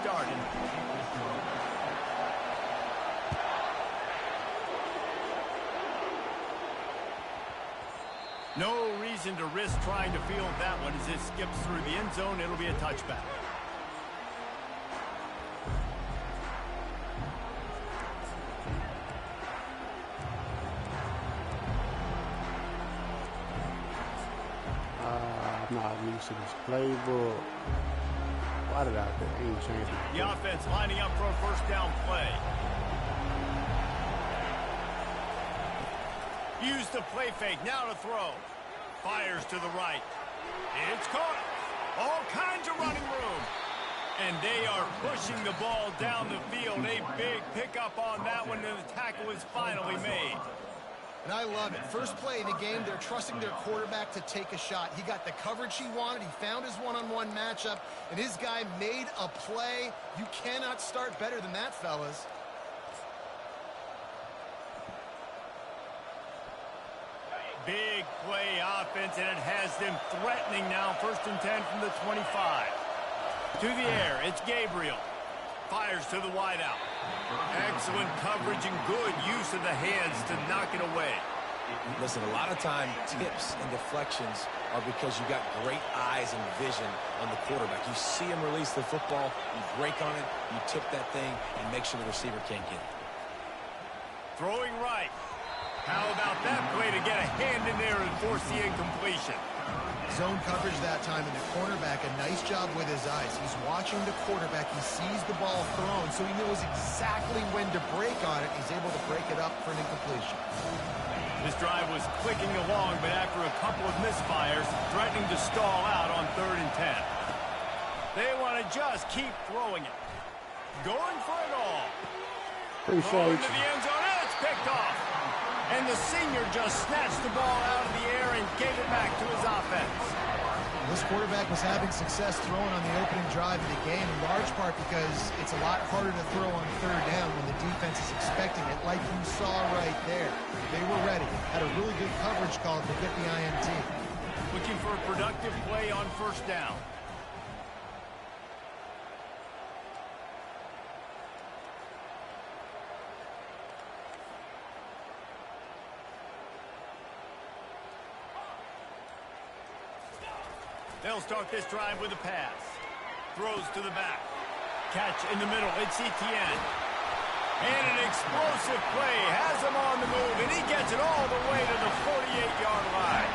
started. No reason to risk trying to field that one as it skips through the end zone. It'll be a touchback. I'm not used to this playbook. Why did I ain't change it? The offense lining up for a first down play. Use the play fake. Now to throw. Fires to the right. It's caught. All kinds of running room. And they are pushing the ball down the field. A big pickup on that one, and the tackle is finally made. And I love it. First play of the game, they're trusting their quarterback to take a shot. He got the coverage he wanted. He found his one-on-one matchup, and his guy made a play. You cannot start better than that, fellas. Big play offense, and it has them threatening now. 1st and 10 from the 25. To the air, it's Gabriel. Fires to the wideout. Excellent coverage and good use of the hands to knock it away. Listen, a lot of time, tips and deflections are because you got great eyes and vision on the quarterback. You see him release the football, you break on it, you tip that thing, and make sure the receiver can't get it. Throwing right. How about that play to get a hand in there and force the incompletion? Zone coverage that time, and the cornerback, a nice job with his eyes. He's watching the quarterback. He sees the ball thrown, so he knows exactly when to break on it. He's able to break it up for an incompletion. This drive was clicking along, but after a couple of misfires, threatening to stall out on 3rd and 10. They want to just keep throwing it. Going for it all. Appreciate to the end zone, and it's picked off. And the senior just snatched the ball out of the air and gave it back to his offense. This quarterback was having success throwing on the opening drive of the game, in large part because it's a lot harder to throw on 3rd down when the defense is expecting it, like you saw right there. They were ready. Had a really good coverage call to get the INT. Looking for a productive play on 1st down. They'll start this drive with a pass. Throws to the back. Catch in the middle. It's Etienne. And an explosive play. Has him on the move, and he gets it all the way to the 48-yard line.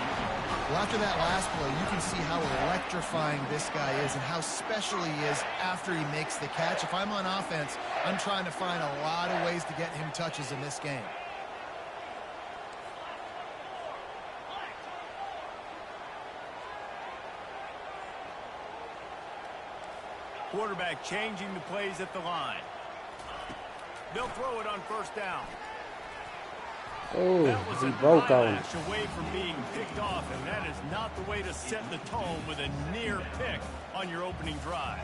Well, after that last play, you can see how electrifying this guy is and how special he is after he makes the catch. If I'm on offense, I'm trying to find a lot of ways to get him touches in this game. Quarterback changing the plays at the line. They'll throw it on 1st down. Oh, that was he broke on it. Away from being picked off, and that is not the way to set the tone with a near pick on your opening drive.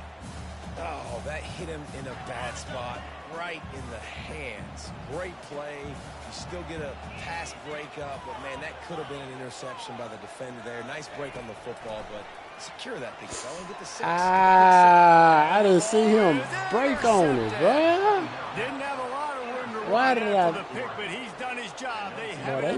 Oh, that hit him in a bad spot, right in the hands. Great play. You still get a pass breakup, but, man, that could have been an interception by the defender there. Nice break on the football, but secure that thing, fella. Get the 6. I didn't see him break on it, bro. Didn't have a lot of room to Why run did after the pick, but he's done his job. They have they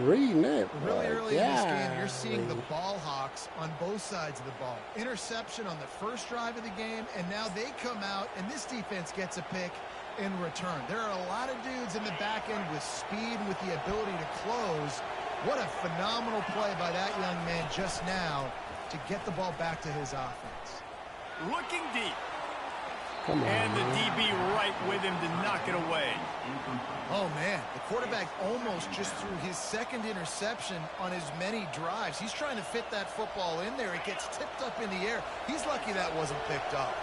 reading it. Really early in this game, you're seeing the ball hawks on both sides of the ball. Interception on the first drive of the game, and now they come out, and this defense gets a pick in return. There are a lot of dudes in the back end with speed and with the ability to close. What a phenomenal play by that young man just now to get the ball back to his offense. Looking deep. Come on, and the DB right with him to knock it away. Oh, man. The quarterback almost just threw his 2nd interception on as many drives. He's trying to fit that football in there. It gets tipped up in the air. He's lucky that wasn't picked off.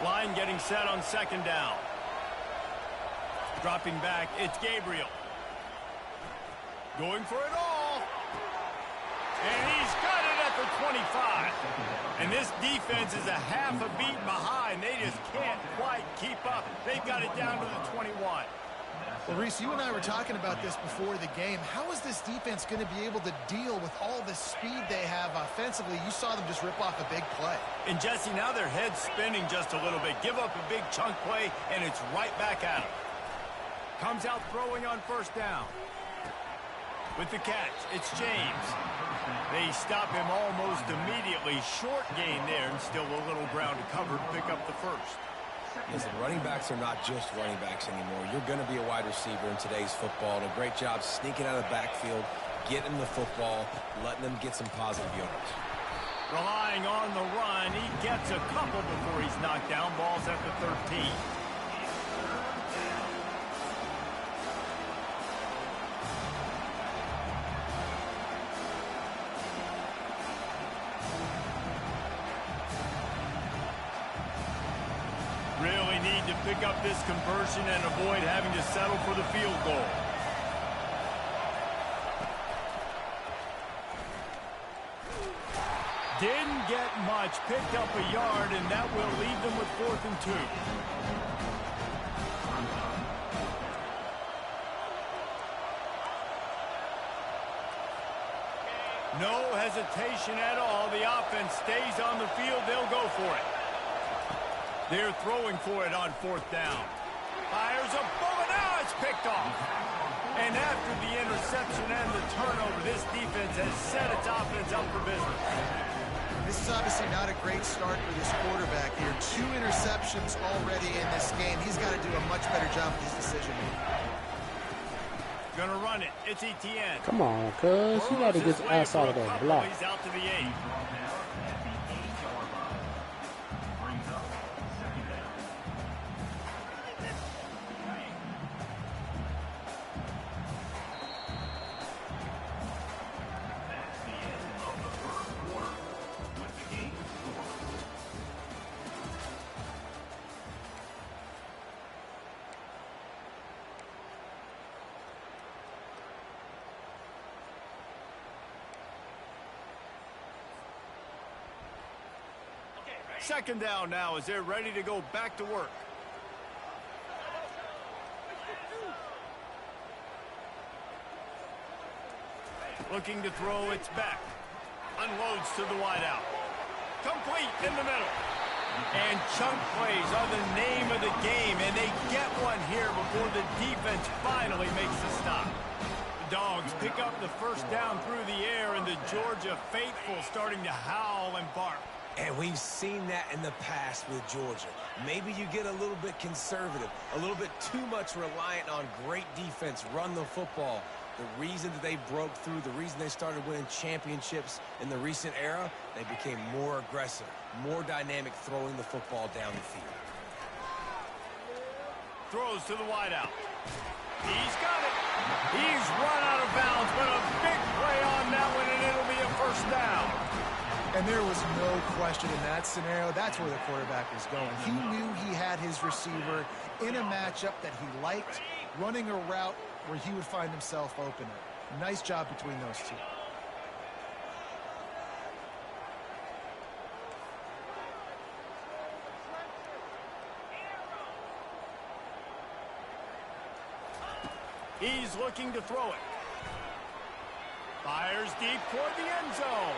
Line getting set on 2nd down. Dropping back, it's Gabriel. Going for it all. And he's got it at the 25. And this defense is a half a beat behind. They just can't quite keep up. They've got it down to the 21. Well, Reese, you and I were talking about this before the game. How is this defense going to be able to deal with all the speed they have offensively? You saw them just rip off a big play. And, Jesse, now their head's spinning just a little bit. Give up a big chunk play, and it's right back at them. Comes out throwing on first down. With the catch, it's James. They stop him almost immediately. Short gain there, and still a little ground to cover to pick up the first. Listen, running backs are not just running backs anymore. You're going to be a wide receiver in today's football. And a great job sneaking out of the backfield, getting the football, letting them get some positive yards. Relying on the run, he gets a couple before he's knocked down. Ball's at the 13. Really need to pick up this conversion and avoid having to settle for the field goal. Didn't get much, picked up a yard, and that will leave them with 4th and 2. No hesitation at all. The offense stays on the field. They'll go for it. They're throwing for it on 4th down. Fires a bullet. Now it's picked off. And after the interception and the turnover, this defense has set its offense up for business. This is obviously not a great start for this quarterback here. 2 interceptions already in this game. He's got to do a much better job with his decision-making. Gonna run it. It's Etienne. Come on, cuz. You got to get your ass out of that block. He's out to the 8. Second down now as they're ready to go back to work. Looking to throw, it's back. Unloads to the wideout. Complete in the middle. And chunk plays are the name of the game, and they get one here before the defense finally makes the stop. The Dogs pick up the first down through the air, and the Georgia faithful starting to howl and bark. And we've seen that in the past with Georgia. Maybe you get a little bit conservative, a little bit too much reliant on great defense, run the football. The reason that they broke through, the reason they started winning championships in the recent era, they became more aggressive, more dynamic throwing the football down the field. Throws to the wideout. He's got it. He's run out of bounds, but a big play on that one, and it'll be a first down. And there was no question in that scenario. That's where the quarterback was going. He knew he had his receiver in a matchup that he liked, running a route where he would find himself open. Nice job between those two. He's looking to throw it. Fires deep toward the end zone.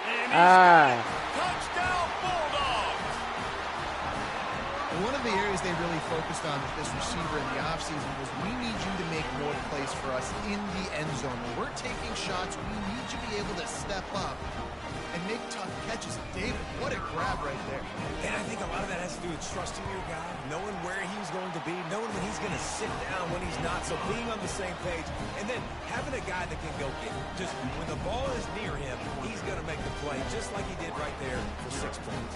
And he's got it. Touchdown Bulldogs. One of the areas they really focused on with this receiver in the offseason was we need you to make more plays for us in the end zone. When we're taking shots, we need you to be able to step up and make tough catches. David, what a grab right there. And I think a lot of that has to do with trusting your guy, knowing where he's going to be, knowing when he's going to sit down, when he's not, so being on the same page, and then having a guy that can go get it. Just when the ball is near him, he's going to make the play, just like he did right there for 6 points.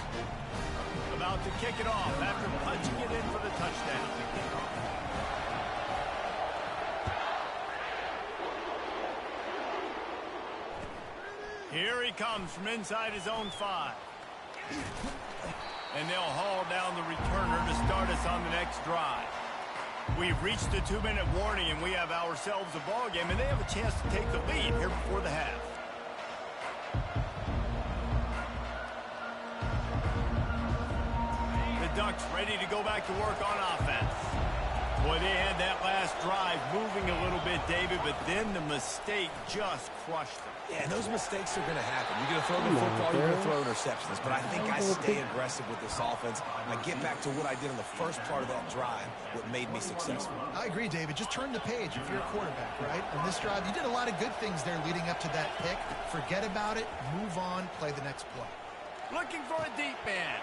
About to kick it off after punching it in for the touchdown. Here he comes from inside his own 5. And they'll haul down the returner to start us on the next drive. We've reached the 2-minute warning, and we have ourselves a ball game, and they have a chance to take the lead here before the half. The Ducks ready to go back to work on offense. Boy, they had that last drive moving a little bit, David, but then the mistake just crushed them. Yeah, and those mistakes are going to happen. You're going to throw the football, you're going to throw interceptions. But I think I stay aggressive with this offense. I get back to what I did in the first part of that drive, what made me successful. I agree, David. Just turn the page if you're a quarterback, right? On this drive, you did a lot of good things there leading up to that pick. Forget about it, move on, play the next play. Looking for a deep man.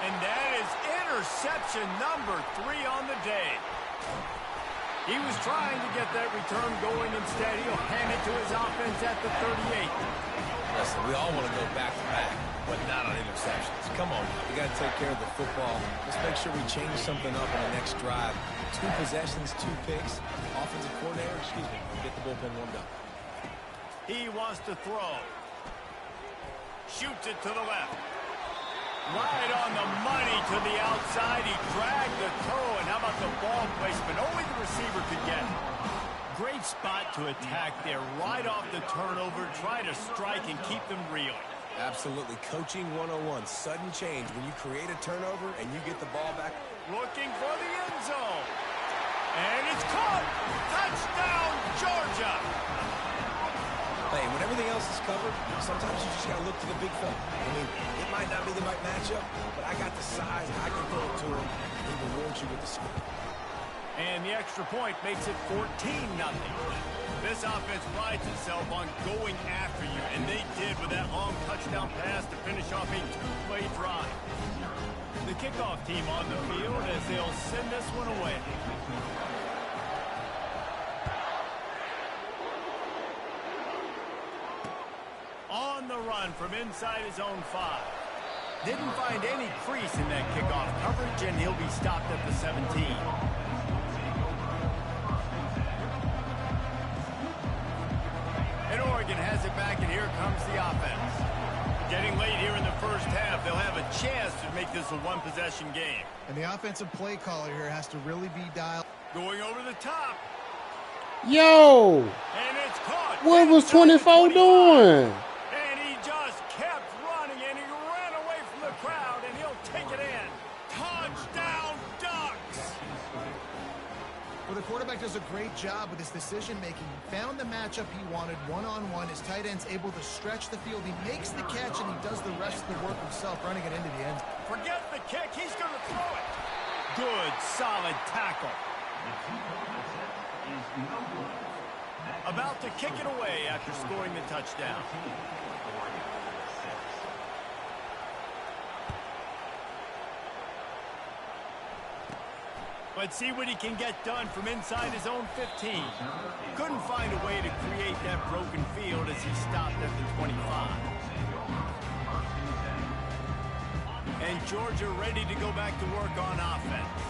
And that is interception number 3 on the day. He was trying to get that return going. Instead, he'll hand it to his offense at the 38. Listen, we all want to go back-to-back, but not on interceptions. Come on, we got to take care of the football. Let's make sure we change something up on the next drive. 2 possessions, 2 picks. Offensive coordinator, get the bullpen warmed up. He wants to throw. Shoots it to the left. Right on the money to the outside. He dragged the toe, and how about the ball placement? Only the receiver could get it. Great spot to attack there. Right off the turnover. Try to strike and keep them reeling. Absolutely. Coaching 101. Sudden change. When you create a turnover and you get the ball back. Looking for the end zone. And it's caught. Touchdown, Georgia. Hey, when everything else is covered, sometimes you just got to look to the big fella. I mean, it might not be the right matchup, but I got the size. I can throw it to him. He rewards you with the score. And the extra point makes it 14-0. This offense prides itself on going after you, and they did with that long touchdown pass to finish off a 2-play drive. The kickoff team on the field as they'll send this one away. On the run from inside his own 5. Didn't find any crease in that kickoff coverage, and he'll be stopped at the 17. And Oregon has it back, and here comes the offense. Getting late here in the first half, they'll have a chance to make this a one-possession game. And the offensive play caller here has to really be dialed. Going over the top. Yo! And it's caught. What was 24 doing? And he just kept running, and he ran away from the crowd, and he'll take it in. Touchdown, Ducks! Well, the quarterback does a great job with his decision-making. He found the matchup he wanted one-on-one. His tight end's able to stretch the field. He makes the catch, and he does the rest of the work himself, running it into the end. Forget the kick. He's going to throw it. Good, solid tackle. About to kick it away after scoring the touchdown. Let's see what he can get done from inside his own 15. Couldn't find a way to create that broken field as he stopped at the 25. And Georgia ready to go back to work on offense.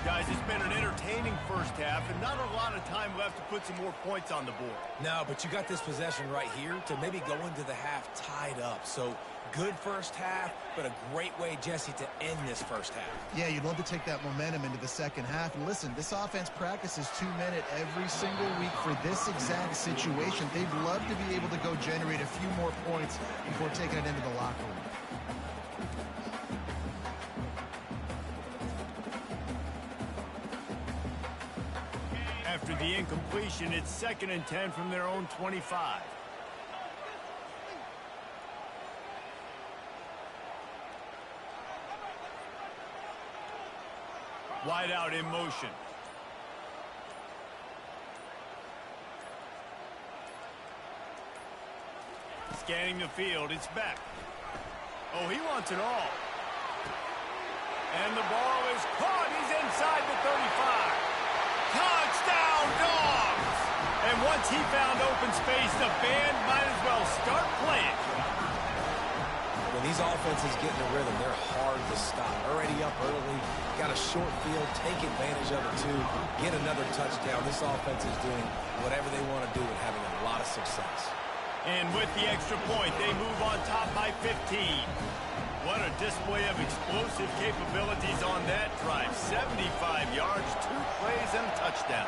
Guys, it's been an entertaining first half and not a lot of time left to put some more points on the board. No, but you got this possession right here to maybe go into the half tied up. So good first half, but a great way, Jesse, to end this first half. Yeah, you'd love to take that momentum into the second half. And listen, this offense practices 2-minute every single week for this exact situation. They'd love to be able to go generate a few more points before taking it into the locker room. After the incompletion, it's 2nd and 10 from their own 25. Wide out in motion. Scanning the field, it's Beck. Oh, he wants it all. And the ball is caught. He's inside the 35. Touchdown, Dogs! And once he found open space, the band might as well start playing. When these offenses get in a rhythm, they're hard to stop. Already up early, got a short field, take advantage of it too, get another touchdown. This offense is doing whatever they want to do and having a lot of success. And with the extra point, they move on top by 15. What a display of explosive capabilities on that drive. 75 yards, 2 plays, and a touchdown.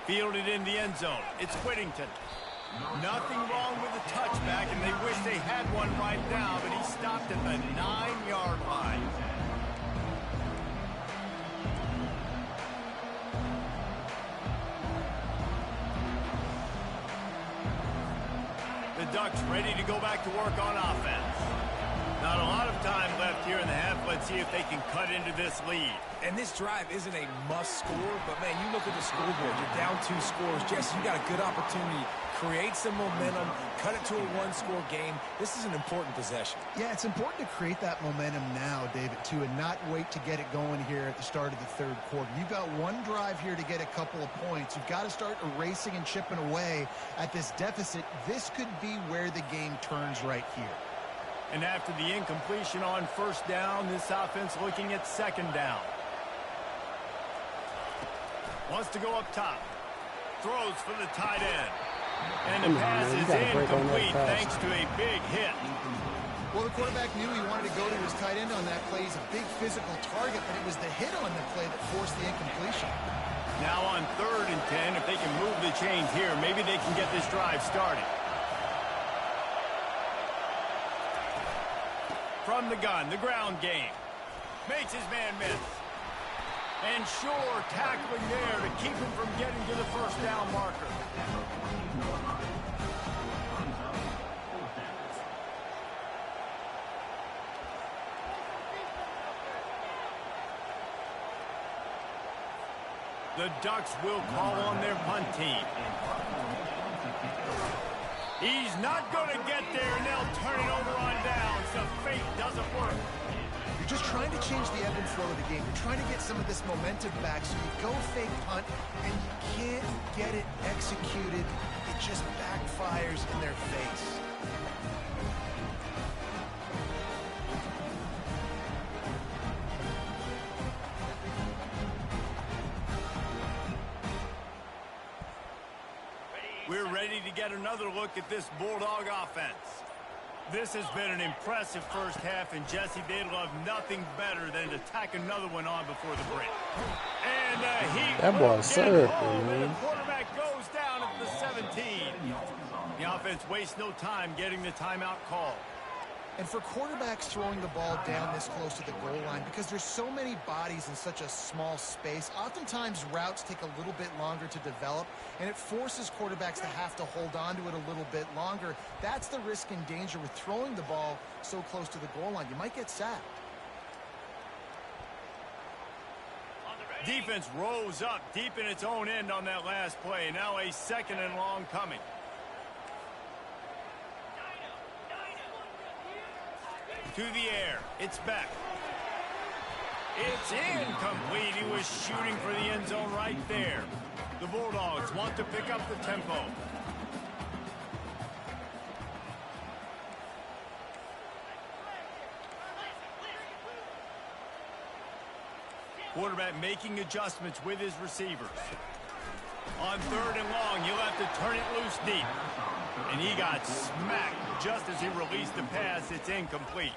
Fielded in the end zone. It's Whittington. Nothing wrong with the touchback, and they wish they had one right now, but he's stopped at the 9-yard line. The Ducks ready to go back to work on offense. Not a lot of time left here in the half. Let's see if they can cut into this lead. And this drive isn't a must score, but, man, you look at the scoreboard. You're down 2 scores. Jesse, you got a good opportunity. Create some momentum. Cut it to a 1-score game. This is an important possession. Yeah, it's important to create that momentum now, David, too, and not wait to get it going here at the start of the third quarter. You've got one drive here to get a couple of points. You've got to start erasing and chipping away at this deficit. This could be where the game turns right here. And after the incompletion on first down, this offense looking at second down. Wants to go up top. Throws for the tight end. And the pass is incomplete thanks to a big hit. Well, the quarterback knew he wanted to go to his tight end on that play. He's a big physical target, but it was the hit on the play that forced the incompletion. Now on 3rd and 10, if they can move the chains here, maybe they can get this drive started. From the gun, the ground game. Makes his man miss. And Shore tackling there to keep him from getting to the first down marker. The Ducks will call on their punt team. He's not going to get there, and they'll turn it over on downs. The fake doesn't work. You're just trying to change the ebb and flow of the game. You're trying to get some of this momentum back, so you go fake punt, and you can't get it executed. It just backfires in their face. We're ready to get another look at this Bulldog offense. This has been an impressive first half, and Jesse, they'd love nothing better than to tack another one on before the break. And that ball's surfing, man. The quarterback goes down at the 17. The offense wastes no time getting the timeout call. And for quarterbacks throwing the ball down this close to the goal line, because there's so many bodies in such a small space, oftentimes routes take a little bit longer to develop, and it forces quarterbacks to have to hold on to it a little bit longer. That's the risk and danger with throwing the ball so close to the goal line. You might get sacked. Defense rose up deep in its own end on that last play. Now a 2nd and long coming. To the air. It's back. It's incomplete. He was shooting for the end zone right there. The Bulldogs want to pick up the tempo. Quarterback making adjustments with his receivers. On 3rd and long, you'll have to turn it loose deep. And he got smacked just as he released the pass. It's incomplete.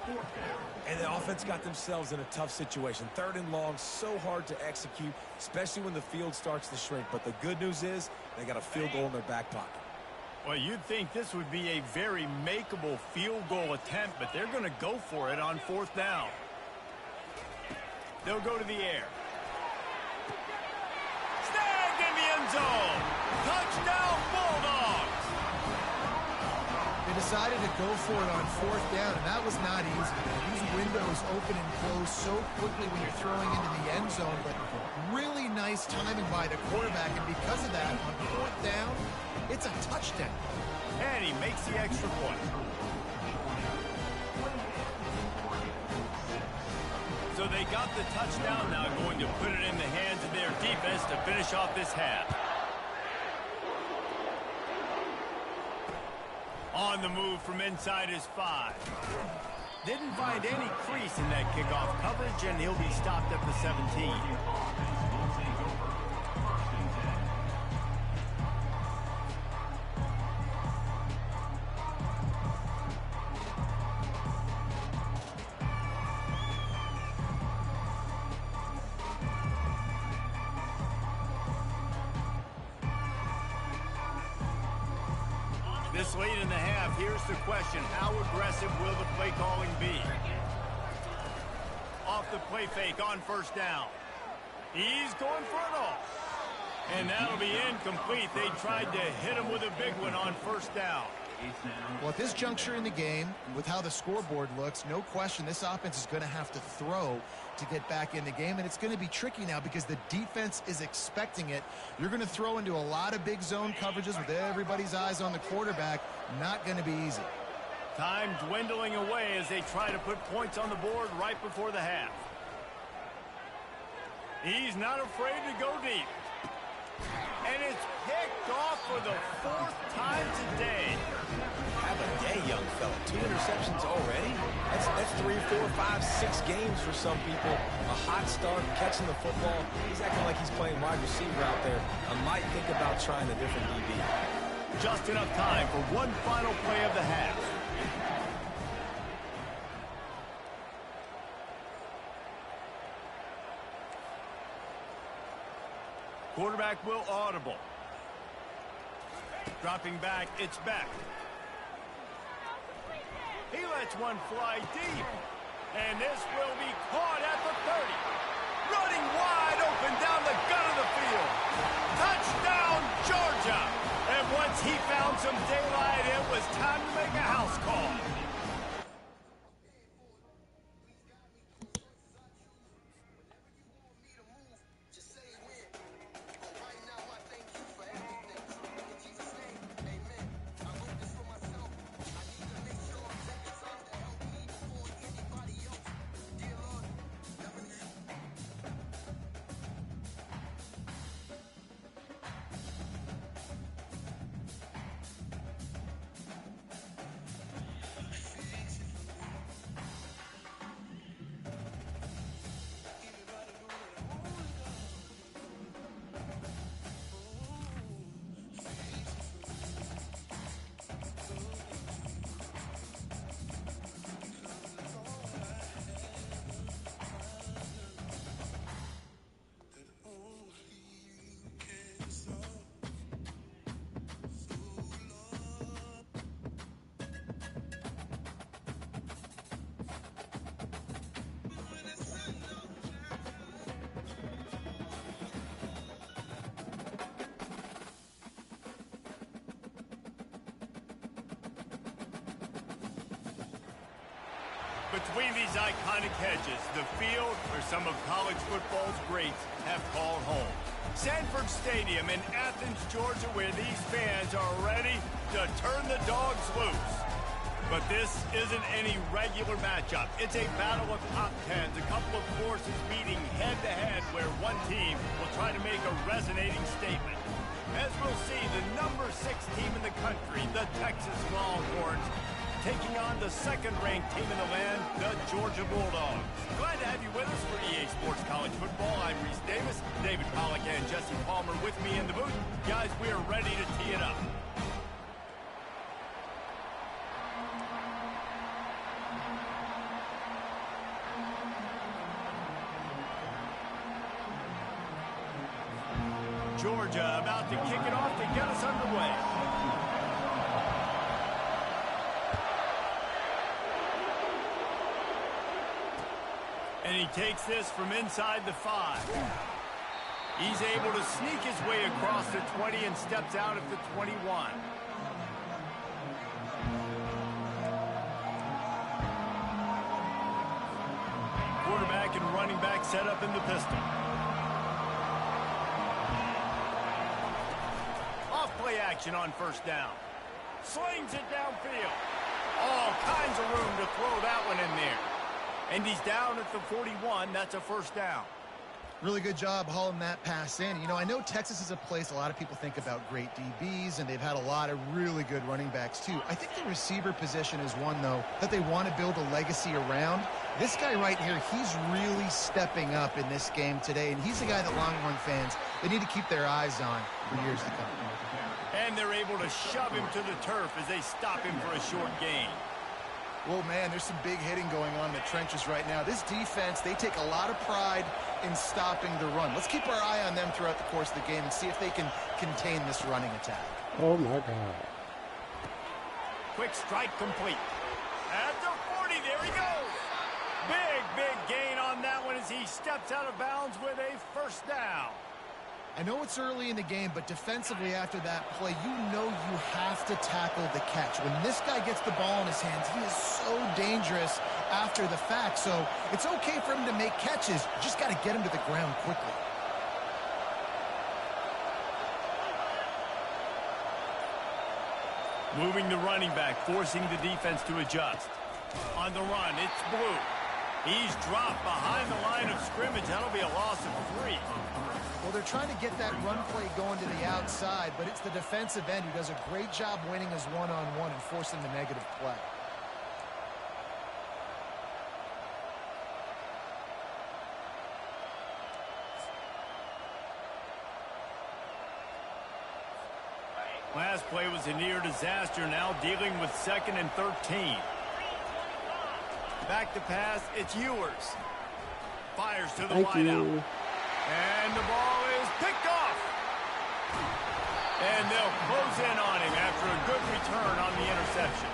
And the offense got themselves in a tough situation. 3rd and long, so hard to execute, especially when the field starts to shrink. But the good news is they got a field goal in their back pocket. Well, you'd think this would be a very makeable field goal attempt, but they're going to go for it on 4th down. They'll go to the air. Snagged in the end zone. Touchdown, Bulldogs. They decided to go for it on 4th down, and that was not easy. These windows open and close so quickly when you're throwing into the end zone, but really nice timing by the quarterback, and because of that, on 4th down, it's a touchdown. And he makes the extra point. So they got the touchdown, now going to put it in the hands of their defense to finish off this half. On the move from inside his 5. Didn't find any crease in that kickoff coverage, and he'll be stopped at the 17. This late in the half. Here's the question. How aggressive will the play calling be? Off the play fake on first down. He's going for it all. And that'll be incomplete. They tried to hit him with a big one on first down. Well, at this juncture in the game, with how the scoreboard looks, no question this offense is going to have to throw to get back in the game, and it's going to be tricky now because the defense is expecting it. You're going to throw into a lot of big zone coverages with everybody's eyes on the quarterback. Not going to be easy. Time dwindling away as they try to put points on the board right before the half. He's not afraid to go deep. And it's picked off for the 4th time today. Have a day, young fella. 2 interceptions already? That's 3, 4, 5, 6 games for some people. A hot start, catching the football. He's acting like he's playing wide receiver out there. I might think about trying a different DB. Just enough time for one final play of the half. Quarterback will audible. Dropping back, it's Beck. He lets one fly deep. And this will be caught at the 30. Running wide open down the gut of the field. Touchdown, Georgia. And once he found some daylight, it was time to make a house call. Between these iconic hedges, the field where some of college football's greats have called home. Sanford Stadium in Athens, Georgia, where these fans are ready to turn the dogs loose. But this isn't any regular matchup. It's a battle of top tens, a couple of forces meeting head-to-head where one team will try to make a resonating statement. As we'll see, the number 6 team in the country, the Texas Longhorns, taking on the second-ranked team in the land, the Georgia Bulldogs. Glad to have you with us for EA Sports College Football. I'm Reese Davis, David Pollack and Jesse Palmer with me in the booth. Guys, we are ready to tee it up. Georgia about to kick it off to get us underway. And he takes this from inside the 5. He's able to sneak his way across the 20 and steps out at the 21. Quarterback and running back set up in the pistol. Off-play action on first down. Slings it downfield. All kinds of room to throw that one in there. And he's down at the 41. That's a first down. Really good job hauling that pass in. You know, I know Texas is a place a lot of people think about great DBs, and they've had a lot of really good running backs, too. I think the receiver position is one, though, that they want to build a legacy around. This guy right here, he's really stepping up in this game today, and he's the guy that Longhorn fans, they need to keep their eyes on for years to come. And they're able to shove him to the turf as they stop him for a short gain. Well, man, there's some big hitting going on in the trenches right now. This defense, they take a lot of pride in stopping the run. Let's keep our eye on them throughout the course of the game and see if they can contain this running attack. Oh, my God. quick strike complete. At the 40, there he goes. Big gain on that one as he steps out of bounds with a first down. I know it's early in the game, but defensively after that play, you know you have to tackle the catch. When this guy gets the ball in his hands, he is so dangerous after the fact. So it's okay for him to make catches. You just got to get him to the ground quickly. Moving the running back, forcing the defense to adjust. On the run, it's Blue. He's dropped behind the line of scrimmage. That'll be a loss of 3. Well, they're trying to get that run play going to the outside, but it's the defensive end who does a great job winning his one-on-one and forcing the negative play. Last play was a near disaster, now dealing with 2nd and 13. Back to pass, it's Ewers. Fires to the wideout. And the ball is picked off. And they'll close in on him after a good return on the interception.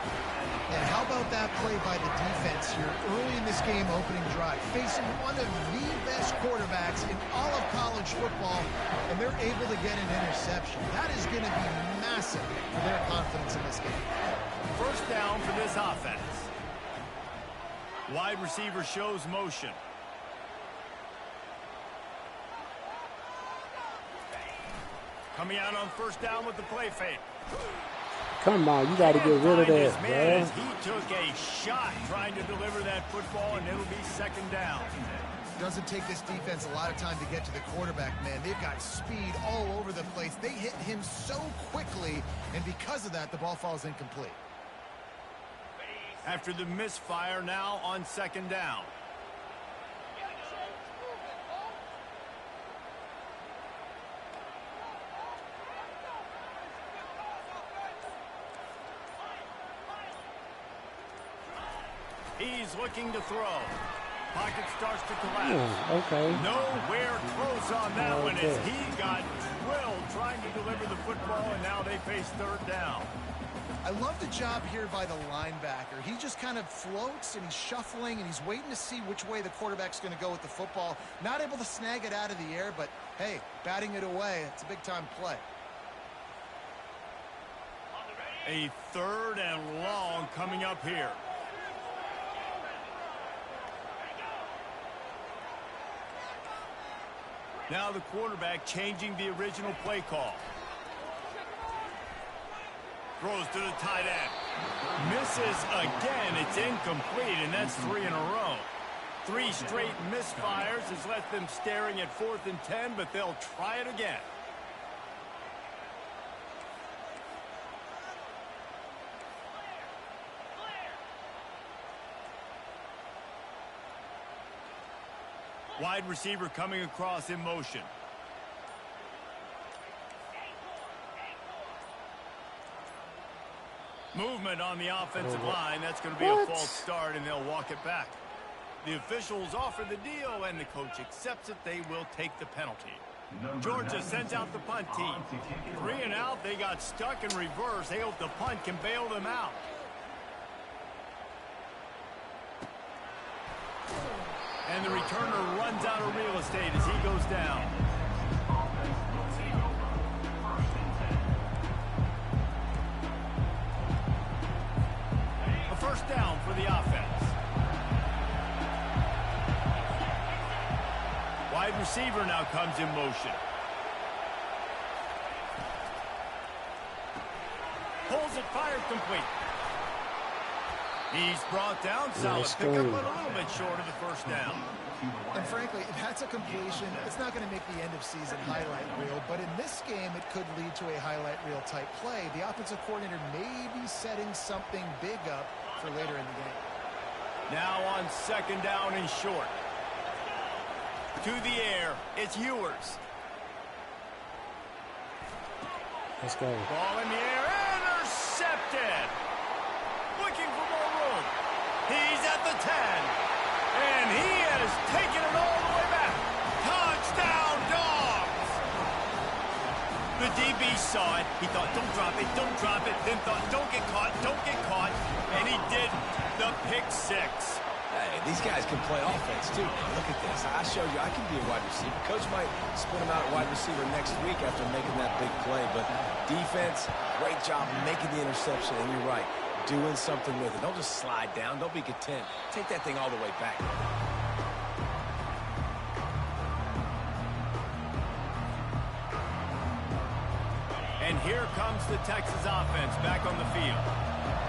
And how about that play by the defense here early in this game opening drive, facing one of the best quarterbacks in all of college football, and they're able to get an interception. That is going to be massive for their confidence in this game. First down for this offense. Wide receiver shows motion. Coming out on first down with the play fake. Come on, you got to get rid of that, man. He took a shot trying to deliver that football, and it'll be 2nd down. Doesn't take this defense a lot of time to get to the quarterback, man. They've got speed all over the place. They hit him so quickly, and because of that, the ball falls incomplete. After the misfire, now on 2nd down. He's looking to throw. Pocket starts to collapse. Okay. Nowhere close on that one as he got drilled trying to deliver the football, and now they face 3rd down. I love the job here by the linebacker. He just kind of floats, and he's shuffling, and he's waiting to see which way the quarterback's going to go with the football. Not able to snag it out of the air, but, hey, batting it away, it's a big-time play. A 3rd and long coming up here. Now the quarterback changing the original play call. Throws to the tight end. Misses again. It's incomplete, and that's 3 in a row. 3 straight misfires has left them staring at 4th and 10, but they'll try it again. Wide receiver coming across in motion. Movement on the offensive line. That's going to be a false start, and they'll walk it back. The officials offer the deal, and the coach accepts it. They will take the penalty. Georgia sends out the punt team. 3 and out. They got stuck in reverse. They hope the punt can bail them out. And the returner runs out of real estate as he goes down. A first down for the offense. Wide receiver now comes in motion. Pulls it, fired complete. He's brought down, solid pickup, but a little bit short of the first down. And frankly, if that's a completion, it's not going to make the end of season highlight reel, but in this game, it could lead to a highlight reel type play. The offensive coordinator may be setting something big up for later in the game. Now on second down and short. To the air, it's Ewers. Let's go. Ball in the air, intercepted. Looking for more room. He's at the 10. And he has taken it all the way back. Touchdown, Dogs. The DB saw it. He thought, don't drop it, don't drop it. Then thought, don't get caught, don't get caught. And he did the pick six. Hey, these guys can play offense, too. Look at this. I showed you I can be a wide receiver. Coach might split him out at wide receiver next week after making that big play. But defense, great job making the interception. And you're right, doing something with it. Don't just slide down. Don't be content. Take that thing all the way back. And here comes the Texas offense back on the field.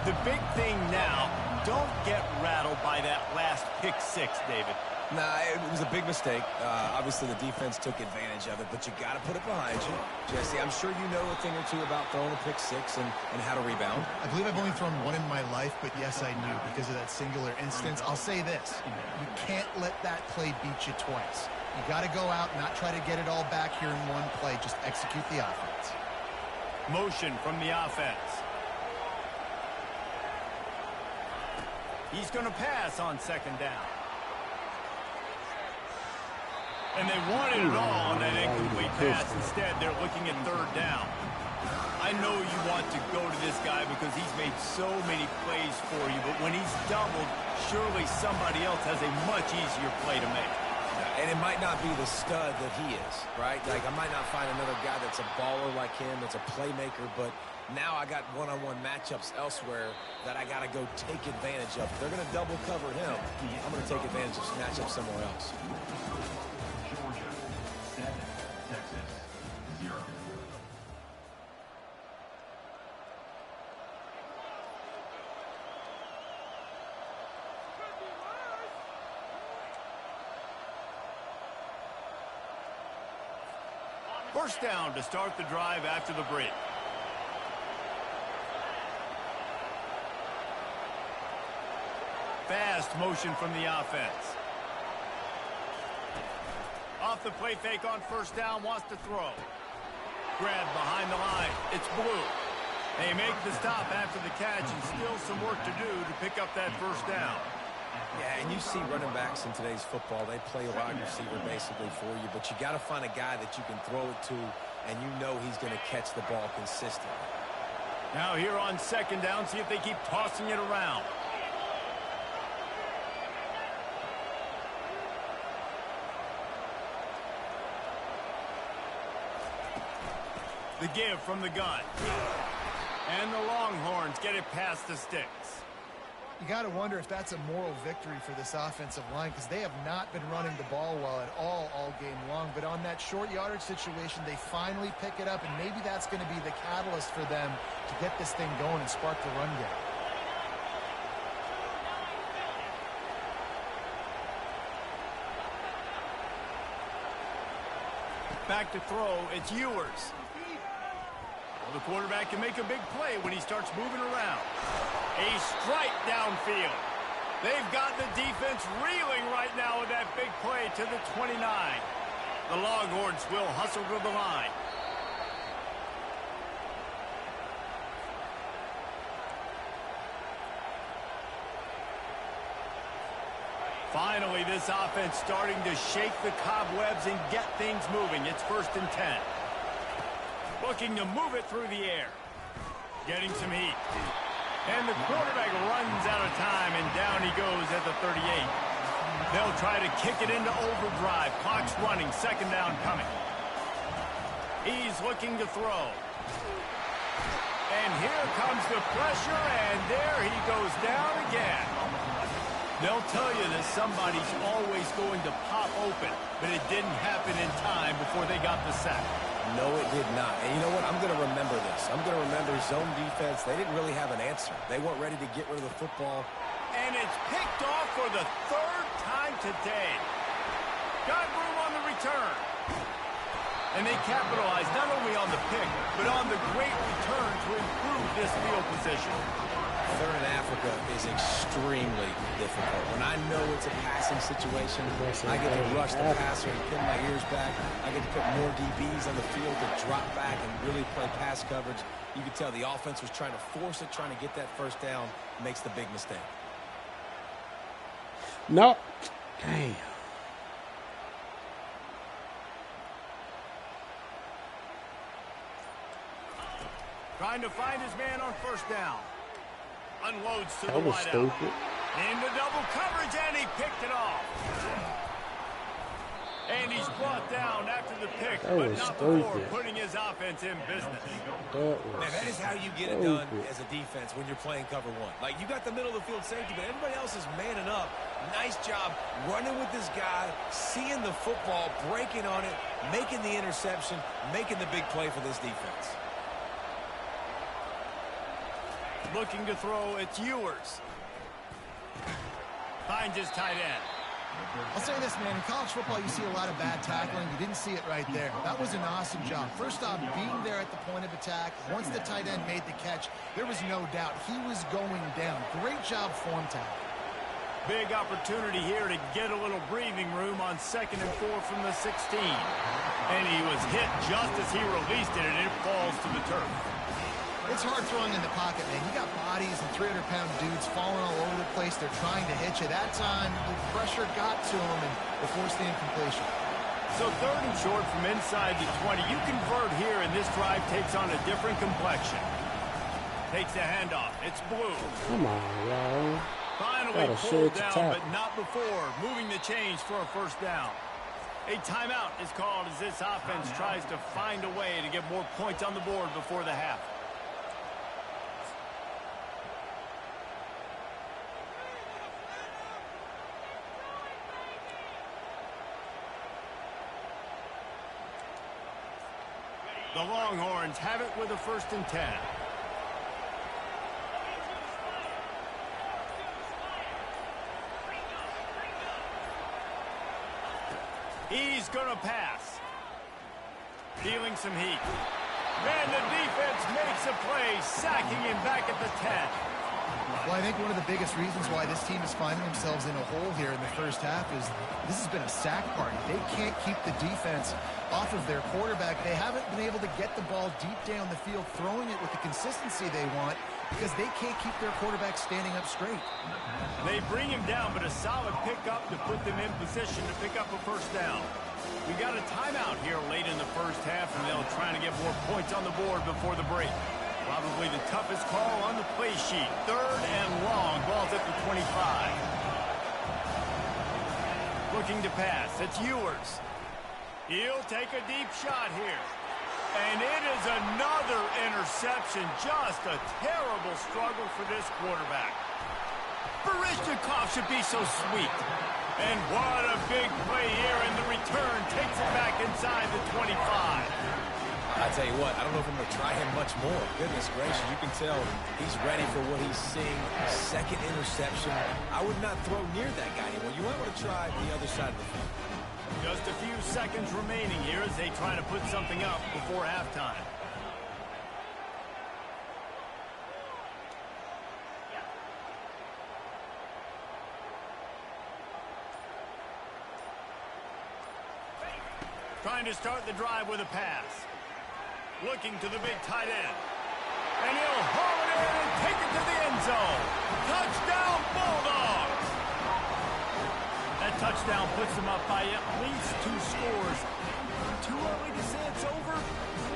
The big thing now, don't get rattled by that last pick six, David. Nah, it was a big mistake. Obviously, the defense took advantage of it, but you got to put it behind you. Jesse, I'm sure you know a thing or two about throwing a pick six and how to rebound. I believe I've only thrown one in my life, but yes, I knew because of that singular instance. I'll say this. You can't let that play beat you twice. You got to go out and not try to get it all back here in one play. Just execute the offense. Motion from the offense. He's going to pass on second down. And they wanted it all on that incomplete pass. Instead, they're looking at third down. I know you want to go to this guy because he's made so many plays for you, but when he's doubled, surely somebody else has a much easier play to make. And it might not be the stud that he is, right? Like, I might not find another guy that's a baller like him, that's a playmaker, but now I got one-on-one matchups elsewhere that I got to go take advantage of. If they're going to double cover him, I'm going to take advantage of matchups somewhere else. Georgia 7, Texas 0. First down to start the drive after the break. Fast motion from the offense. Off the play fake on first down, wants to throw. Grab behind the line. It's Blue. They make the stop after the catch and still some work to do to pick up that first down. Yeah, and you see running backs in today's football, they play wide receiver basically for you, but you got to find a guy that you can throw it to, and you know he's going to catch the ball consistently. Now here on second down, see if they keep tossing it around. The give from the gun. And the Longhorns get it past the sticks. You got to wonder if that's a moral victory for this offensive line because they have not been running the ball well at all game long. But on that short yardage situation, they finally pick it up, and maybe that's going to be the catalyst for them to get this thing going and spark the run game. Back to throw, it's Ewers. Well, the quarterback can make a big play when he starts moving around. A strike downfield. They've got the defense reeling right now with that big play to the 29. The Longhorns will hustle to the line. Finally, this offense starting to shake the cobwebs and get things moving. It's 1st and 10. Looking to move it through the air. Getting some heat. And the quarterback runs out of time, and down he goes at the 38. They'll try to kick it into overdrive. Clock's running. Second down coming. He's looking to throw. And here comes the pressure, and there he goes down again. They'll tell you that somebody's always going to pop open, but it didn't happen in time before they got the sack. No, it did not. And you know what? I'm going to remember this. I'm going to remember zone defense. They didn't really have an answer. They weren't ready to get rid of the football. And it's picked off for the 3rd time today. Got room on the return. And they capitalized not only on the pick, but on the great return to improve this field position. Third in Africa is extremely difficult. When I know it's a passing situation, I get to rush the passer and pin my ears back. I get to put more DBs on the field to drop back and really play pass coverage. You can tell the offense was trying to force it, trying to get that first down, makes the big mistake. No. Damn. Trying to find his man on first down. Unloads to the That was wideout. stupid. Into double coverage, and he picked it off. And he's brought down after the pick, That but was not before stupid. putting his offense in business. Man, that is how you get it done as a defense when you're playing cover one. Like, you got the middle of the field safety, but everybody else is manning up. Nice job running with this guy, seeing the football, breaking on it, making the interception, making the big play for this defense. Looking to throw, it's Ewers. Finds his tight end. I'll say this, man. In college football, you see a lot of bad tackling. You didn't see it right there. That was an awesome job. First off, being there at the point of attack. Once the tight end made the catch, there was no doubt he was going down. Great job form tackle. Big opportunity here to get a little breathing room on 2nd and 4 from the 16. And he was hit just as he released it, and it falls to the turf. It's hard throwing in the pocket, man. You got bodies and 300-pound dudes falling all over the place. They're trying to hit you. That time, the pressure got to him and they forced the incompletion. So 3rd and short from inside the 20. You convert here, and this drive takes on a different complexion. Takes the handoff. It's Blue. Come on, y'all. Finally Gotta pulled shade to down, tackle. but not before moving the chains for a first down. A timeout is called as this offense tries to find a way to get more points on the board before the half. The Longhorns have it with a 1st and 10. He's going to pass. Feeling some heat. And the defense makes a play, sacking him back at the 10. Well, I think one of the biggest reasons why this team is finding themselves in a hole here in the first half is this has been a sack party. They can't keep the defense off of their quarterback. They haven't been able to get the ball deep down the field, throwing it with the consistency they want because they can't keep their quarterback standing up straight. They bring him down, but a solid pickup to put them in position to pick up a first down. We got a timeout here late in the first half, and they'll try to get more points on the board before the break. Probably the toughest call on the play sheet. 3rd and long. Ball's at the 25. Looking to pass. It's Ewers. He'll take a deep shot here. And it is another interception. Just a terrible struggle for this quarterback. Baryshnikov should be so sweet. And what a big play here, and the return takes it back inside the 25. I tell you what, I don't know if I'm going to try him much more. Goodness gracious, you can tell he's ready for what he's seeing. 2nd interception. I would not throw near that guy anymore. You might want to try the other side of the field. Just a few seconds remaining here as they try to put something up before halftime. Trying to start the drive with a pass. Looking to the big tight end. And he'll haul it in and take it to the end zone. Touchdown, Bulldogs! That touchdown puts them up by at least 2 scores. Too early to say it's over?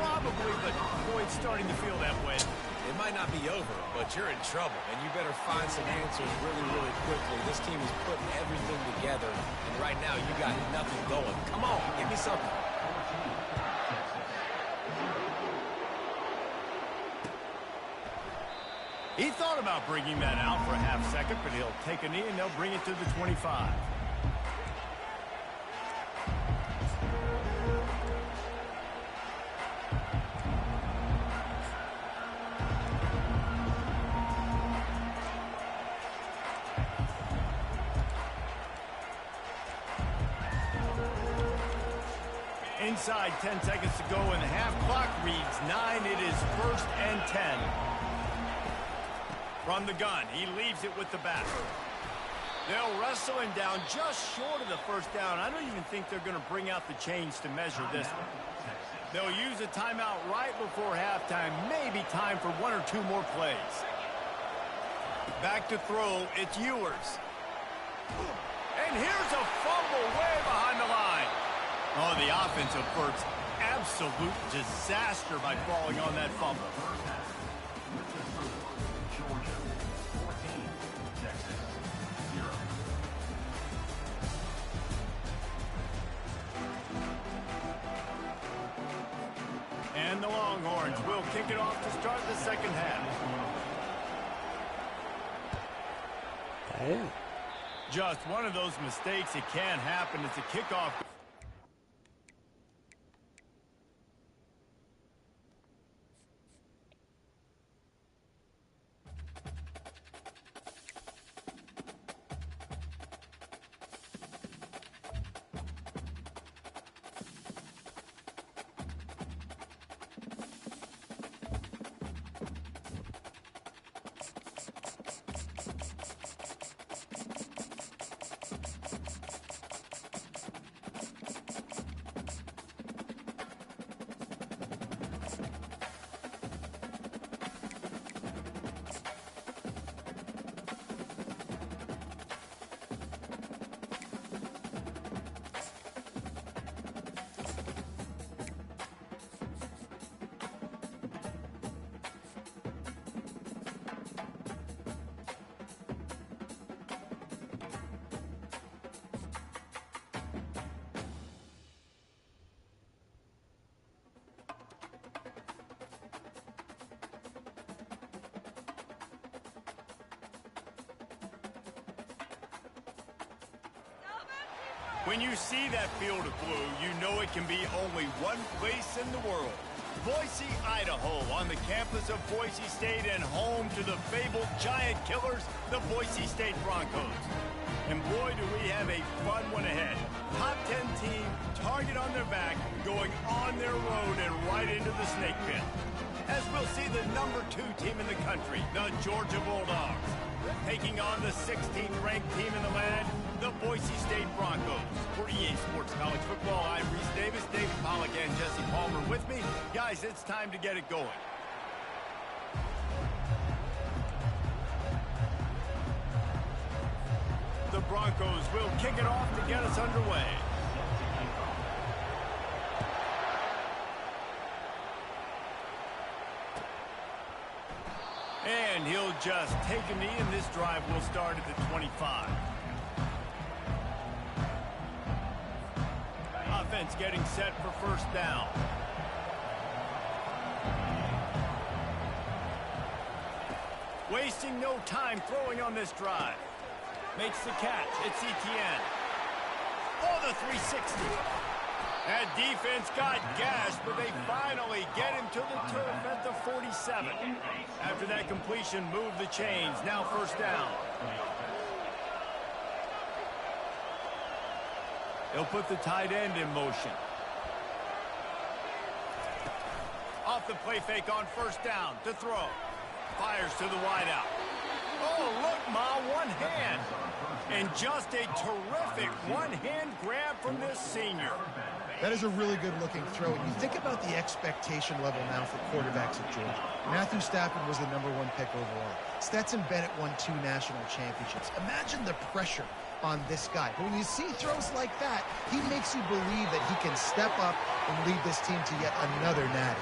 Probably, but boy, it's starting to feel that way. It might not be over, but you're in trouble, and you better find some answers really, really quickly. This team is putting everything together, and right now you got nothing going. Come on, give me something. He thought about bringing that out for a half second, but he'll take a knee and they'll bring it to the 25. Inside 10 seconds to go and the half clock reads 9. It is 1st and 10. From the gun, he leaves it with the back. They'll wrestle him down just short of the first down. I don't even think they're going to bring out the chains to measure this one. They'll use a timeout right before halftime. Maybe time for 1 or 2 more plays. Back to throw, it's Ewers. And here's a fumble way behind the line. Oh, the offense efforts absolute disaster by falling on that fumble. Georgia 14, Texas 0. And the Longhorns will kick it off to start the second half. Damn. Just one of those mistakes. It can happen. It's a kickoff. When you see that field of blue, you know it can be only one place in the world. Boise, Idaho, on the campus of Boise State and home to the fabled giant killers, the Boise State Broncos. And boy, do we have a fun one ahead. Top 10 team, target on their back, going on their road and right into the snake pit. As we'll see the number 2 team in the country, the Georgia Bulldogs, taking on the 16th ranked team in the land, the Boise State Broncos. For EA Sports College Football, I'm Reese Davis, David Pollack, and Jesse Palmer with me. Guys, it's time to get it going. The Broncos will kick it off to get us underway. And he'll just take a knee, and this drive will start at the 25. Offense getting set for first down. Wasting no time throwing on this drive. Makes the catch. It's Etienne. Oh, the 360. That defense got gashed, but they finally get him to the turf at the 47. After that completion, move the chains. Now first down. He'll put the tight end in motion. Off the play fake on first down to throw. Fires to the wideout. Oh, look, Ma, one hand. And just a terrific one-hand grab from this senior. That is a really good-looking throw. And you think about the expectation level now for quarterbacks at Georgia. Matthew Stafford was the #1 pick overall. Stetson Bennett won 2 national championships. Imagine the pressure on this guy. But when you see throws like that, he makes you believe that he can step up and lead this team to yet another natty.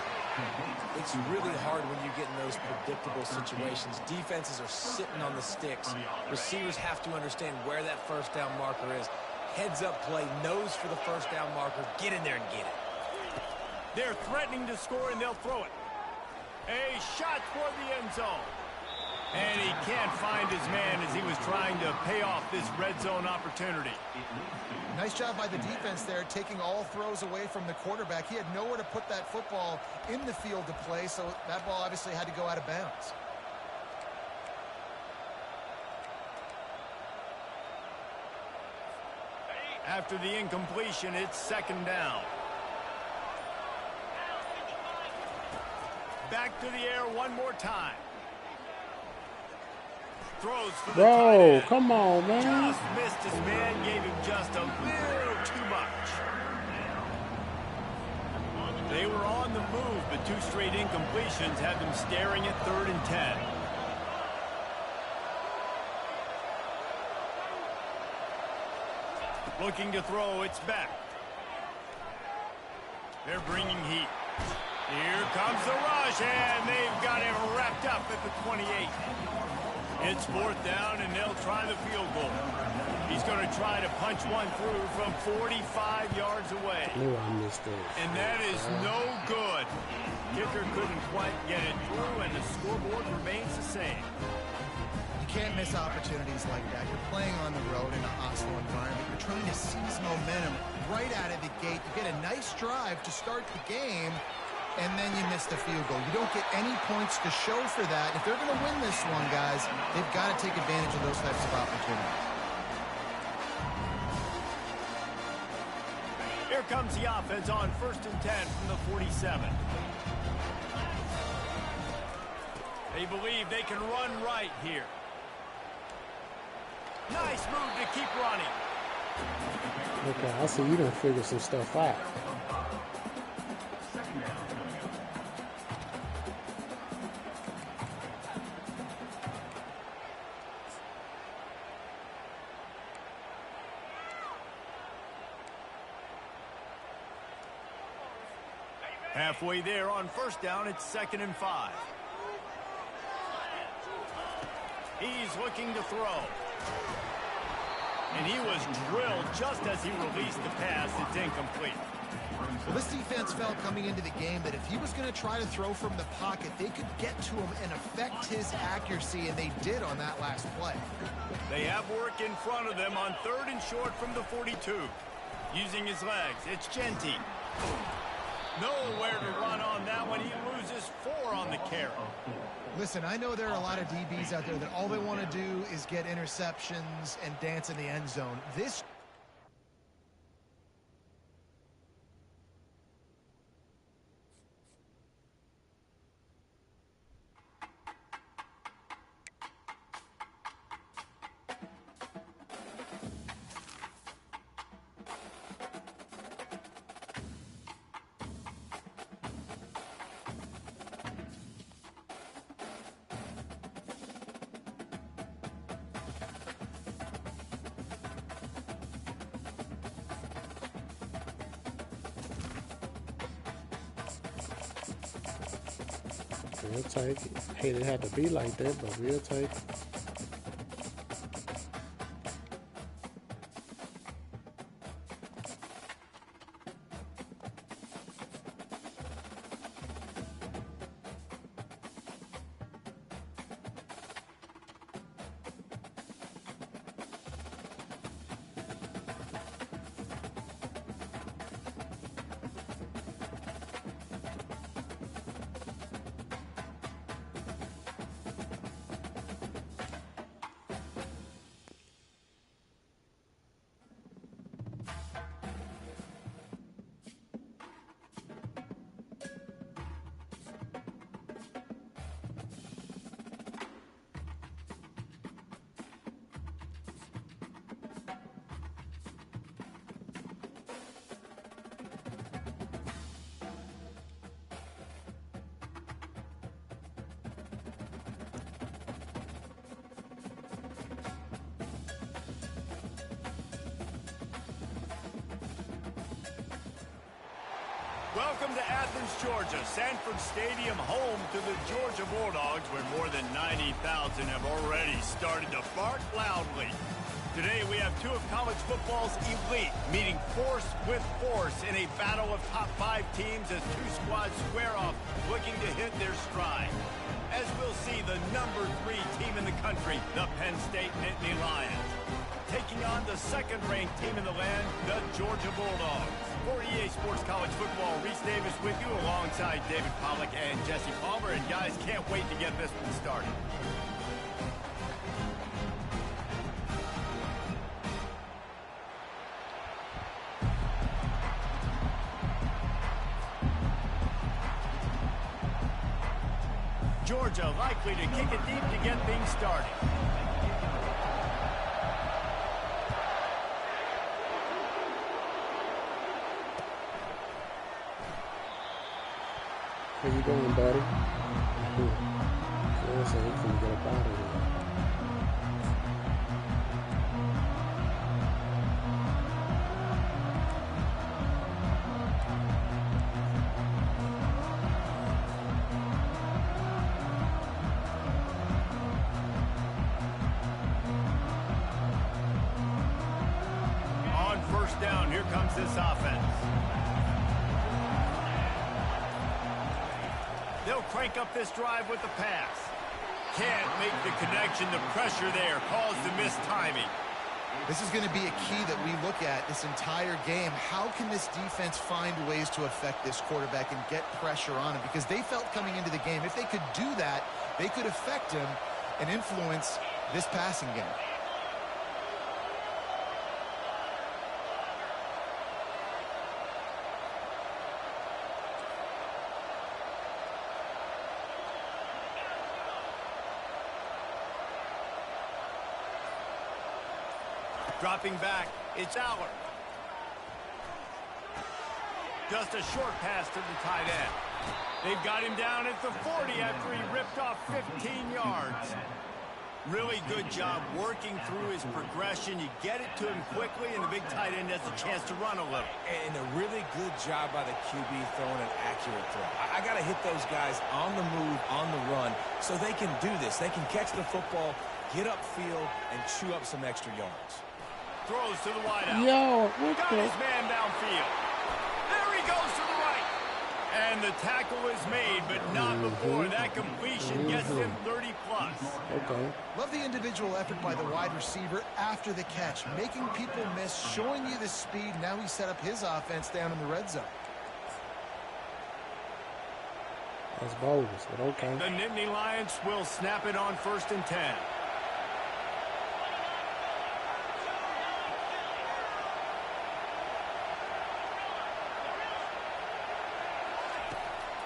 It's really hard when you get in those predictable situations. Defenses are sitting on the sticks. Receivers have to understand where that first down marker is. Heads-up play, nose for the first down marker. Get in there and get it. They're threatening to score, and they'll throw it. A shot toward the end zone. And he can't find his man as he was trying to pay off this red zone opportunity. Nice job by the defense there, taking all throws away from the quarterback. He had nowhere to put that football in the field to play, so that ball obviously had to go out of bounds. After the incompletion, it's second down. Back to the air one more time. Throws for the tight end. Come on, man. Just missed his man, gave him just a little too much. They were on the move, but 2 straight incompletions had them staring at 3rd and 10. Looking to throw, it's back. They're bringing heat. Here comes the rush, and they've got him wrapped up at the 28. It's 4th down, and they'll try the field goal. He's going to try to punch one through from 45 yards away. Knew I missed it. And that is no good. Kicker couldn't quite get it through, and the scoreboard remains the same. You can't miss opportunities like that. You're playing on the road in a hostile environment. You're trying to seize momentum right out of the gate. You get a nice drive to start the game, and then you miss the field goal. You don't get any points to show for that. If they're going to win this one, guys, they've got to take advantage of those types of opportunities. Here comes the offense on 1st and 10 from the 47. They believe they can run right here. Nice move to keep running. Okay, I see you done figure some stuff out. Halfway there on 1st down, it's 2nd and 5. He's looking to throw. And he was drilled just as he released the pass. It's incomplete. Well, this defense felt coming into the game that if he was going to try to throw from the pocket, they could get to him and affect his accuracy, and they did on that last play. They have work in front of them on 3rd and short from the 42. Using his legs, it's Genty. Nowhere to run on that one. He loses 4 on the carry. Listen, I know there are a lot of DBs out there that all they want to do is get interceptions and dance in the end zone. This We'll take it. Hate it had to be like that, but we'll take it. Welcome to Athens, Georgia. Sanford Stadium, home to the Georgia Bulldogs, where more than 90,000 have already started to bark loudly. Today, we have two of college football's elite meeting force with force in a battle of top 5 teams as two squads square off, looking to hit their stride. As we'll see, the number 3 team in the country, the Penn State Nittany Lions, taking on the second-ranked team in the land, the Georgia Bulldogs. For EA Sports College Football, Reese Davis with you alongside David Pollack and Jesse Palmer. And guys, can't wait to get this one started. Georgia likely to kick it deep to get things started. Where you going, buddy? Cool. So he can get up out of here. comes this offense. They'll crank up this drive with the pass. Can't make the connection. The pressure there caused the missed timing. This is going to be a key that we look at this entire game. How can this defense find ways to affect this quarterback and get pressure on him? Because they felt coming into the game, if they could do that, they could affect him and influence this passing game. Dropping back, it's Aller. Just a short pass to the tight end. They've got him down at the 40 after he ripped off 15 yards. Really good job working through his progression. You get it to him quickly, and the big tight end has a chance to run a little. And a really good job by the QB throwing an accurate throw. I got to hit those guys on the move, on the run, so they can do this. They can catch the football, get upfield, and chew up some extra yards. Throws to the wideout. Yo, what Got the? his man downfield. There he goes to the right. And the tackle is made, but not before. That completion gets him 30-plus. Okay. Love the individual effort by the wide receiver after the catch, making people miss, showing you the speed. Now he set up his offense down in the red zone. That's bogus, but okay. The Nittany Lions will snap it on 1st and 10.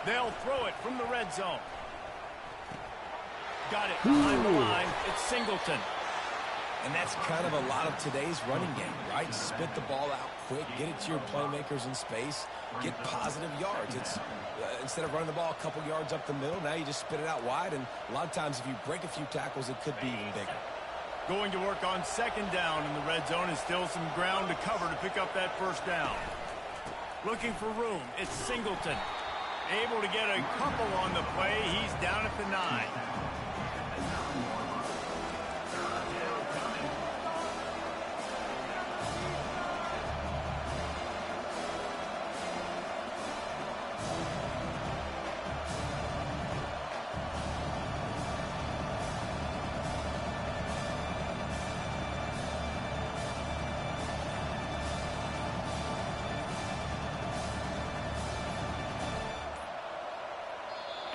They'll throw it from the red zone. Got it behind the line. It's Singleton. And that's kind of a lot of today's running game, right? Spit the ball out quick, get it to your playmakers in space, get positive yards. It's instead of running the ball a couple yards up the middle, now you just spit it out wide, and a lot of times if you break a few tackles, it could be even bigger. Going to work on 2nd down in the red zone, and still some ground to cover to pick up that 1st down. Looking for room. It's Singleton. Able to get a couple on the play. He's down at the 9.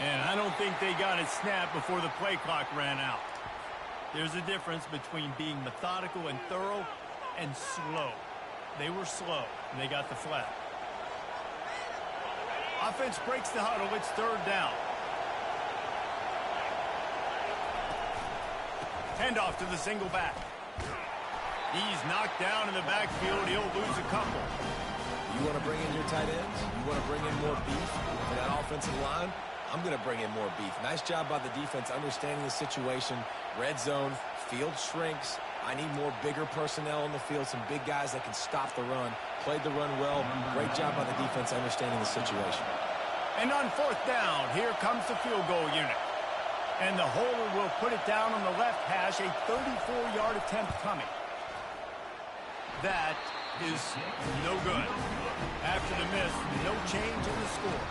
And I don't think they got it snapped before the play clock ran out. There's a difference between being methodical and thorough and slow. They were slow, and they got the flag. Offense breaks the huddle. It's 3rd down. Handoff to the single back. He's knocked down in the backfield. He'll lose a couple. You want to bring in your tight ends? You want to bring in more beef for that offensive line? I'm going to bring in more beef. Nice job by the defense understanding the situation. Red zone, field shrinks. I need more bigger personnel on the field, some big guys that can stop the run. Played the run well. Great job by the defense understanding the situation. And on 4th down, here comes the field goal unit. And the holder will put it down on the left hash, a 34-yard attempt coming. That is no good. After the miss, no change in the score.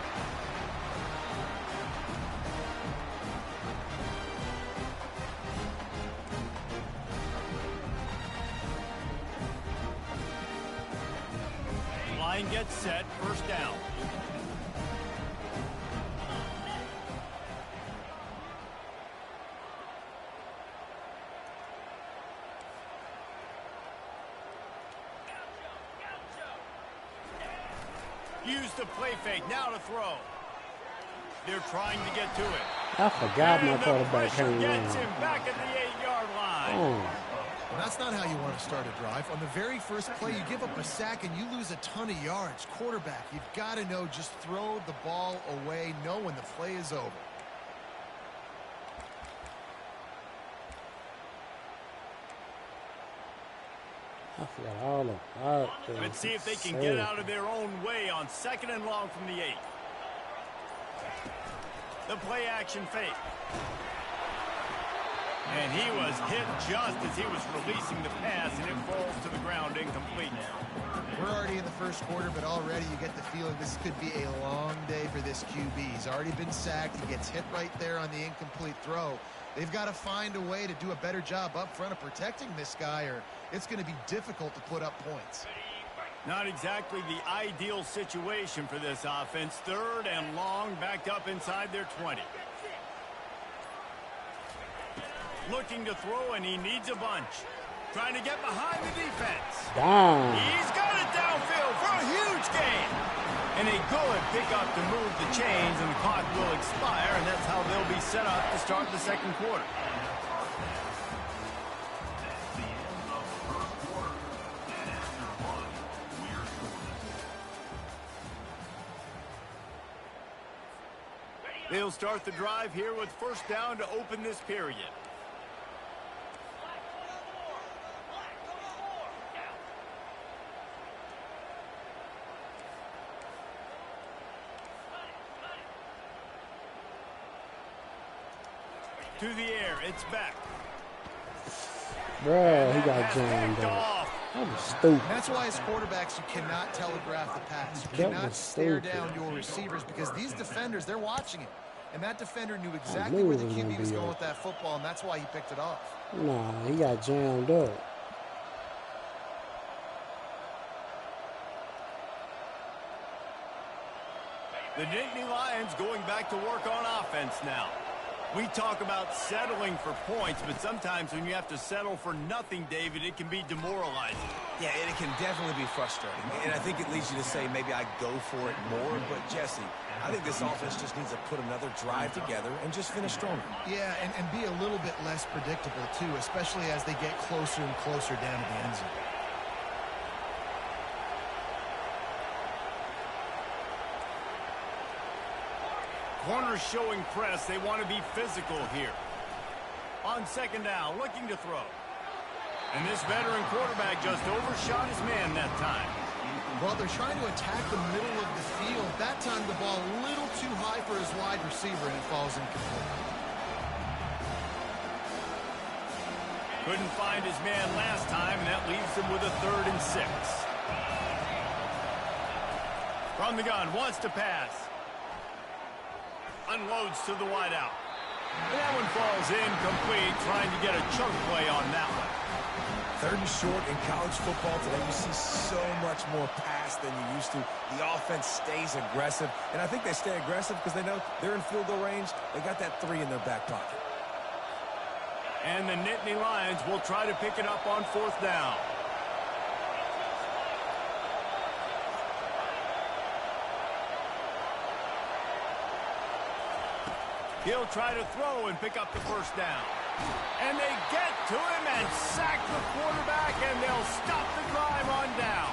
Line gets set, 1st down. Use the play fake, now to throw. They're trying to get to it. I forgot my And the quarterback pressure came gets in. him back at the 8-yard line. Oh. That's not how you want to start a drive. On the very first play, you give up a sack and you lose a ton of yards. Quarterback, you've got to know, just throw the ball away, know when the play is over. I forgot all of that. Let's see if they can get out of their own way on 2nd and long from the 8. The play action fake. And he was hit just as he was releasing the pass, and it falls to the ground incomplete. We're already in the first quarter, but already you get the feeling this could be a long day for this QB. He's already been sacked. He gets hit right there on the incomplete throw. They've got to find a way to do a better job up front of protecting this guy, or it's going to be difficult to put up points. Not exactly the ideal situation for this offense. 3rd and long, backed up inside their 20. Looking to throw, and he needs a bunch. Trying to get behind the defense. Damn. He's got it downfield for a huge gain. And a good pickup to move the chains, and the clock will expire, and that's how they'll be set up to start the second quarter. They'll start the drive here with first down to open this period. To the air, it's back. Bro, he got jammed up. That was stupid. That's why as quarterbacks you cannot telegraph the pass. You cannot stare down your receivers because these defenders, they're watching it. And that defender knew exactly where the QB was going with that football, and that's why he picked it off. Nah, he got jammed up. The Nittany Lions going back to work on offense now. We talk about settling for points, but sometimes when you have to settle for nothing, David, it can be demoralizing. Yeah, and it can definitely be frustrating. And I think it leads you to say maybe I go for it more. But, Jesse, I think this offense just needs to put another drive together and just finish stronger. Yeah, and be a little bit less predictable, too, especially as they get closer and closer down to the end zone. Corners showing press. They want to be physical here. On second down, looking to throw. And this veteran quarterback just overshot his man that time. Well, they're trying to attack the middle of the field. That time the ball a little too high for his wide receiver, and it falls incomplete. Couldn't find his man last time, and that leaves him with a 3rd and 6. From the gun, wants to pass. Unloads to the wideout. And that one falls incomplete, trying to get a chunk play on that one. 3rd and short in college football today. You see so much more pass than you used to. The offense stays aggressive, and I think they stay aggressive because they know they're in field goal range. They got that 3 in their back pocket. And the Nittany Lions will try to pick it up on 4th down. He'll try to throw and pick up the first down. And they get to him and sack the quarterback, and they'll stop the drive on down.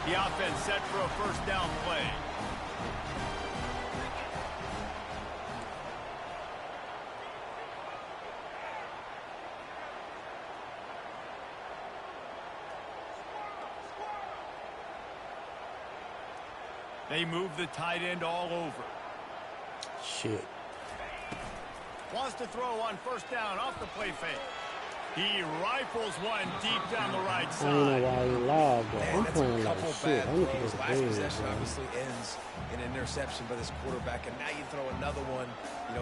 The offense set for a first down play. They move the tight end all over. Shit. Wants to throw on first down off the play fake. He rifles one deep down the right side. I don't know why he lied, but I'm That's playing a like couple shit. bad I need to plays. get Last the possession ball. obviously ends in an interception by this quarterback, and now you throw another one,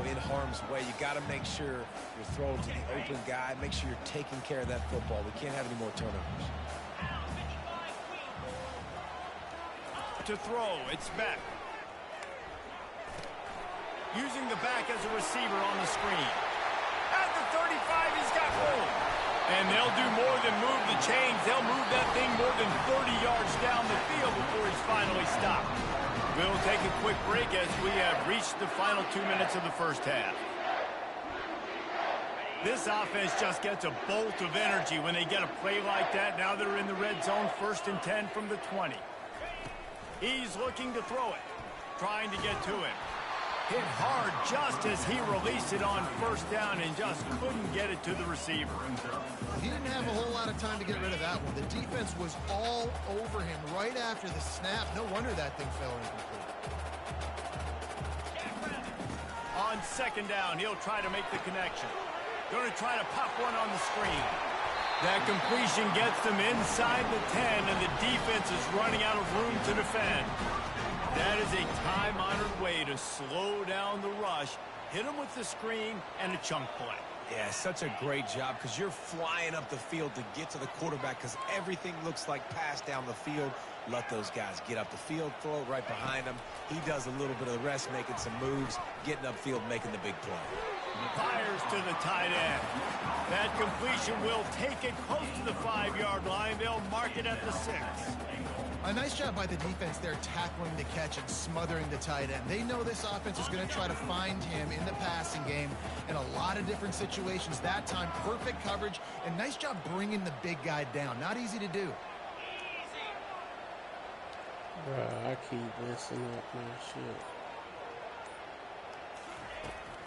in harm's way. You got to make sure you're throwing to the open guy. Make sure you're taking care of that football. We can't have any more turnovers. To throw, it's Beck. Using the back as a receiver on the screen. At the 35, he's got room. And they'll do more than move the chains. They'll move that thing more than 30 yards down the field before he's finally stopped. We'll take a quick break as we have reached the final 2 minutes of the first half. This offense just gets a bolt of energy when they get a play like that. Now they're in the red zone, 1st and 10 from the 20. He's looking to throw it, trying to get to him. Hit hard just as he released it on first down and just couldn't get it to the receiver. He didn't have a whole lot of time to get rid of that one. The defense was all over him right after the snap. No wonder that thing fell incomplete. On second down, he'll try to make the connection. Going to try to pop one on the screen. That completion gets them inside the 10, and the defense is running out of room to defend. That is a time-honored way to slow down the rush, hit them with the screen, and a chunk play. Yeah, such a great job because you're flying up the field to get to the quarterback because everything looks like pass down the field. Let those guys get up the field, throw it right behind him. He does a little bit of the rest, making some moves, getting upfield, making the big play. Fires to the tight end. That completion will take it close to the 5-yard line. They'll mark it at the 6. A nice job by the defense there tackling the catch and smothering the tight end. They know this offense is going to try to find him in the passing game in a lot of different situations. That time, perfect coverage, and nice job bringing the big guy down. Not easy to do. Bruh, I keep messing up my shit.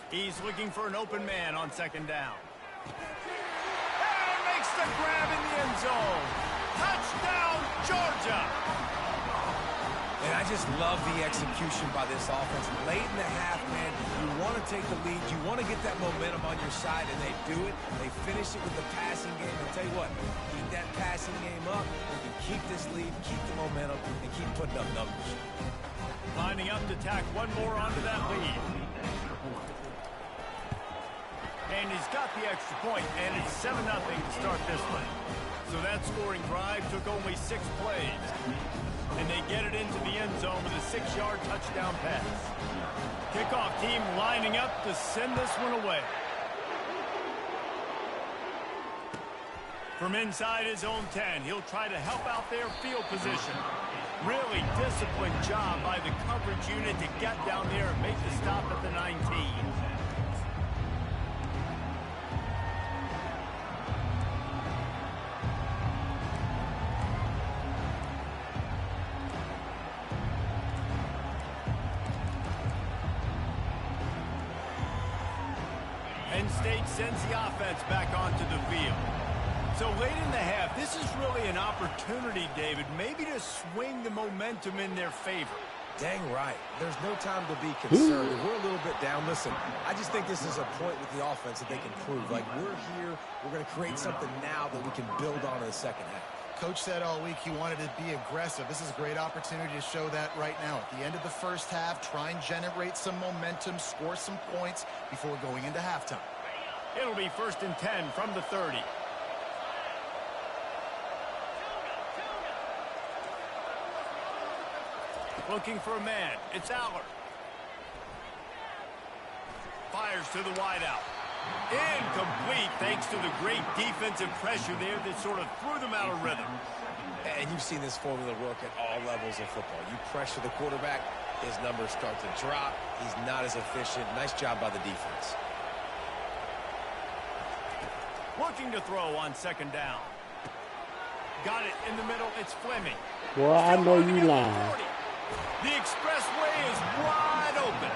He's looking for an open man on 2nd down. And makes the grab in the end zone. Touchdown, Georgia! And I just love the execution by this offense. Late in the half, man, you want to take the lead. You want to get that momentum on your side, and they do it. They finish it with the passing game. I'll tell you what, keep that passing game up. You can keep this lead, keep the momentum, and keep putting up numbers. Lining up to tack one more onto that lead. And he's got the extra point, and it's 7-0 to start this one. So that scoring drive took only 6 plays. And they get it into the end zone with a 6-yard touchdown pass. Kickoff team lining up to send this one away. From inside his own 10, he'll try to help out their field position. Really disciplined job by the coverage unit to get down there and make the stop at the 19. Penn State sends the offense back onto the field. So late in the half, this is really an opportunity, David, maybe to swing the momentum in their favor. Dang right. There's no time to be concerned. If we're a little bit down, listen, I just think this is a point with the offense that they can prove. Like, we're here, we're going to create something now that we can build on in the second half. Coach said all week he wanted to be aggressive. This is a great opportunity to show that right now. At the end of the first half, try and generate some momentum, score some points before going into halftime. It'll be 1st and 10 from the 30. Looking for a man. It's Aller. Fires to the wideout. Incomplete thanks to the great defensive pressure there that sort of threw them out of rhythm. And you've seen this formula work at all levels of football. You pressure the quarterback, his numbers start to drop. He's not as efficient. Nice job by the defense. Looking to throw on 2nd down. Got it in the middle. It's Fleming. Well, I know you lying. The expressway is wide open.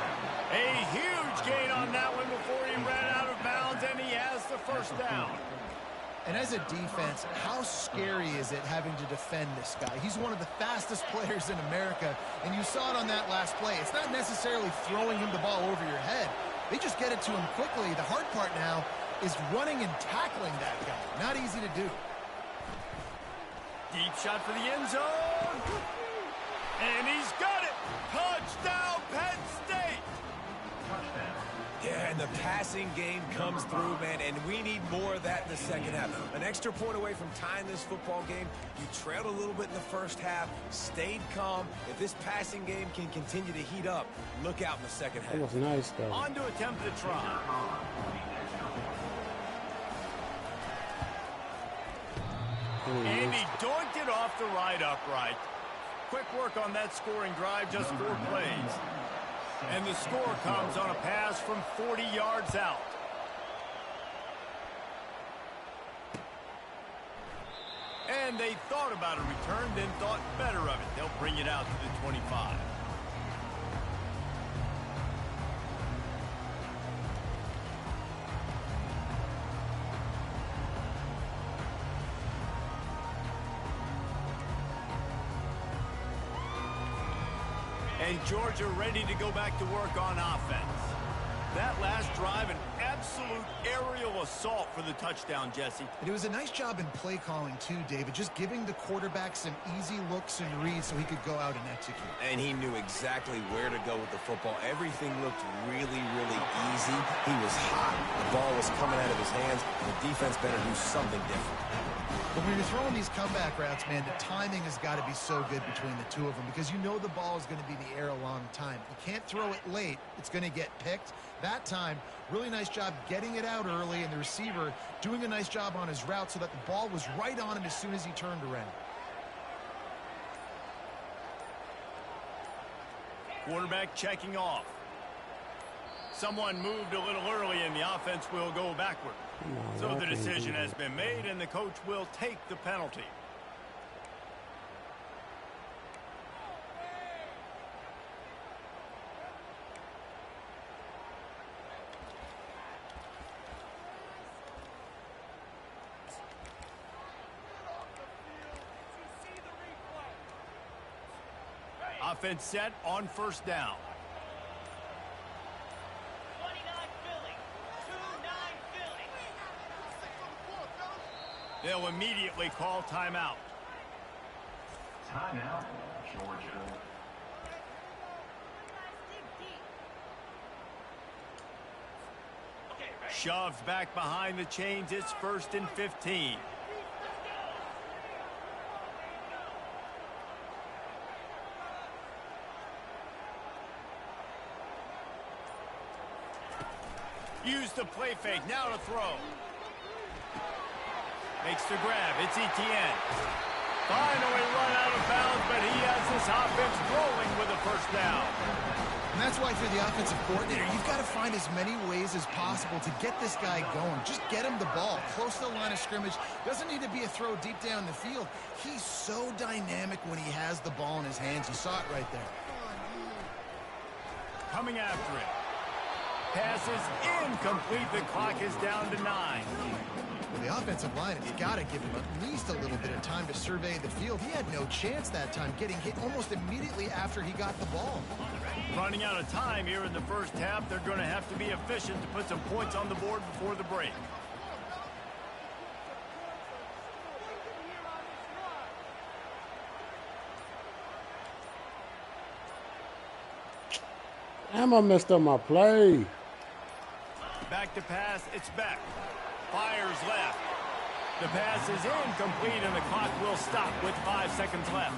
A huge gain on that one before he ran out of bounds, and he has the 1st down. And as a defense, how scary is it having to defend this guy? He's one of the fastest players in America, and you saw it on that last play. It's not necessarily throwing him the ball over your head. They just get it to him quickly. The hard part now is running and tackling that guy. Not easy to do. Deep shot for the end zone. And he's got it. Touchdown, Penn State. Yeah, and the passing game comes through, man, and we need more of that in the second half. An extra point away from tying this football game. You trailed a little bit in the first half, stayed calm. If this passing game can continue to heat up, look out in the second half. That was nice, though. On to attempt the try. And he doinked it off the right upright. Quick work on that scoring drive, just 4 plays. And the score comes on a pass from 40 yards out. And they thought about a return, then thought better of it. They'll bring it out to the 25. And Georgia ready to go back to work on offense. That last drive, an absolute aerial assault for the touchdown, Jesse. And it was a nice job in play calling too, David, just giving the quarterback some easy looks and reads so he could go out and execute. And he knew exactly where to go with the football. Everything looked really, really easy. He was hot. The ball was coming out of his hands, and the defense better do something different. But when you're throwing these comeback routes, man, the timing has got to be so good between the two of them because you know the ball is going to be in the air a long time. You can't throw it late. It's going to get picked. That time, really nice job getting it out early, and the receiver doing a nice job on his route so that the ball was right on him as soon as he turned around. Quarterback checking off. Someone moved a little early, and the offense will go backward. So the decision has been made, and the coach will take the penalty. Offense set on first down. They'll immediately call timeout. Timeout, Georgia. Shoved back behind the chains. It's 1st and 15. Use the play fake. Now to throw. Makes the grab. It's Etienne. Finally run out of bounds, but he has this offense rolling with a first down. And that's why for the offensive coordinator, you've got to find as many ways as possible to get this guy going. Just get him the ball close to the line of scrimmage. Doesn't need to be a throw deep down the field. He's so dynamic when he has the ball in his hands. You saw it right there. Coming after it. Pass is incomplete. The clock is down to 9. Well, the offensive line has got to give him at least a little bit of time to survey the field. He had no chance that time, getting hit almost immediately after he got the ball. Running out of time here in the first half. They're going to have to be efficient to put some points on the board before the break. Damn, I messed up my play. Back to pass. It's Beck. Fires left. The pass is incomplete, and the clock will stop with 5 seconds left.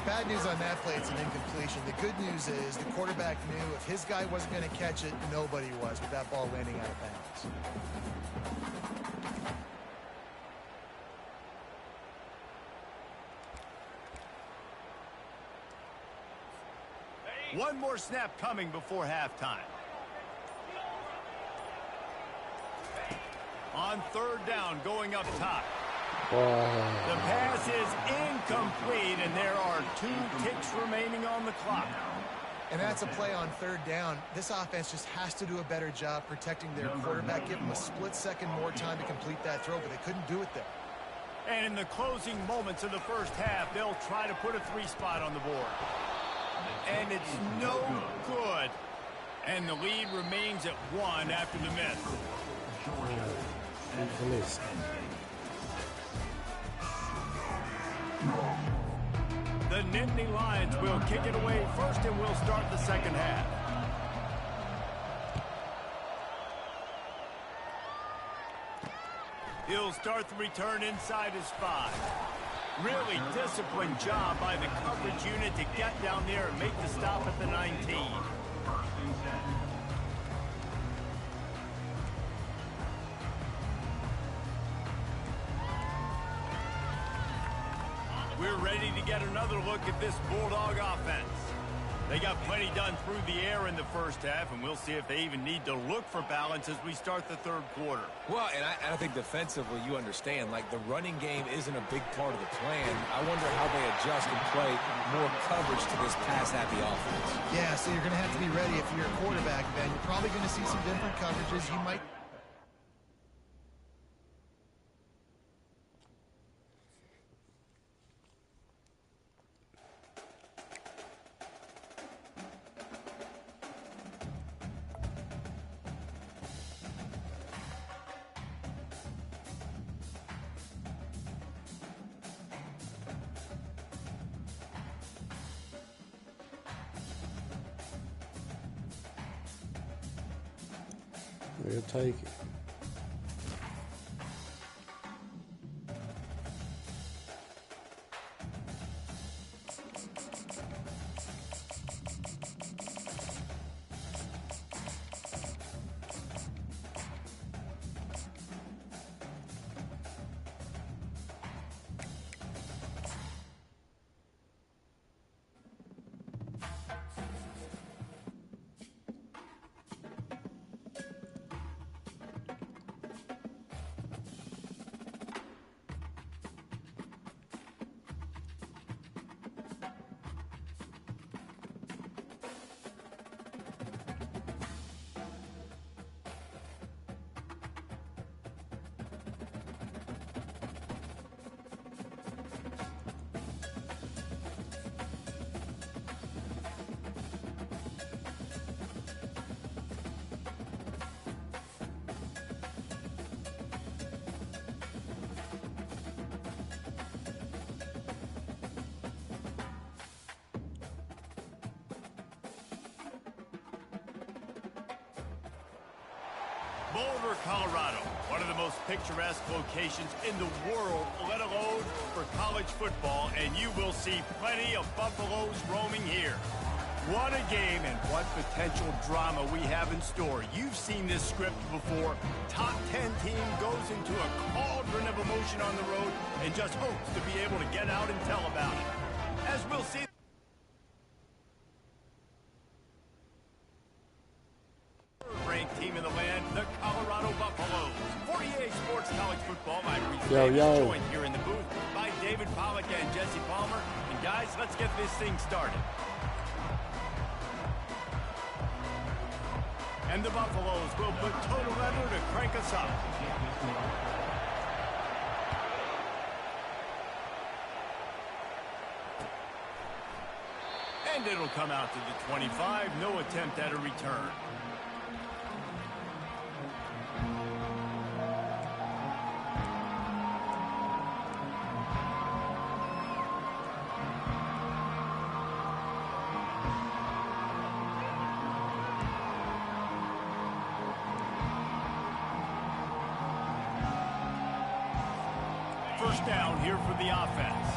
Bad news on that play, it's an incompletion. The good news is the quarterback knew if his guy wasn't going to catch it, nobody was with that ball landing out of bounds. One more snap coming before halftime. On 3rd down, going up top. The pass is incomplete, and there are 2 ticks remaining on the clock. And that's a play on 3rd down. This offense just has to do a better job protecting their quarterback. Give them a split second more time to complete that throw, but they couldn't do it there. And in the closing moments of the first half, they'll try to put a 3 spot on the board. And it's no good. And the lead remains at 1 after the miss. The Nittany Lions will kick it away first, and we'll start the second half. He'll start the return inside his 5. Really disciplined job by the coverage unit to get down there and make the stop at the 19. We're ready to get another look at this Bulldog offense. They got plenty done through the air in the first half, and we'll see if they even need to look for balance as we start the 3rd quarter. Well, and I think defensively, you understand, like the running game isn't a big part of the plan. I wonder how they adjust and play more coverage to this pass-happy offense. Yeah, so you're going to have to be ready if you're a quarterback, Ben. You're probably going to see some different coverages. You might... He'll take it. Boulder, Colorado, one of the most picturesque locations in the world, let alone for college football, and you will see plenty of Buffaloes roaming here. What a game and what potential drama we have in store. You've seen this script before. Top 10 team goes into a cauldron of emotion on the road and just hopes to be able to get out and tell about it. As we'll see. Ranked team in the land, the Colorado Buffaloes. 48 Sports College Football. My joined here in the booth by David Pollack and Jesse Palmer. And guys, let's get this thing started. And the Buffaloes will put total leather to crank us up. And it'll come out to the 25. No attempt at a return. First down here for the offense.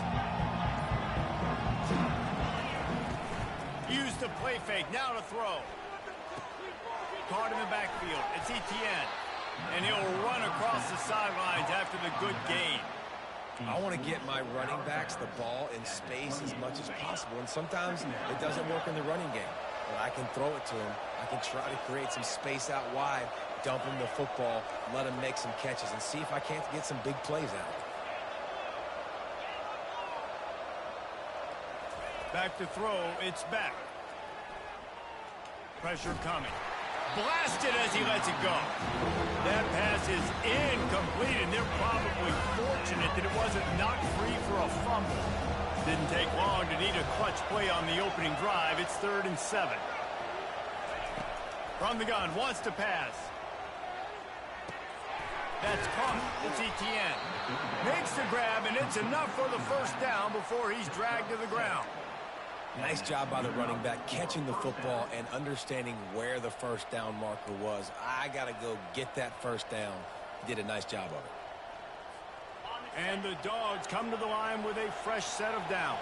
Use the play fake. Now to throw. Caught in the backfield. It's Etienne. And he'll run across the sidelines after the good gain. I want to get my running backs the ball in space as much as possible. And sometimes it doesn't work in the running game. But I can throw it to him. I can try to create some space out wide, dump him the football, let him make some catches, and see if I can't get some big plays out of it. Back to throw, it's back. Pressure coming. Blasted as he lets it go. That pass is incomplete, and they're probably fortunate that it wasn't knocked free for a fumble. Didn't take long to need a clutch play on the opening drive. It's 3rd and 7. From the gun, wants to pass. That's caught. It's Etienne. Makes the grab, and it's enough for the first down before he's dragged to the ground. Nice job by the running back catching the football and understanding where the first down marker was. I got to go get that first down. He did a nice job of it. And the Dogs come to the line with a fresh set of downs.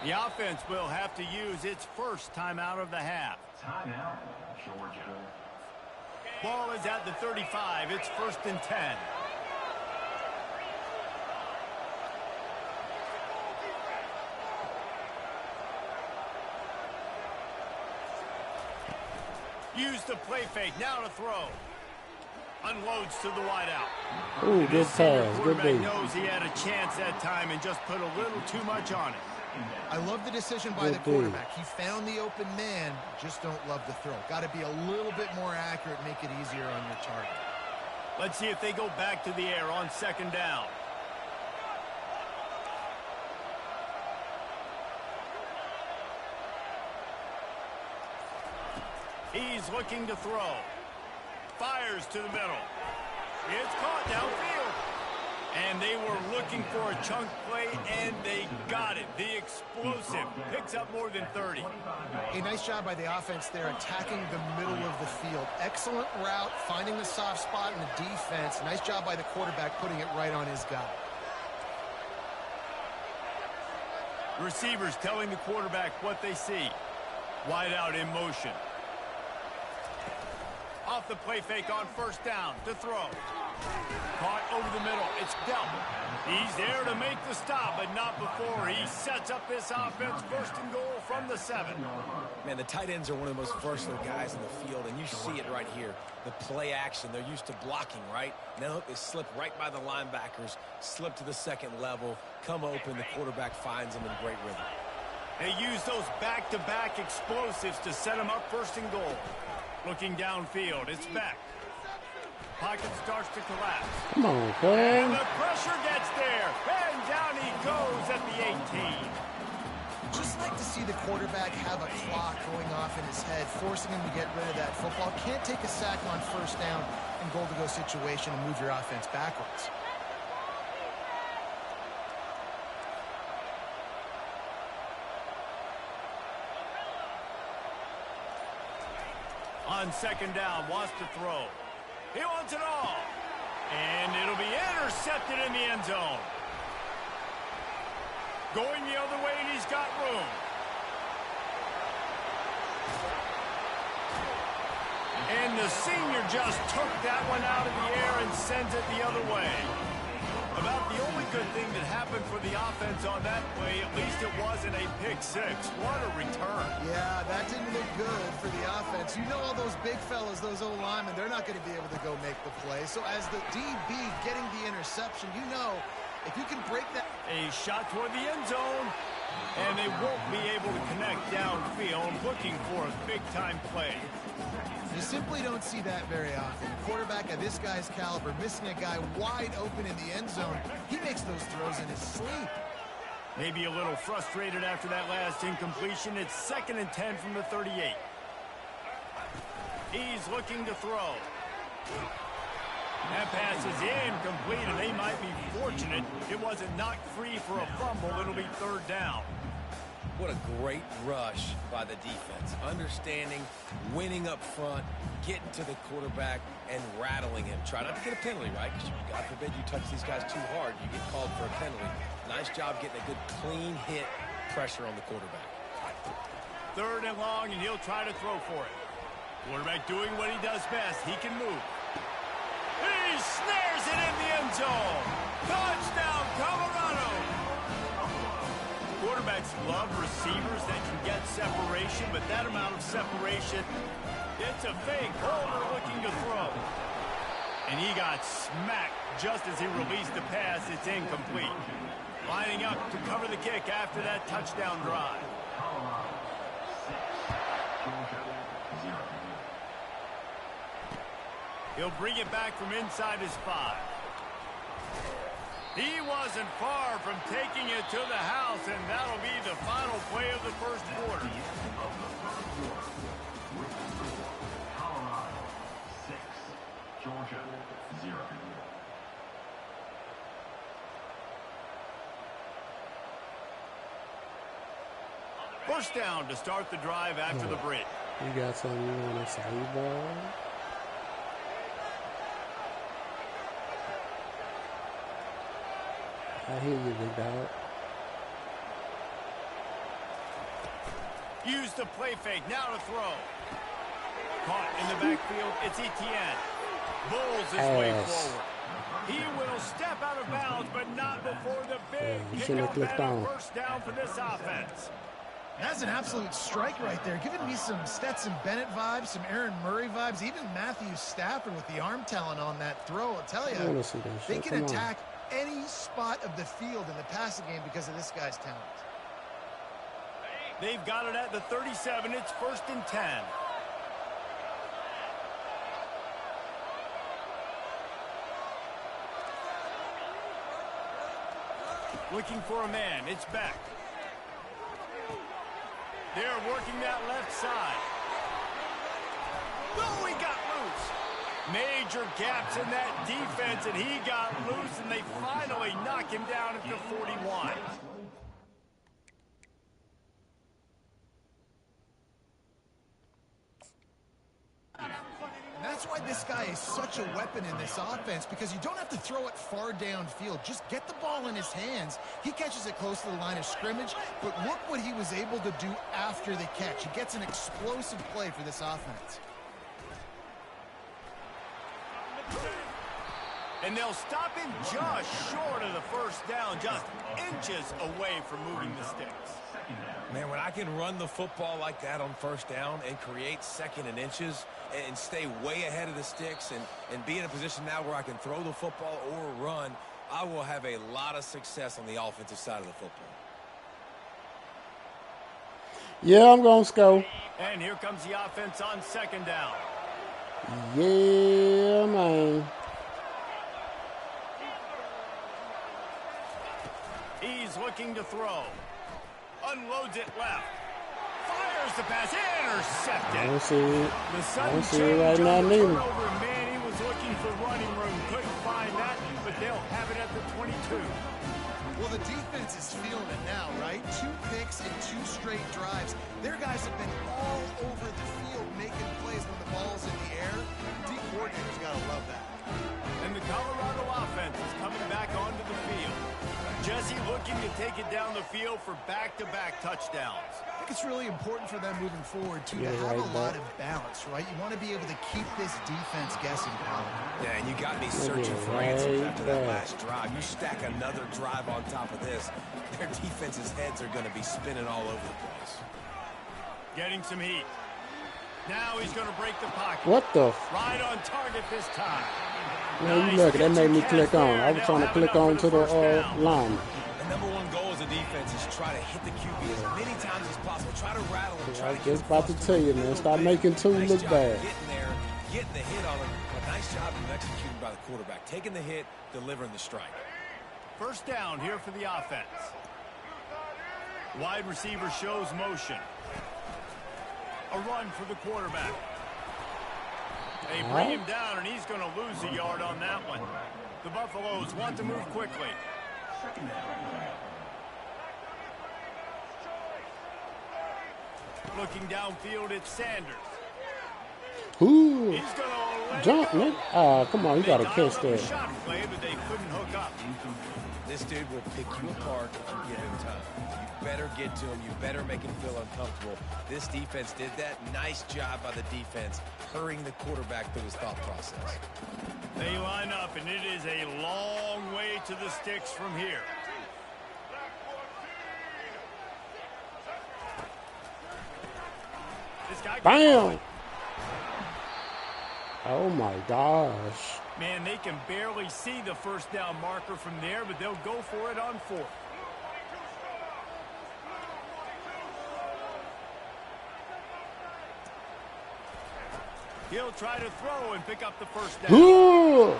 The offense will have to use its first timeout of the half. Timeout, Georgia. Ball is at the 35. It's 1st and 10. Use the play fake. Now to throw. Unloads to the wideout. Ooh, good pass. Good beat. Knows he had a chance that time and just put a little too much on it. I love the decision by the quarterback. He found the open man, just don't love the throw. Got to be a little bit more accurate, make it easier on your target. Let's see if they go back to the air on 2nd down. He's looking to throw. Fires to the middle. It's caught downfield. And they were looking for a chunk play, and they got it. The explosive picks up more than 30. A nice job by the offense there, attacking the middle of the field. Excellent route, finding the soft spot in the defense. Nice job by the quarterback putting it right on his guy. Receivers telling the quarterback what they see. Wide out in motion. Off the play fake on first down to throw. Caught over the middle. It's dealt. He's there to make the stop, but not before he sets up this offense. First and goal from the 7. Man, the tight ends are one of the most versatile guys in the field, and you see it right here. The play action. They're used to blocking, right? Now they slip right by the linebackers, slip to the second level, come open. The quarterback finds them in great rhythm. They use those back-to-back explosives to set them up first and goal. Looking downfield, it's back. Pocket starts to collapse. Come on, And boy. the pressure gets there. And down he goes at the 18. Just like to see the quarterback have a clock going off in his head, forcing him to get rid of that football. Can't take a sack on first down and goal-to-go situation and move your offense backwards. On second down, wants to throw. He wants it all. And it'll be intercepted in the end zone. Going the other way, and he's got room. And the senior just took that one out of the air and sends it the other way. About the only good thing that happened for the offense on that play, at least it wasn't a pick six. What a return. Yeah, that didn't look good for the offense. You know all those big fellas, those O-linemen, they're not going to be able to go make the play. So as the DB getting the interception, you know if you can break that. A shot toward the end zone, and they won't be able to connect downfield, looking for a big-time play. You simply don't see that very often. A quarterback of this guy's caliber missing a guy wide open in the end zone. He makes those throws in his sleep. Maybe a little frustrated after that last incompletion. It's 2nd and 10 from the 38. He's looking to throw. That pass is incomplete, and they might be fortunate it wasn't knocked free for a fumble. It'll be 3rd down. What a great rush by the defense. Understanding, winning up front, getting to the quarterback, and rattling him. Try not to get a penalty, right? Because God forbid you touch these guys too hard, you get called for a penalty. Nice job getting a good clean hit pressure on the quarterback. 3rd and long, and he'll try to throw for it. Quarterback doing what he does best. He can move. He snares it in the end zone. Touchdown, Colorado. Quarterbacks love receivers that can get separation, but that amount of separation, it's a fake. Holder looking to throw. And he got smacked just as he released the pass. It's incomplete. Lining up to cover the kick after that touchdown drive. He'll bring it back from inside his 5. He wasn't far from taking it to the house, and that'll be the final play of the first quarter. Colorado 6, Georgia 0. First down to start the drive after the break. You got something you want to say, bro? I hear you, big dog. Use the play fake, now to throw. Caught in the backfield, it's Etienne. Bulls his way forward. He will step out of bounds, but not before the big pickup and a first down for this offense. That's an absolute strike right there. Giving me some Stetson Bennett vibes, some Aaron Murray vibes, even Matthew Stafford with the arm talent on that throw. I'll tell you, they can attack any spot of the field in the passing game because of this guy's talent. They've got it at the 37. It's 1st and 10. Looking for a man. It's back. They're working that left side. Oh, he got loose. Major gaps in that defense, and he got loose, and they finally knock him down at the 41. That's why this guy is such a weapon in this offense, because you don't have to throw it far downfield. Just get the ball in his hands. He catches it close to the line of scrimmage, but look what he was able to do after the catch. He gets an explosive play for this offense. And they'll stop him just short of the first down, just inches away from moving the sticks. Man, when I can run the football like that on first down and create second and inches and stay way ahead of the sticks and be in a position now where I can throw the football or run, I will have a lot of success on the offensive side of the football. Yeah, I'm going to score. And here comes the offense on second down. Yeah, man. He's looking to throw. Unloads it left. Fires the pass. Intercepted. I don't see it. The I sudden don't see it change right on now, the neither. turnover, man, he was looking for running room. Couldn't find that, but they'll have it at the 22. Well, the defense is feeling it now, right? 2 picks in 2 straight drives. Their guys have been all over the field making plays when the ball's in the air. D coordinator's got to love that. And the Colorado offense is coming back onto the field. Jesse looking to take it down the field for back-to-back touchdowns. I think it's really important for them moving forward, too, Yeah, to have right a lot back. of balance, right? You want to be able to keep this defense guessing, Colin. Yeah, and you got me searching for right answers after that back. last drive. You stack another drive on top of this, their defense's heads are going to be spinning all over the place. Getting some heat. Now he's going to break the pocket. What the? Right on target this time. Man, you look, that made me click on. I was trying to click on to the line. The number one goal as a defense is try to hit the QB as many times as possible. Try to rattle him. I was just about to tell you, man. Stop making two look bad. Getting there, getting the hit on him. But nice job of executing by the quarterback. Taking the hit, delivering the strike. First down here for the offense. Wide receiver shows motion. A run for the quarterback. They bring him down, and he's going to lose a yard on that one. The Buffaloes want to move quickly. Looking downfield, it's Sanders. Ooh, He's going to jump, man. Ah, come on, you got to catch the that. shot play, but they couldn't hook up. This dude will pick you apart if you give him time. You better get to him. You better make him feel uncomfortable. This defense did that. Nice job by the defense, hurrying the quarterback through his thought process. They line up, and it is a long way to the sticks from here. This guy Bam! Oh my gosh. Man, they can barely see the first down marker from there, but they'll go for it on fourth. He'll try to throw and pick up the first down. Ooh!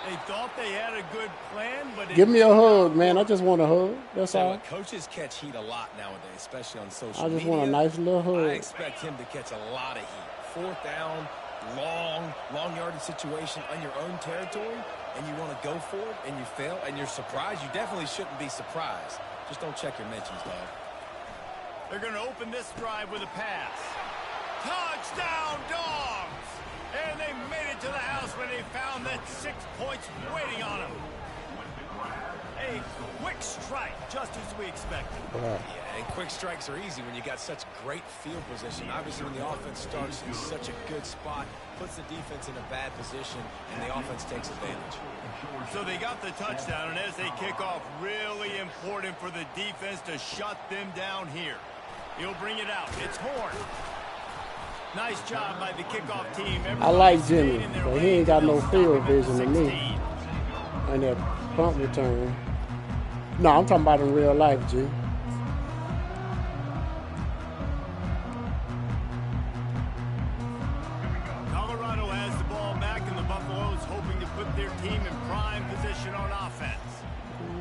They thought they had a good plan, but Give me a hug, man. I just want a hug. That's So all. coaches catch heat a lot nowadays, especially on social I just media. want a nice little I hug. expect him to catch a lot of heat. Fourth down, long yardage situation on your own territory, and you want to go for it, and you fail, and you're surprised. You definitely shouldn't be surprised. Just don't check your mentions, dog. they're going to open this drive with a pass. Touchdown, Dogs! And they made it to the house when they found that 6 points waiting on them. A quick strike, just as we expected. Wow. Yeah, and quick strikes are easy when you got such great field position. Obviously, when the offense starts in such a good spot, puts the defense in a bad position, and the offense takes advantage. So they got the touchdown, and as they kick off, really important for the defense to shut them down here. He'll bring it out. It's Horn. Nice job by the kickoff team. I like Everybody Jimmy, stayed in their but he lane ain't got no till field stop at vision to me. 16. And that punt return. No, I'm talking about in real life, G. Colorado has the ball back, and the Buffaloes hoping to put their team in prime position on offense.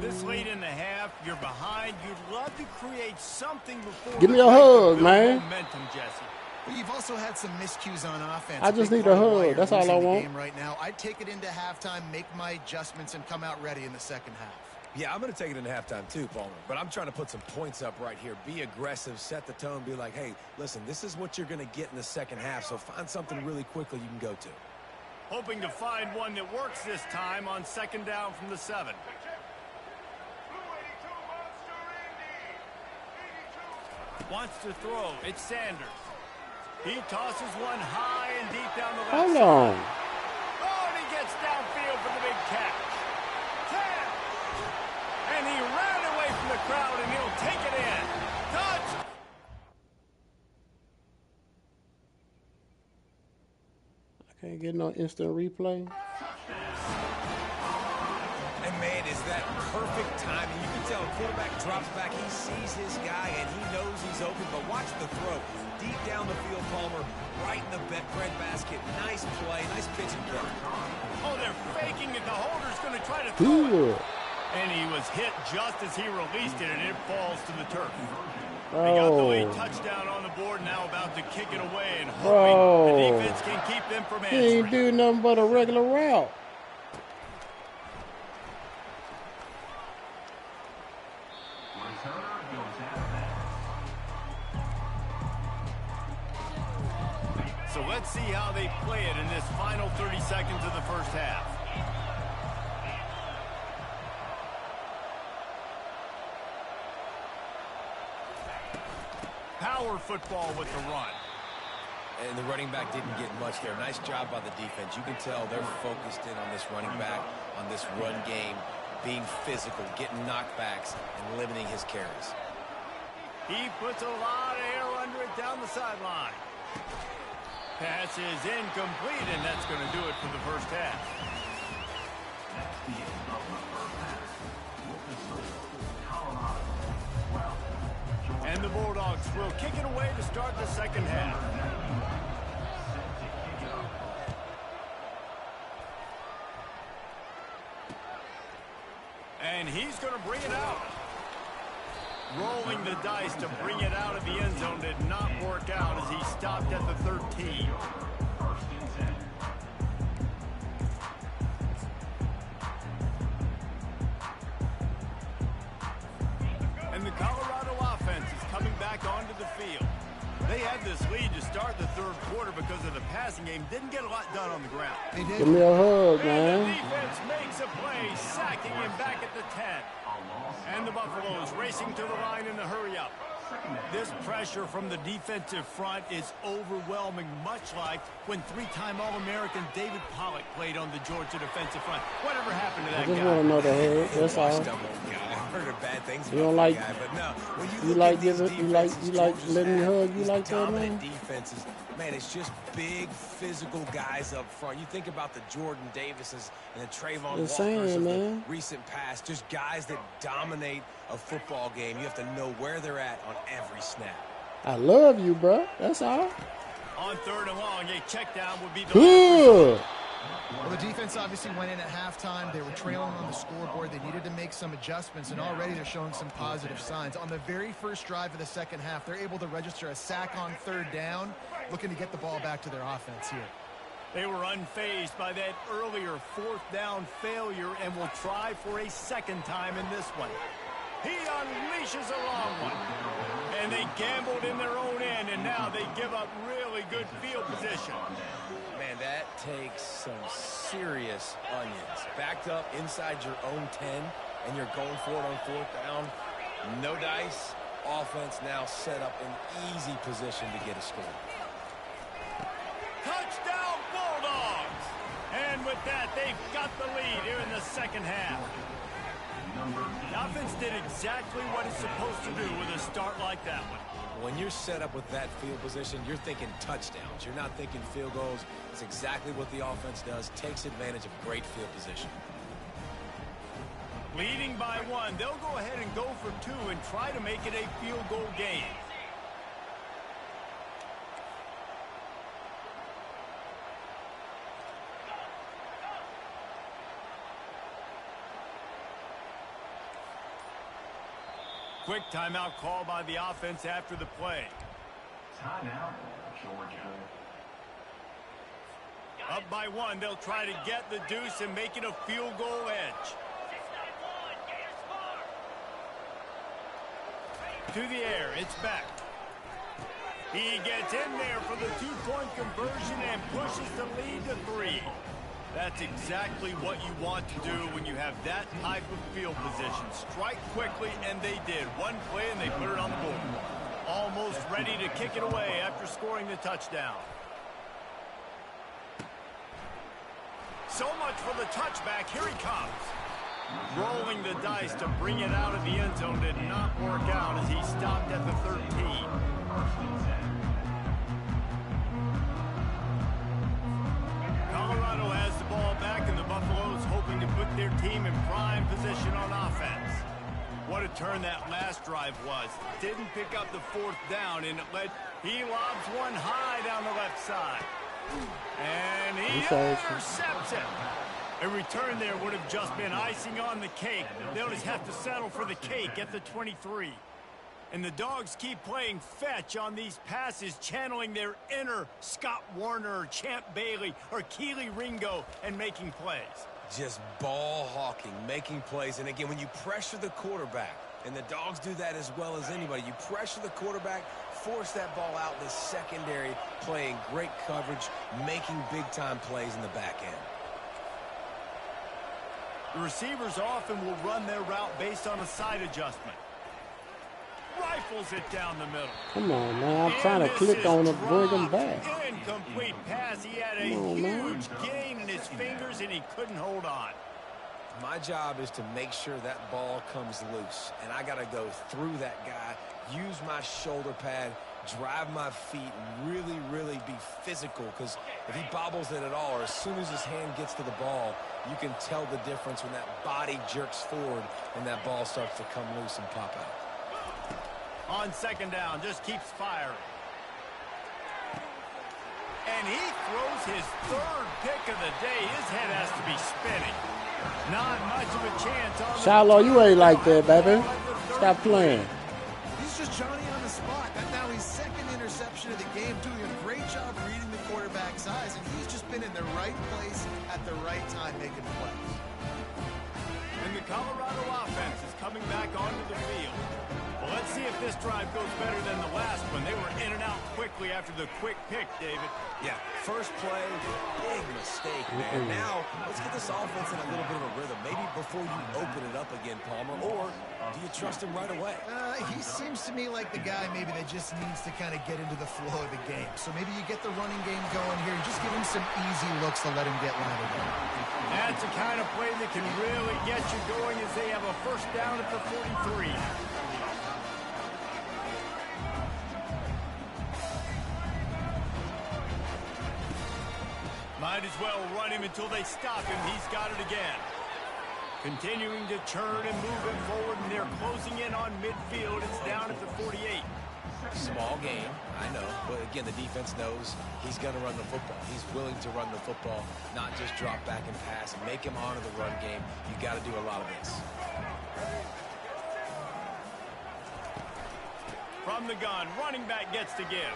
This late in the half, you're behind. You'd love to create something before. Give me the a break to hug, build man. Momentum, Jesse. But you've also had some miscues on offense. I just need a hug. That's all I want. Game right now, I'd take it into halftime, make my adjustments, and come out ready in the second half. Yeah, I'm going to take it into halftime too, Palmer. But I'm trying to put some points up right here. Be aggressive, set the tone, be like, hey, listen, this is what you're going to get in the second half, so find something really quickly you can go to. Hoping to find one that works this time on second down from the 7. Wants to throw. It's Sanders. He tosses one high and deep down the left side. Hold on. Oh, and he gets downfield for the big catch. 10. And he ran away from the crowd, and he'll take it in. Touch. I can't get no instant replay. And, man, is that perfect timing. You can tell quarterback drops back. He sees his guy, and he knows he's open. But watch the throw. Deep down the field, Palmer, right in the bread basket. Nice play, nice pitch and kick. Oh, they're faking it. The holder's going to try to throw Good. it. And he was hit just as he released it, and it falls to the turf. They got the lead touchdown on the board, now about to kick it away and hoping the defense can keep them from He ain't answering. do nothing but a regular route. Returner goes out of bounds. So let's see how they play it in this final 30 seconds of the first half. Power football with the run. And the running back didn't get much there. Nice job by the defense. You can tell they're focused in on this running back, on this run game, being physical, getting knockbacks, and limiting his carries. He puts a lot of air under it down the sideline. Pass is incomplete, and that's going to do it for the first half. That's the end of the first half. Lucas Oil, Colorado, 12. And the Bulldogs will kick it away to start the second half. And he's going to bring it out. Rolling the dice to bring it out of the end zone did not work out as he stopped at the 13. First and 10. And the Colorado offense is coming back onto the field. They had this lead to start the third quarter because of the passing game. Didn't get a lot done on the ground. They did. Give me a hug, And the man. defense makes a play, sacking him back at the 10. And the Buffaloes racing to the line in the hurry-up. This pressure from the defensive front is overwhelming, much like when three-time All-American David Pollock played on the Georgia defensive front. Whatever happened to I that just guy? want to know the hug. That's all. Washed up old guy. I've heard bad things You about don't the like- guy, but no. When You look like at these giving- you like- defenses you like Georgia's letting me had, hug you these like that, dominant man? defenses, man, it's just big physical guys up front. You think about the Jordan Davises and the Trayvon Just Walkers saying, of man. the recent past, just guys that dominate a football game. You have to know where they're at on every snap. I love you, bro. That's all. On third and long, a check down would be the Good. Well, the defense obviously went in at halftime. They were trailing on the scoreboard. They needed to make some adjustments, and already they're showing some positive signs. On the very first drive of the second half, they're able to register a sack on third down, looking to get the ball back to their offense here. They were unfazed by that earlier fourth down failure and will try for a second time in this one. He unleashes a long one. And they gambled in their own end, and now they give up really good field position. Man, that takes some serious onions. Backed up inside your own 10, and you're going for it on fourth down. No dice. Offense now set up in easy position to get a score. Touchdown Bulldogs! And with that, they've got the lead here in the second half. The offense did exactly what it's supposed to do with a start like that one. When you're set up with that field position, you're thinking touchdowns. You're not thinking field goals. It's exactly what the offense does. Takes advantage of great field position. Leading by one, they'll go ahead and go for two and try to make it a field goal game. Quick timeout call by the offense after the play. Timeout, Georgia. Up by 1, they'll try to get the deuce and make it a field goal edge. To the air, it's back. He gets in there for the two-point conversion and pushes the lead to 3. That's exactly what you want to do when you have that type of field position. Strike quickly, and they did. One play, and they put it on the board. Almost ready to kick it away after scoring the touchdown. So much for the touchback. Here he comes. Rolling the dice to bring it out of the end zone did not work out as he stopped at the 13. Colorado has the ball back, and the Buffaloes hoping to put their team in prime position on offense. What a turn that last drive was. Didn't pick up the 4th down, and it led. He lobs one high down the left side. And he intercepts it. A return there would have just been icing on the cake. They'll just have to settle for the cake at the 23. And the Dogs keep playing fetch on these passes, channeling their inner Scott Warner or Champ Bailey or Keely Ringo and making plays. Just ball hawking, making plays. And again, when you pressure the quarterback, and the Dogs do that as well as anybody, you pressure the quarterback, force that ball out in the secondary, playing great coverage, making big-time plays in the back end. The receivers often will run their route based on a side adjustment. Rifles it down the middle. Come on, man. I'm trying to click on it, bring him back. Incomplete pass. He had a huge gain in his fingers, and he couldn't hold on. My job is to make sure that ball comes loose, and I got to go through that guy, use my shoulder pad, drive my feet, and really, really be physical, because if he bobbles it at all, or as soon as his hand gets to the ball, you can tell the difference when that body jerks forward and that ball starts to come loose and pop out. On 2nd down, just keeps firing. And he throws his 3rd pick of the day. His head has to be spinning. Not much of a chance on the Shiloh, you ain't like that, baby. Stop playing. He's just Johnny on the spot. And now his 2nd interception of the game, doing a great job reading the quarterback's eyes, and he's just been in the right place at the right time making plays. And the Colorado offense is coming back onto the field. Well, let's see if this drive goes better than the last one. They were in and out quickly after the quick pick, David. Yeah, first play, big mistake, man. Now, let's get this offense in a little bit of a rhythm. Maybe before you open it up again, Palmer, or do you trust him right away? He seems to me like the guy maybe that just needs to kind of get into the flow of the game. So maybe you get the running game going here and just give him some easy looks to let him get landed on. That's the kind of play that can really get you going as they have a 1st down at the 43. Might as well run him until they stop him. He's got it again. Continuing to churn and move it forward, and they're closing in on midfield. It's down at the 48. Small game, I know. But again, the defense knows he's going to run the football. He's willing to run the football, not just drop back and pass and make him honor the run game. You got to do a lot of this. From the gun, running back gets to give.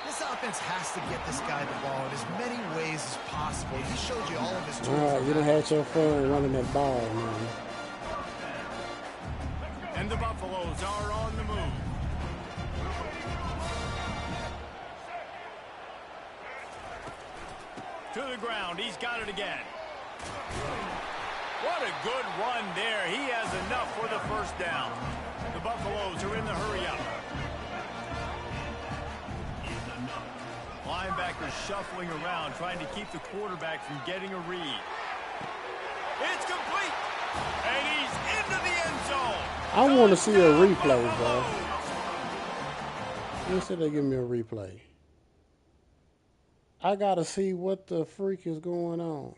This offense has to get this guy the ball in as many ways as possible. He showed you all of his tools. All right, you done had your fun running that ball, man. And the Buffaloes are on the move. To the ground, he's got it again. What a good run there. He has enough for the 1st down. The Buffaloes are in the hurry-up. Linebackers shuffling around, trying to keep the quarterback from getting a read. It's complete, and he's into the end zone. I want to see a replay, bro. They said they give me a replay. I got to see what the freak is going on.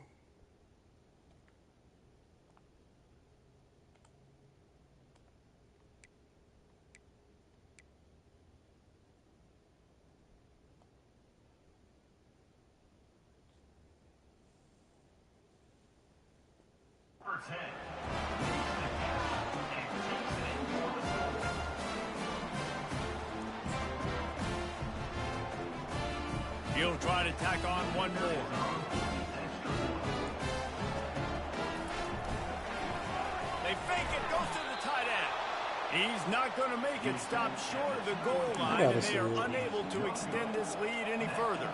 He'll try to tack on one more. They fake it, goes to the tight end. He's not going to make it, stop short of the goal line, and they are unable to extend this lead any further.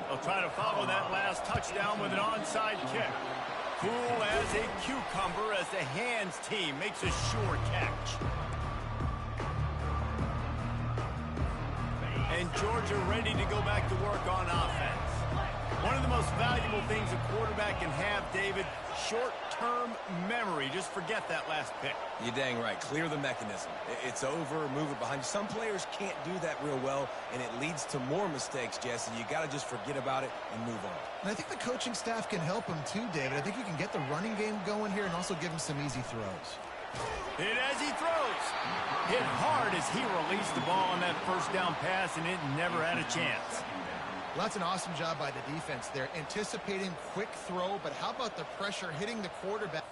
They'll try to follow that last touchdown with an onside kick. Cool as a cucumber as the hands team makes a sure catch. And Georgia ready to go back to work on offense. One of the most valuable things a quarterback can have, David, short-term memory. Just forget that last pick. You're dang right. Clear the mechanism. It's over, move it behind you. Some players can't do that real well, and it leads to more mistakes, Jesse. You got to just forget about it and move on. And I think the coaching staff can help him too, David. I think you can get the running game going here and also give him some easy throws. Hit as he throws. Hit hard as he released the ball on that first down pass, and it never had a chance. Well, that's an awesome job by the defense there. Anticipating quick throw, but how about the pressure hitting the quarterback?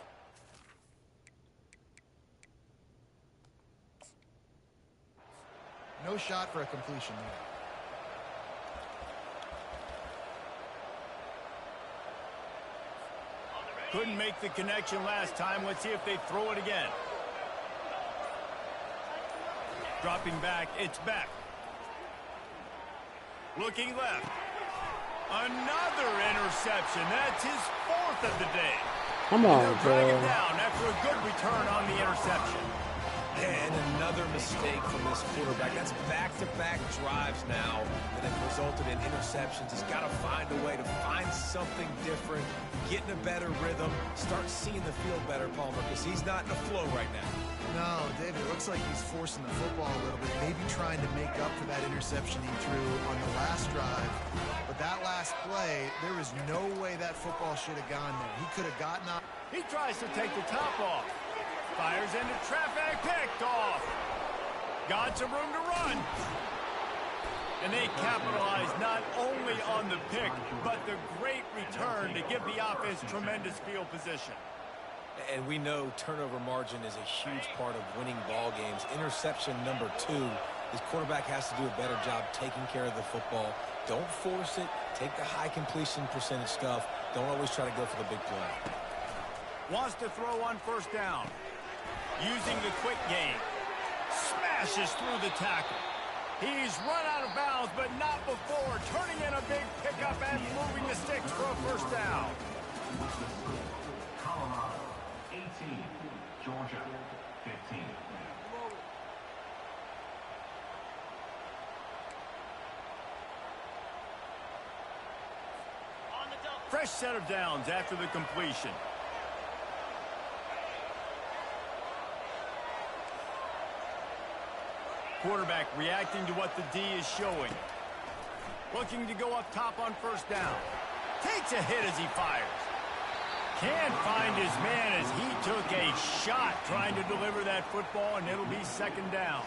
No shot for a completion there. Couldn't make the connection last time. Let's see if they throw it again. Dropping back, it's back. Looking left. Another interception. That's his fourth of the day. Come on, they'll drag bro. him down after a good return on the interception. And another mistake from this quarterback. That's back-to-back drives now that have resulted in interceptions. He's got to find a way to find something different, get in a better rhythm, start seeing the field better, Palmer, because he's not in a flow right now. No, David, it looks like he's forcing the football a little bit, maybe trying to make up for that interception he threw on the last drive. But that last play, there is no way that football should have gone there. He could have gotten up. He tries to take the top off. Fires into traffic, picked off. Got some room to run. And they capitalize not only on the pick, but the great return to give the offense tremendous field position. And we know turnover margin is a huge part of winning ball games. Interception number 2, his quarterback has to do a better job taking care of the football. Don't force it. Take the high completion percentage stuff. Don't always try to go for the big play. Wants to throw on first down. Using the quick game. Smashes through the tackle. He's run out of bounds, but not before. Turning in a big pickup and moving the sticks for a first down. Colorado, 18. Georgia, 15. Fresh set of downs after the completion. Quarterback reacting to what the D is showing. Looking to go up top on first down. Takes a hit as he fires. Can't find his man as he took a shot trying to deliver that football, and it'll be second down.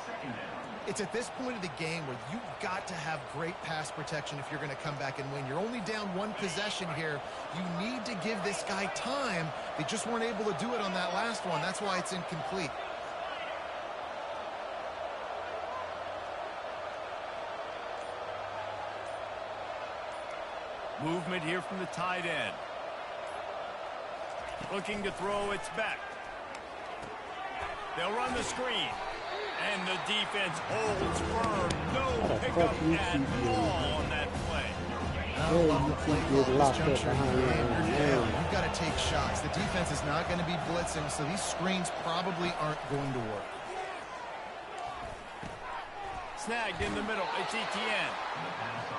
It's at this point of the game where you've got to have great pass protection if you're going to come back and win. You're only down one possession here. You need to give this guy time. They just weren't able to do it on that last one. That's why it's incomplete. Movement here from the tight end. Looking to throw, it's back. They'll run the screen. And the defense holds firm. No pickup at all on that play. You've got to take shots. The defense is not going to be blitzing, so these screens probably aren't going to work. Snagged in the middle. It's Etienne.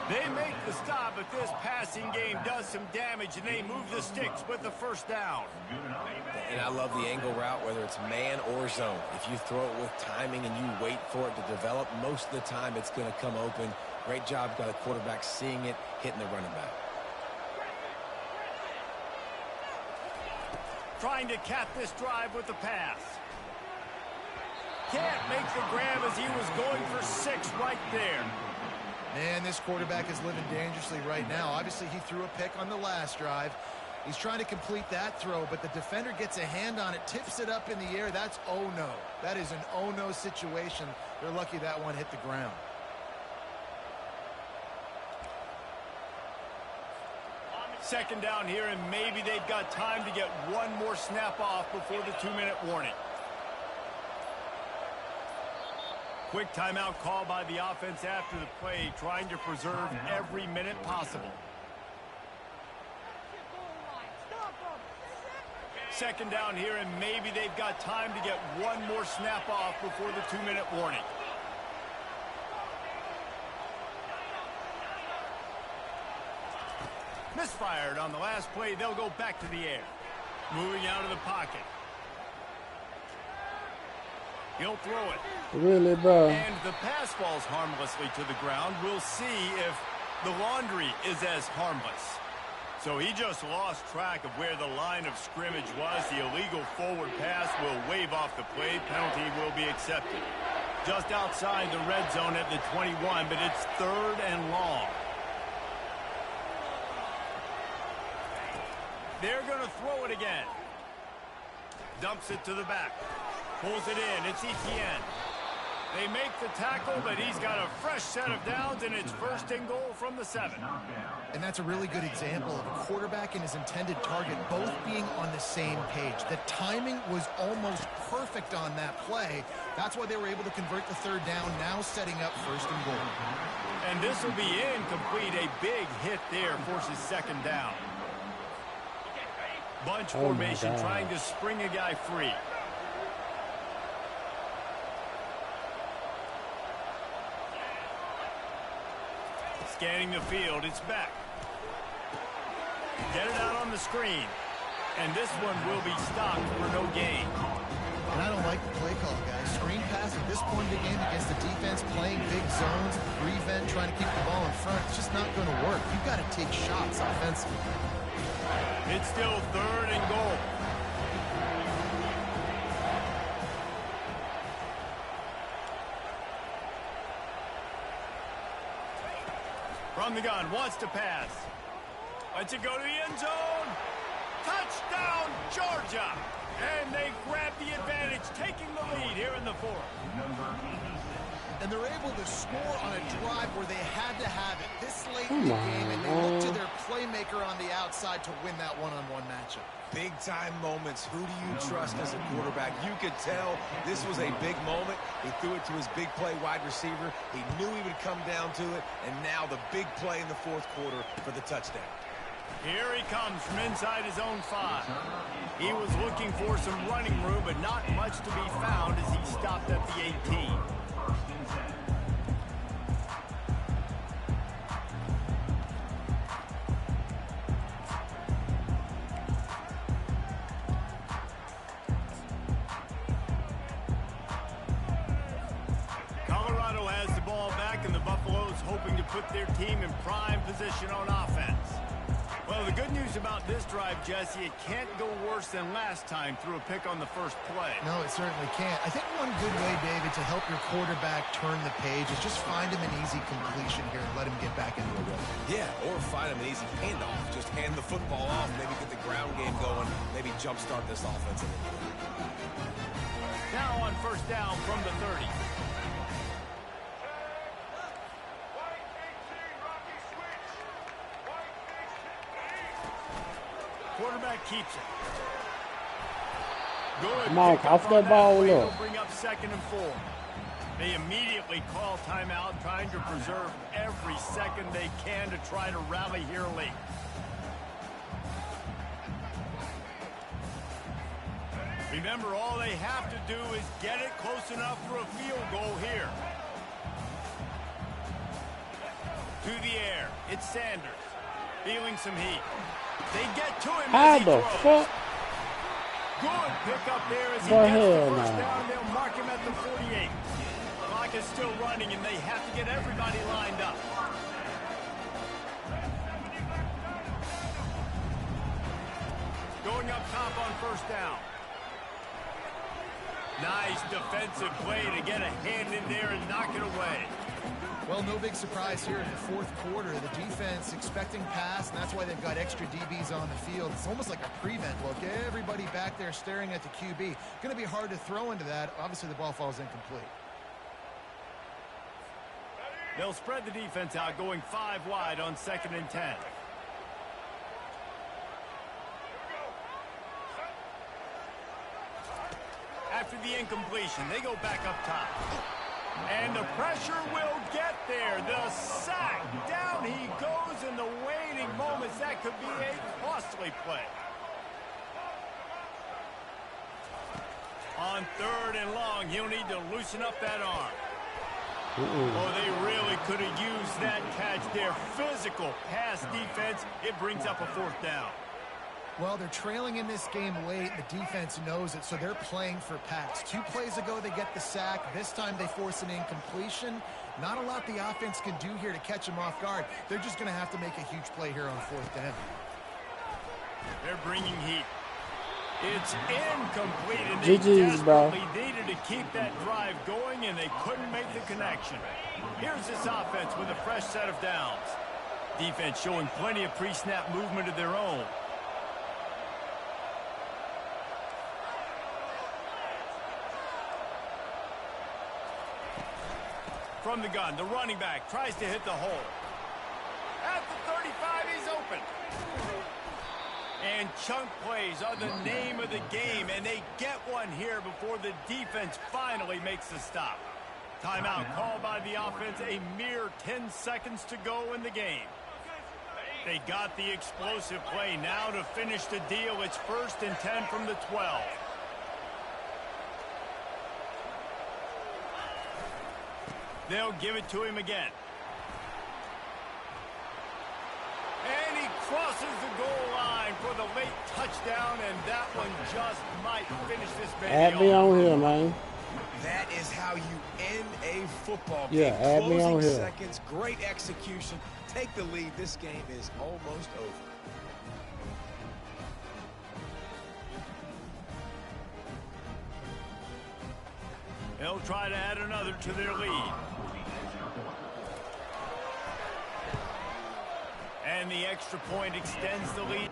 They make the stop, but this passing game does some damage, and they move the sticks with the first down. And I love the angle route, whether it's man or zone. If you throw it with timing and you wait for it to develop, most of the time it's going to come open. Great job by the quarterback seeing it, hitting the running back. Trying to cap this drive with the pass. Can't make the grab as he was going for 6 right there. Man, this quarterback is living dangerously right now. Obviously, he threw a pick on the last drive. He's trying to complete that throw, but the defender gets a hand on it, tips it up in the air. That's oh-no. That is an oh-no situation. They're lucky that one hit the ground. Second down here, and maybe they've got time to get one more snap off before the 2-minute warning. Quick timeout call by the offense after the play, trying to preserve every minute possible. Second down here, and maybe they've got time to get one more snap off before the 2-minute warning. Misfired on the last play. They'll go back to the air. Moving out of the pocket. He'll throw it. Really, bro? And the pass falls harmlessly to the ground. We'll see if the laundry is as harmless. So he just lost track of where the line of scrimmage was. The illegal forward pass will wave off the play. Penalty will be accepted. Just outside the red zone at the 21, but it's 3rd and long. They're going to throw it again. Dumps it to the back. Pulls it in. It's Etienne. They make the tackle, but he's got a fresh set of downs, and it's 1st and goal from the 7. And that's a really good example of a quarterback and his intended target both being on the same page. The timing was almost perfect on that play. That's why they were able to convert the 3rd down, now setting up 1st and goal. And this will be incomplete. A big hit there forces 2nd down. Bunch formation trying to spring a guy free. Scanning the field, it's back. Get it out on the screen. And this one will be stopped for no gain. And I don't like the play call, guys. Screen pass at this point in the game against the defense, playing big zones, prevent, trying to keep the ball in front. It's just not going to work. You've got to take shots offensively. It's still 3rd and goal. From the gun, wants to pass. Lets it go to the end zone. Touchdown, Georgia. And they grab the advantage, taking the lead here in the 4th. And they're able to score on a drive where they had to have it this late in the game, and they look to their playmaker on the outside to win that one-on-one matchup. Big-time moments. Who do you trust as a quarterback? You could tell this was a big moment. He threw it to his big play wide receiver. He knew he would come down to it, and now the big play in the 4th quarter for the touchdown. Here he comes from inside his own 5. He was looking for some running room, but not much to be found as he stopped at the 18. Colorado has the ball back, and the Buffaloes hoping to put their team in prime position on offense. Well, the good news about this drive, Jesse, it can't go worse than last time through a pick on the first play. No, it certainly can't. I think one good way, David, to help your quarterback turn the page is just find him an easy completion here and let him get back into a rhythm. Yeah, or find him an easy handoff. Just hand the football off, maybe get the ground game going, maybe jumpstart this offense a little bit. Now on 1st down from the 30. Quarterback keeps it. Good. Come on, off that ball, look. Bring up 2nd and 4. They immediately call timeout, trying to preserve every second they can to try to rally here late. Remember, all they have to do is get it close enough for a field goal here. To the air, it's Sanders, feeling some heat. They get to him. How the fuck? Good pick up there as he gets the first down. They'll mark him at the 48. Clock is still running, and they have to get everybody lined up. Going up top on 1st down. Nice defensive play to get a hand in there and knock it away. Well, no big surprise here in the 4th quarter. The defense expecting pass, and that's why they've got extra DBs on the field. It's almost like a prevent look. Everybody back there staring at the QB. Going to be hard to throw into that. Obviously, the ball falls incomplete. They'll spread the defense out, going 5 wide on 2nd and 10. after the incompletion. They go back up top. And the pressure will get there. The sack. Down he goes in the waiting moments. That could be a costly play. On 3rd and long, he'll need to loosen up that arm. Oh, they really could have used that catch there. Physical pass defense. It brings up a 4th down. Well, they're trailing in this game late. The defense knows it, so they're playing for Pats. 2 plays ago, they get the sack. This time, they force an incompletion. Not a lot the offense can do here to catch them off guard. They're just going to have to make a huge play here on 4th down. They're bringing heat. It's incomplete, and they GG's, desperately needed to keep that drive going, and they couldn't make the connection. Here's this offense with a fresh set of downs. Defense showing plenty of pre-snap movement of their own. From the gun, the running back tries to hit the hole. At the 35, he's open. And chunk plays are the name of the game, and they get one here before the defense finally makes the stop. Timeout called by the offense, a mere 10 seconds to go in the game. They got the explosive play now to finish the deal. It's 1st and 10 from the 12. They'll give it to him again. And he crosses the goal line for the late touchdown, and that one just might finish this baby. Add me on here, man. That is how you end a football game. Yeah, add me on here. Seconds, great execution. Take the lead. This game is almost over. They'll try to add another to their lead. And the extra point extends the lead.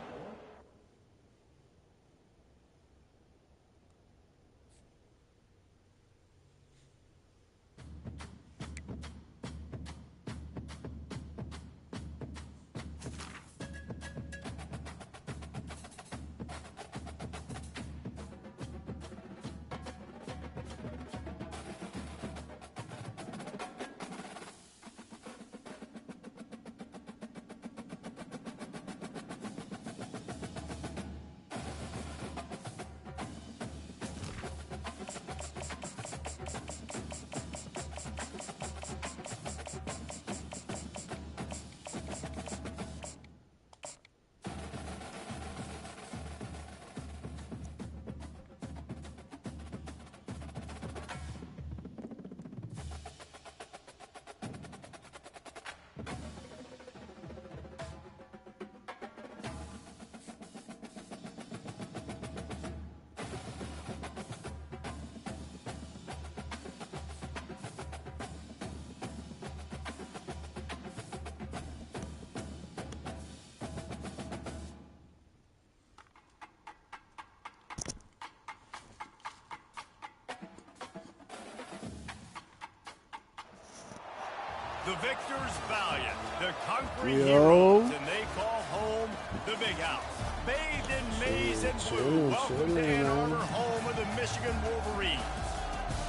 The victors valiant, the conquering heroes, and they call home the Big House. Bathed in maize and blue, welcome to Ann Arbor, home of the Michigan Wolverines.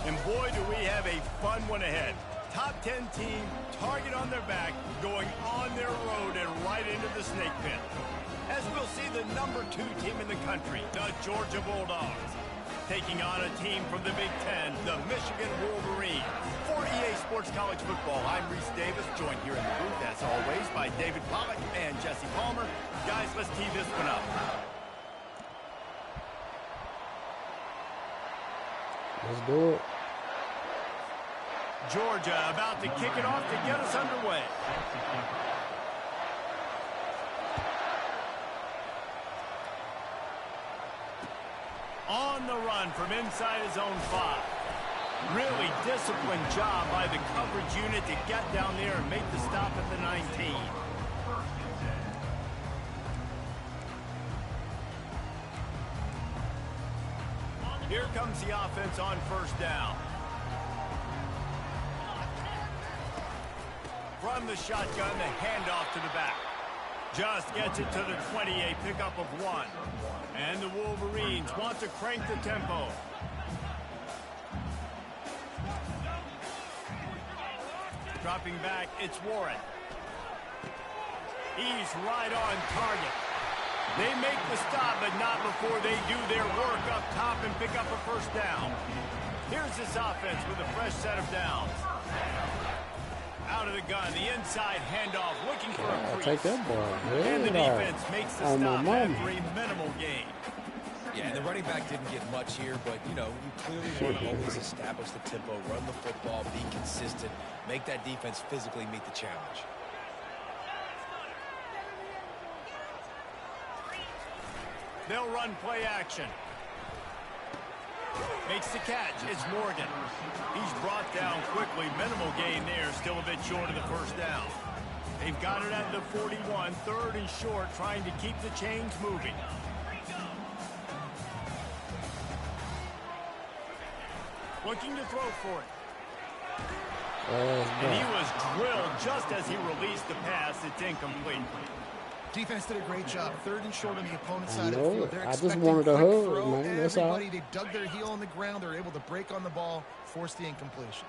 And boy, do we have a fun one ahead. Top 10 team, target on their back, going on their road and right into the snake pit. As we'll see the number 2 team in the country, the Georgia Bulldogs, taking on a team from the Big Ten, the Michigan Wolverines. For EA Sports College Football, I'm Reese Davis, joined here in the booth, as always, by David Pollack and Jesse Palmer. Guys, let's tee this one up. Let's do it. Georgia about to kick it off to get us underway. On the run from inside his own 5. Really disciplined job by the coverage unit to get down there and make the stop at the 19. Here comes the offense on 1st down. From the shotgun, the handoff to the back. Just gets it to the 20, a pickup of 1. And the Wolverines want to crank the tempo. Dropping back, it's Warren. He's right on target. They make the stop, but not before they do their work up top and pick up a first down. Here's this offense with a fresh set of downs. Out of the gun, the inside handoff, looking for a crease. Take that ball. And the defense makes the stop after a minimal gain. Yeah, and the running back didn't get much here, but, you know, you clearly want to always establish the tempo, run the football, be consistent, make that defense physically meet the challenge. They'll run play action. Makes the catch. It's Morgan. He's brought down quickly. Minimal gain there. Still a bit short of the first down. They've got it at the 41. 3rd and short, trying to keep the chains moving. Looking to throw for it. And he was drilled just as he released the pass. It's incomplete. Defense did a great job. 3rd and short on the opponent's side of the field. They're I just expecting wanted a quick hug, throw. man. That's all. Everybody, they dug their heel on the ground. They're able to break on the ball, force the incompletion.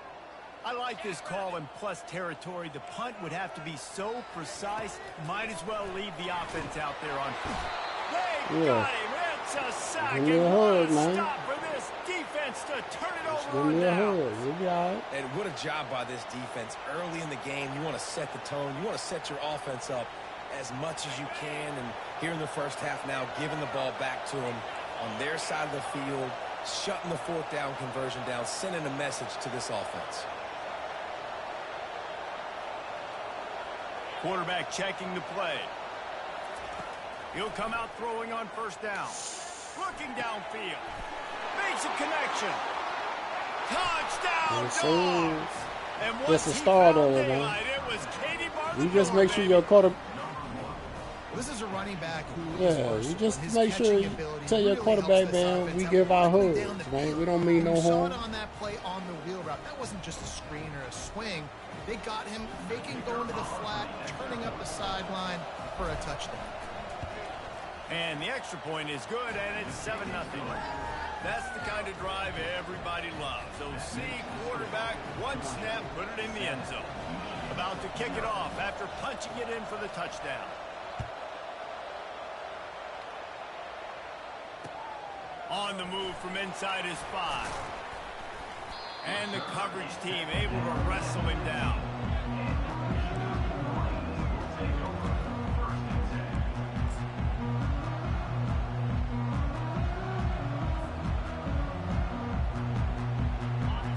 I like this call in plus territory. The punt would have to be so precise. Might as well leave the offense out there on. They got him. It's a sack. Give me a hug, man. Stop for this defense to turn it over Give me a on down. hug. You'll be all right. And what a job by this defense. Early in the game, you want to set the tone. You want to set your offense up as much as you can. And here in the first half now, giving the ball back to them on their side of the field, shutting the 4th down conversion down, sending a message to this offense. Quarterback checking the play. He'll come out throwing on first down. Looking downfield. Makes a connection. Touchdown, Dogs! And just the start of it, man. It was Katie Barber. You just make sure your quarterback. This is a running back who Yeah, you just make sure you tell your quarterback, man, we give our hugs, man. We don't mean no harm. On that play on the wheel route, that wasn't just a screen or a swing. They got him faking going to the flat, turning up the sideline for a touchdown. And the extra point is good, and it's 7-0. That's the kind of drive everybody loves. OC quarterback, one snap, put it in the end zone. About to kick it off after punching it in for the touchdown. On the move from inside his 5. And the coverage team able to wrestle him down.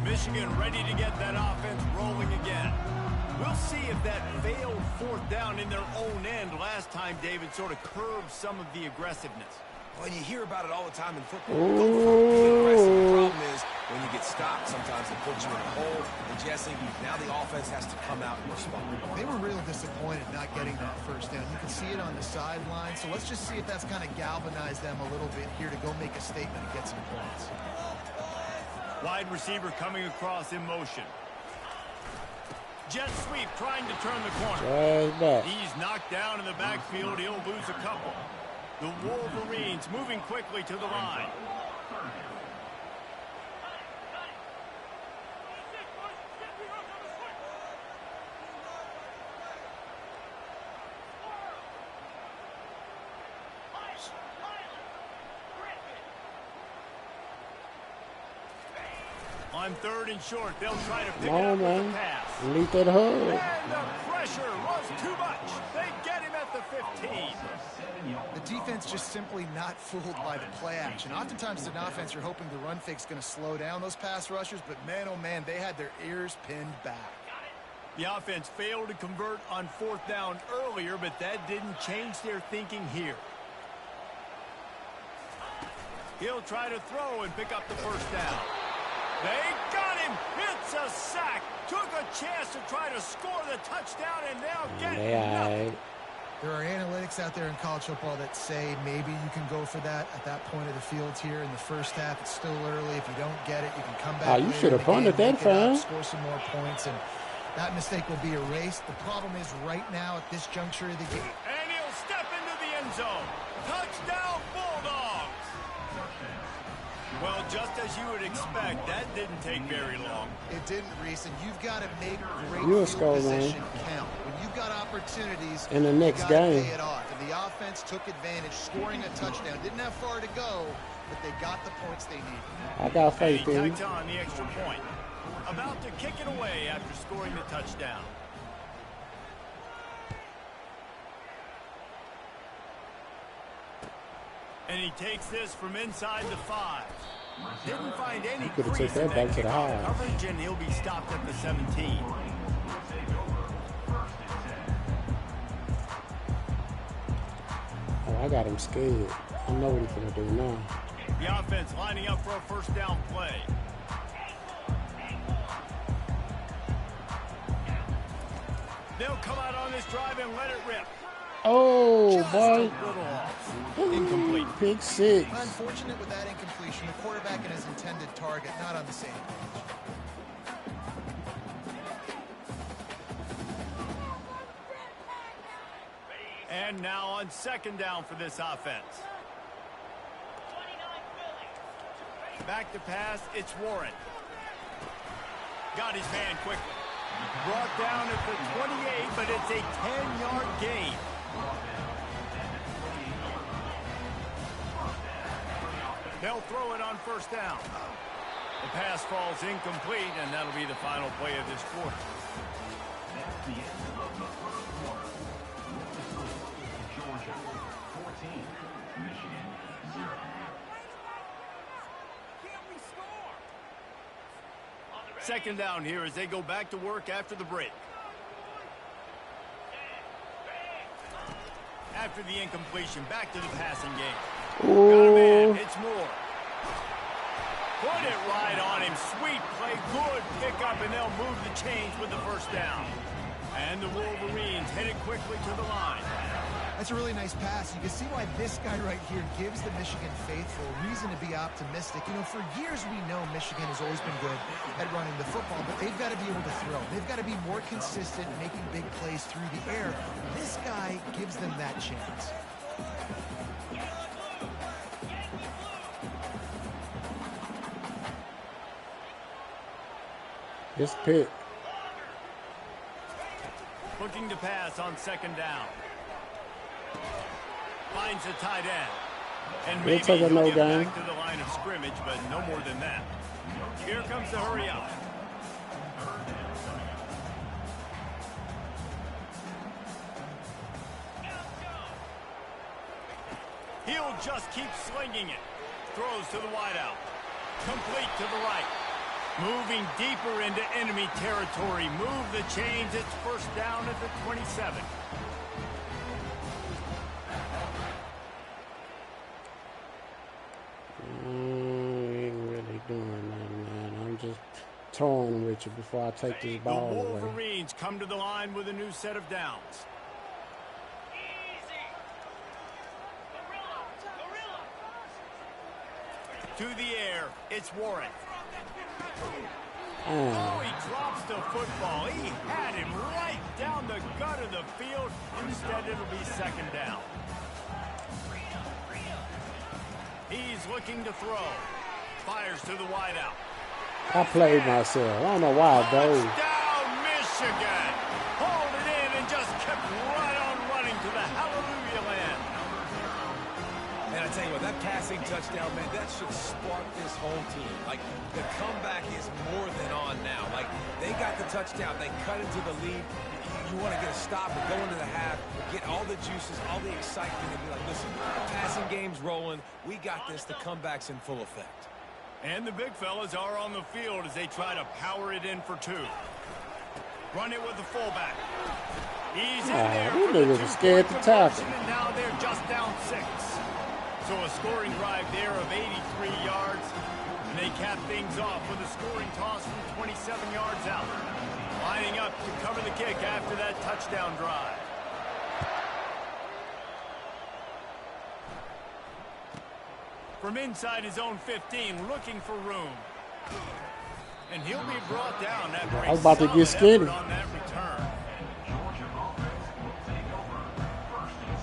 Michigan ready to get that offense rolling again. We'll see if that failed 4th down in their own end last time, David, sort of curbed some of the aggressiveness. Well, you hear about it all the time in football. Go for it. Be aggressive. The problem is when you get stopped, sometimes they put you in a hole. And Jesse, now the offense has to come out and respond. They were real disappointed not getting that first down. You can see it on the sideline. So let's just see if that's kind of galvanized them a little bit here to go make a statement and get some points. Wide receiver coming across in motion. Jet sweep trying to turn the corner. He's knocked down in the backfield. He'll lose a couple. The Wolverines moving quickly to the line. On 3rd and short, they'll try to pick it up with the pass. Leave that hug. And the pressure was too much. They get him at the 15. The defense just simply not fooled by the play action. Oftentimes, as an offense, you're hoping the run fake's going to slow down those pass rushers, but man, oh man, they had their ears pinned back. The offense failed to convert on 4th down earlier, but that didn't change their thinking here. He'll try to throw and pick up the first down. They got him. It's a sack. Took a chance to try to score the touchdown, and they'll get nothing. There are analytics out there in college football that say maybe you can go for that at that point of the field here in the first half. It's still early. If you don't get it, you can come back. You should have punted that, fam. Score some more points, and that mistake will be erased. The problem is right now at this juncture of the game. And he'll step into the end zone. Touchdown, Bulldogs. Well, just as you would expect, that didn't take very long. It didn't, Reese, and you've got to make great You'll field score, position man. count. When you've got opportunities, In the next you gotta game. pay it off. And the offense took advantage, scoring a touchdown. Didn't have far to go, but they got the points they needed. I got And faith he in tacked him. on the extra point. About to kick it away after scoring the touchdown. And he takes this from inside the 5. Didn't find any could've crease took in that back to the kickoff high. coverage, and he'll be stopped at the 17. Oh, I got him scared. I know what he's gonna do now. The offense lining up for a first down play. They'll come out on this drive and let it rip. Oh, Just boy. a little off. Incomplete. Pick 6. Unfortunate with that incompletion. The quarterback and his intended target not on the same page. And now on second down for this offense. Back to pass, it's Warren. Got his man quickly. Brought down at the 28, but it's a 10-yard gain. They'll throw it on first down. The pass falls incomplete, and that'll be the final play of this quarter. That's the end of the first quarter. Georgia 14, Michigan 0. Second down here as they go back to work after the break. After the incompletion, back to the passing game. Got a man, it's Moore. Put it right on him. Sweet play, good pickup, and they'll move the chains with the first down. And the Wolverines headed quickly to the line. That's a really nice pass. You can see why this guy right here gives the Michigan faithful reason to be optimistic. You know, for years we know Michigan has always been good at running the football, but they've got to be able to throw. They've got to be more consistent, making big plays through the air. This guy gives them that chance. This pick. Looking to pass on second down. Finds a tight end. And We'll maybe take a he'll no get game. back to the line of scrimmage, but no more than that. Here comes the hurry up. He'll just keep slinging it. Throws to the wideout. Complete to the right. Moving deeper into enemy territory. Move the chains. It's first down at the 27. Ain't really doing nothing, man. I'm just toying with you before I take this The ball away. Wolverines come to the line with a new set of downs. To the air, it's Warren. Oh, he drops the football. He had him right down the gut of the field. Instead, it'll be second down. He's looking to throw. Fires to the wideout. I played myself. I don't know why I dove. Touchdown, Michigan. Hold it in and just kept right on running to the hallelujah land. And I tell you what, that passing touchdown, man, that should spark this whole team. Like, the comeback is more than on now. Like, they got the touchdown. They cut into the lead. You want to get a stop and go into the half, get all the juices, all the excitement, and be like, listen, the passing game's rolling. We got this. The comeback's in full effect. And the big fellas are on the field as they try to power it in for two. Run it with the fullback. He's in there. these for the niggas are scared to two-point tackle. conversion, and now they're just down 6. So a scoring drive there of 83 yards. And they cap things off with a scoring toss from 27 yards out. Lining up to cover the kick after that touchdown drive. From inside his own 15, looking for room. And he'll be brought down after I was about to get solid effort skinny. on that return. Georgia offense will take over first and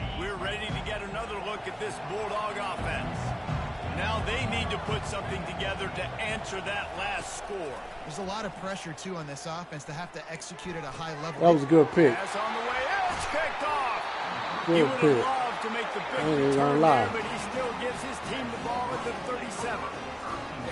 10. We're ready to get another look at this Bulldog offense. Now they need to put something together to answer that last score. There's a lot of pressure, too, on this offense to have to execute at a high level. That was a good pick. Pass on the way. It's kicked off. He Good would pick. have loved to make the big I ain't return gonna lie. there, but he still gives his team the ball at the 37.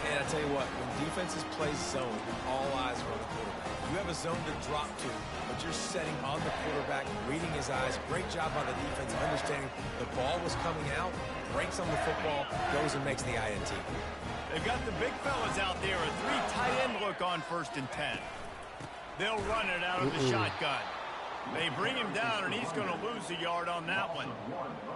And I tell you what, when defenses play zone, all eyes are on the quarterback. You have a zone to drop to, but you're setting on the quarterback, reading his eyes. Great job by the defense, understanding the ball was coming out, breaks on the football, goes and makes the INT. They've got the big fellas out there, a 3 tight end look on 1st and 10. They'll run it out of the shotgun. They bring him down, and he's going to lose a yard on that one.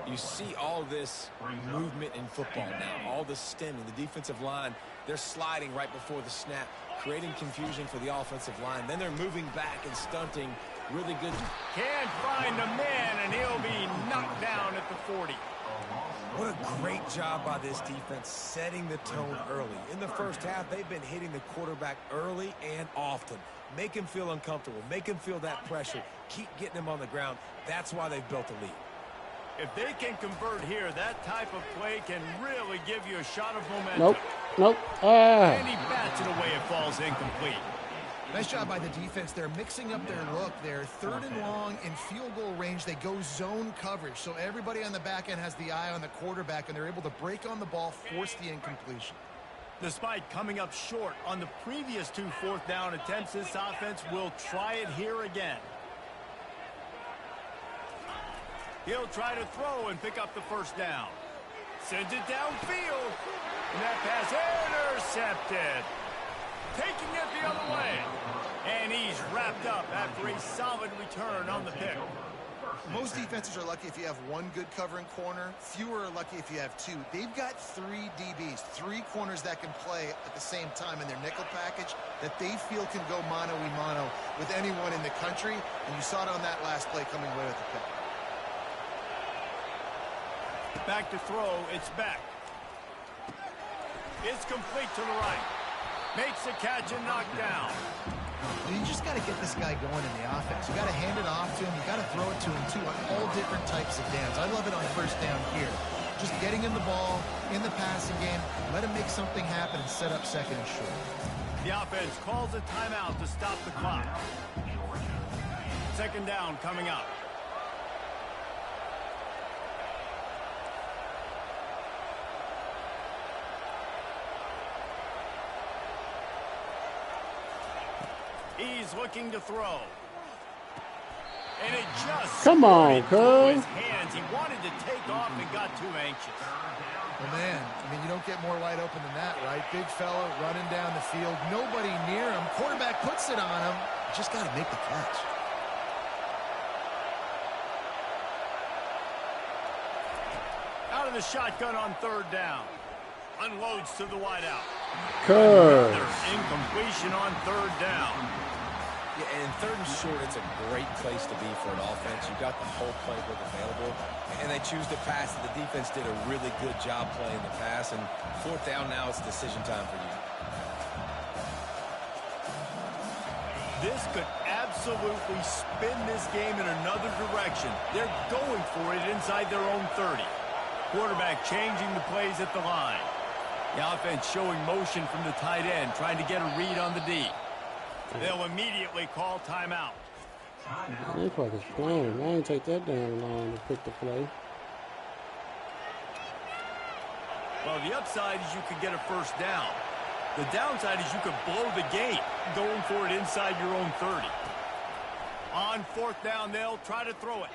You see all this movement in football now, all the stemming, the defensive line, they're sliding right before the snap, creating confusion for the offensive line. Then they're moving back and stunting. Really good. Can't find a man, and he'll be knocked down at the 40. What a great job by this defense setting the tone early. In the first half, they've been hitting the quarterback early and often. Make him feel uncomfortable. Make him feel that pressure. Keep getting him on the ground. That's why they've built a lead. If they can convert here, that type of play can really give you a shot of momentum. Nope. Nope. And he bats it away. It falls incomplete. Nice job by the defense. They're mixing up their look. They're 3rd and long in field goal range. They go zone coverage. So everybody on the back end has the eye on the quarterback, and they're able to break on the ball, force the incompletion. Despite coming up short on the previous 2 4th down attempts, this offense will try it here again. He'll try to throw and pick up the 1st down. Sends it downfield. And that pass intercepted. Taking it the other way. And he's wrapped up after a solid return on the pick. Most defenses are lucky if you have 1 good covering corner. Fewer are lucky if you have 2. They've got 3 DBs, 3 corners that can play at the same time in their nickel package that they feel can go mano-a-mano with anyone in the country. And you saw it on that last play coming away with the pick. Back to throw. It's back. It's complete to the right. Makes the catch and knocked down. You just got to get this guy going in the offense. You got to hand it off to him. You got to throw it to him, too, on all different types of downs. I love it on 1st down here. Just getting him the ball in the passing game, let him make something happen and set up 2nd and short. The offense calls a timeout to stop the clock. 2nd down coming up. He's looking to throw. And it just Come on, through his cuz. hands. He wanted to take off and got too anxious. Well, man, I mean, you don't get more wide open than that, right? Big fella running down the field. Nobody near him. Quarterback puts it on him. Just got to make the catch. Out of the shotgun on 3rd down. Unloads to the wideout. Cuz. Another incompletion on 3rd down. Yeah, and 3rd and short, it's a great place to be for an offense. You've got the whole playbook available, and they choose to pass. The defense did a really good job playing the pass, and 4th down now, it's decision time for you. This could absolutely spin this game in another direction. They're going for it inside their own 30. Quarterback changing the plays at the line. The offense showing motion from the tight end, trying to get a read on the D. They'll immediately call timeout. They fucking playing. I ain't take that damn long to pick the play. Well, the upside is you could get a 1st down. The downside is you could blow the game going for it inside your own 30. On 4th down, they'll try to throw it.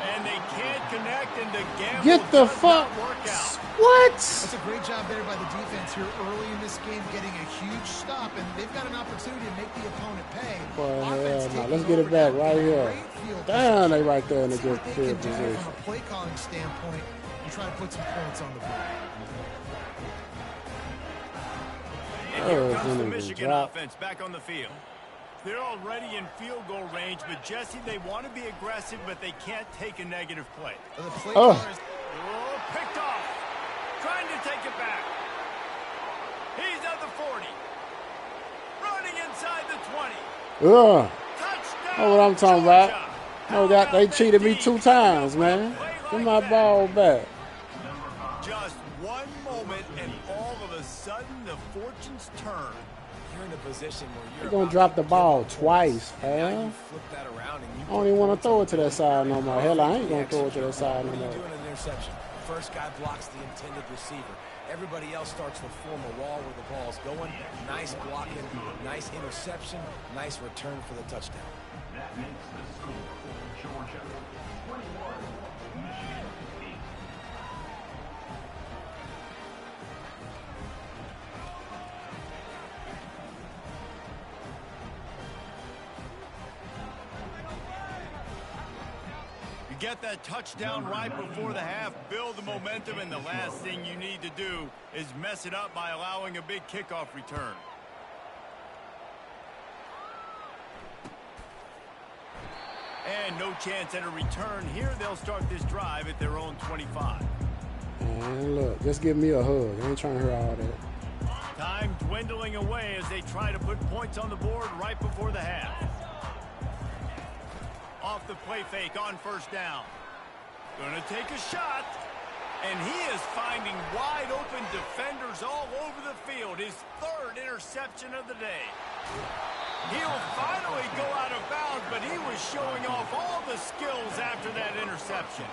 And they can't connect, and the gamble Get the does fuck. not work out. What? That's a great job there by the defense here early in this game, getting a huge stop, and they've got an opportunity to make the opponent pay. Boy, Offense hell no. taking Let's get it over back now. right here. Great field Damn, they position. right there in a good They field can do it position. from a play calling standpoint and try to put some points on the board. And here Oh, comes the didn't even Michigan drop. offense back on the field. They're already in field goal range, but Jesse, they want to be aggressive, but they can't take a negative play. The play Oh. caller is Picked off. Trying to take it back. He's at the 40. Running inside the 20. Ugh. Touchdown. Know what I'm talking about. Georgia. No, that they cheated me 2 times, man. Play Give my ball back. Just one moment, and all of a sudden, the fortunes turn. You're in a position where you're You're gonna drop the ball twice, fam. flip that around and you I don't even want to throw it to that side no more. Hell, I ain't gonna throw it to that side no What do you more. do in an interception? First guy blocks the intended receiver. Everybody else starts to form a wall where the ball's going. Nice blocking, nice interception, nice return for the touchdown. That makes the score Georgia 21, Michigan 8. You get that touchdown right before the half, build the momentum, and the last thing you need to do is mess it up by allowing a big kickoff return. And no chance at a return here. They'll start this drive at their own 25. Man, look, just give me a hug. I ain't trying to hear all that. Time dwindling away as they try to put points on the board right before the half. Off the play fake on first down. Gonna take a shot. And he is finding wide open defenders all over the field. His third interception of the day. He'll finally go out of bounds, but he was showing off all the skills after that interception.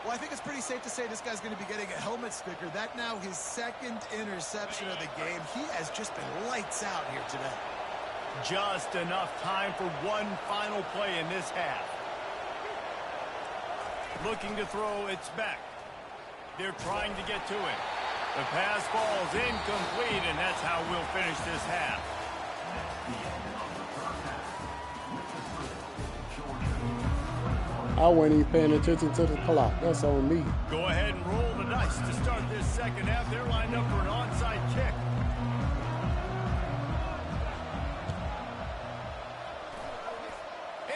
Well, I think it's pretty safe to say this guy's going to be getting a helmet sticker. That now his second interception of the game. He has just been lights out here today. Just enough time for one final play in this half. Looking to throw, it's Beck. They're trying to get to it. The pass ball's incomplete, and that's how we'll finish this half. I wasn't even paying attention to the clock. That's on me. Go ahead and roll the dice to start this second half. They're lined up for an onside kick.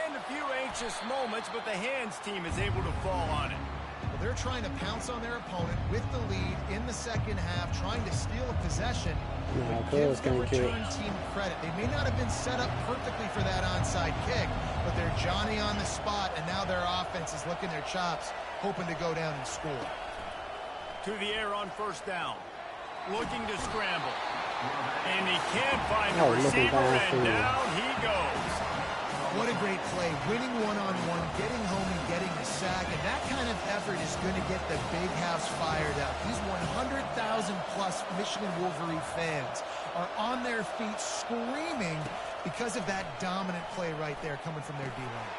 And a few anxious moments, but the hands team is able to fall on it. Well, they're trying to pounce on their opponent with the lead in the second half, trying to steal a possession. Nah, Give Cuz the can't return catch. team credit. They may not have been set up perfectly for that onside kick, but they're Johnny on the spot, and now their offense is licking their chops, hoping to go down and score. To the air on first down. Looking to scramble. And he can't find the looking receiver, and downfield. down he goes. What a great play. Winning one-on-one, getting home and getting the sack, and that kind of effort is going to get the big house fired up. These 100,000-plus Michigan Wolverine fans are on their feet screaming because of that dominant play right there coming from their D-line.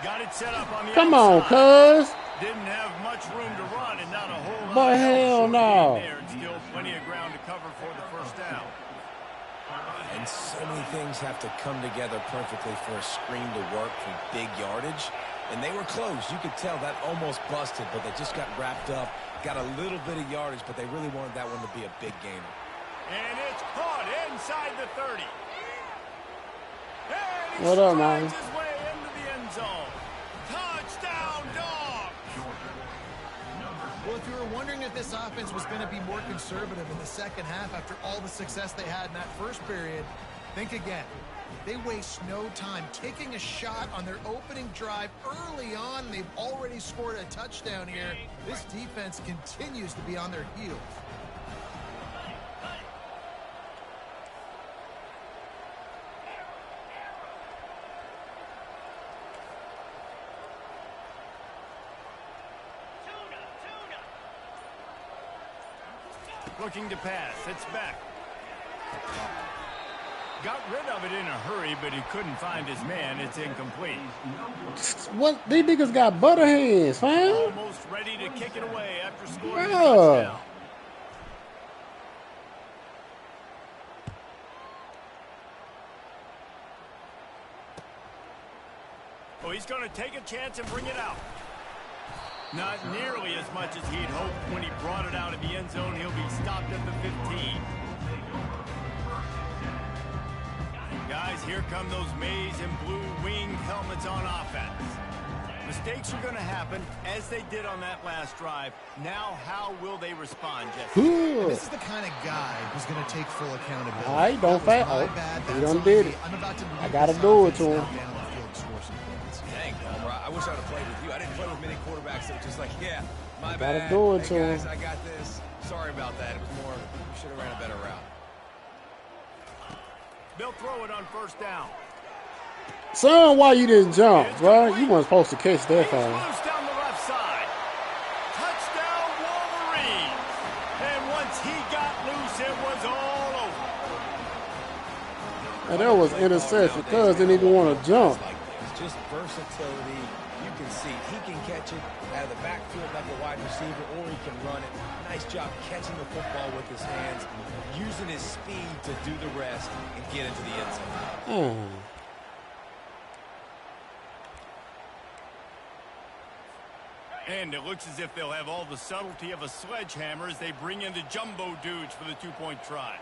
Got it set up on the Come on, outside. Cuz. Didn't have much room to run and not a whole lot. But of help hell short no. there, and still plenty of ground to cover for the first down. And so many things have to come together perfectly for a screen to work from big yardage. And they were close. You could tell that almost busted, but they just got wrapped up, got a little bit of yardage, but they really wanted that one to be a big gainer. And it's caught inside the 30. And he What up, strides man? his way into the end zone. Touchdown, dog! Well, if you were wondering if this offense was going to be more conservative in the second half after all the success they had in that first period, think again. They waste no time taking a shot on their opening drive early on. They've already scored a touchdown here. This defense continues to be on their heels. Looking to pass. It's back. Got rid of it in a hurry, but he couldn't find his man. It's incomplete. What? These niggas got butter hands, fam. Almost ready to kick it away after scoring a Bruh. touchdown. Oh, he's going to take a chance and bring it out. Not nearly as much as he'd hoped when he brought it out of the end zone. He'll be stopped at the 15. Guys, here come those maize and blue winged helmets on offense. Mistakes are going to happen, as they did on that last drive. Now, how will they respond, Jesse? Good. This is the kind of guy who's going to take full accountability. All right, don't That was fail. my bad. He That's done on did me. it. I'm about to I lead gotta this do it offense to him. down the field and score some points. Dang, Palmer, I wish I would have played with you. I didn't play with many quarterbacks that So just like, yeah, my Gotta bad. do it Hey to him. guys, I got this. Sorry about that. It was more, we should have ran a better route. They'll throw it on first down. Son, why you didn't jump, bro? You weren't supposed to catch that He's far. loose down the left side. Touchdown, Wolverines. And once he got loose, it was all over. And that was interception. Cuz didn't even want to jump. It's just versatility. You can see he can catch it out of the backfield like a wide receiver, or he can run it. Nice job catching the football with his hands, using his speed to do the rest and get into the end zone. And it looks as if they'll have all the subtlety of a sledgehammer as they bring in the jumbo dudes for the two-point try.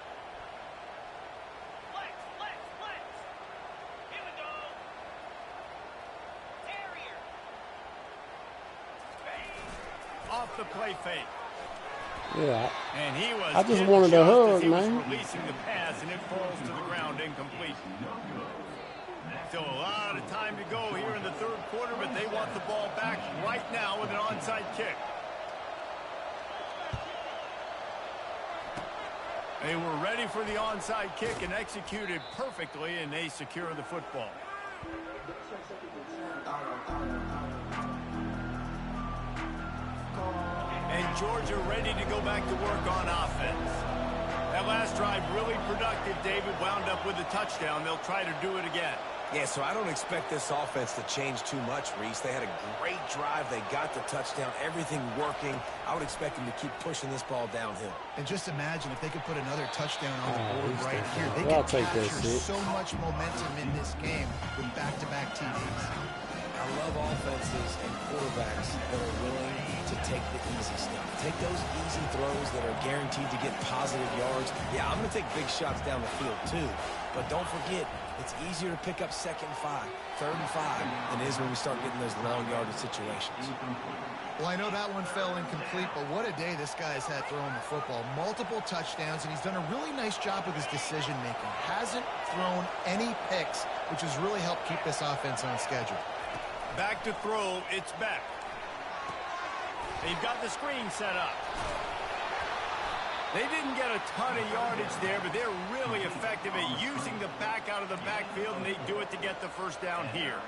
Here we go. Terrier. Off the play fake. Yeah. And he was I just hit wanted a just hug, as he was man. releasing the pass, and it falls to the ground incomplete. Still a lot of time to go here in the third quarter, but they want the ball back right now with an onside kick. They were ready for the onside kick and executed perfectly, and they secure the football. And Georgia ready to go back to work on offense. That last drive really productive. David wound up with a touchdown. They'll try to do it again. Yeah, so I don't expect this offense to change too much, Reese. They had a great drive. They got the touchdown. Everything working. I would expect them to keep pushing this ball downhill. And just imagine if they could put another touchdown on the board he's right here. They I'll could take that capture shit. so much momentum in this game with back-to-back TDs. I love offenses and quarterbacks that are willing to take the easy stuff. Take those easy throws that are guaranteed to get positive yards. Yeah, I'm going to take big shots down the field too. But don't forget, it's easier to pick up 2nd and 5, 3rd and 5 than it is when we start getting those long yardage situations. Well, I know that one fell incomplete, but what a day this guy's had throwing the football. Multiple touchdowns, and he's done a really nice job with his decision-making. Hasn't thrown any picks, which has really helped keep this offense on schedule. Back to throw, it's Beck. They've got the screen set up. They didn't get a ton of yardage there, but they're really effective at using the back out of the backfield, and they do it to get the first down here.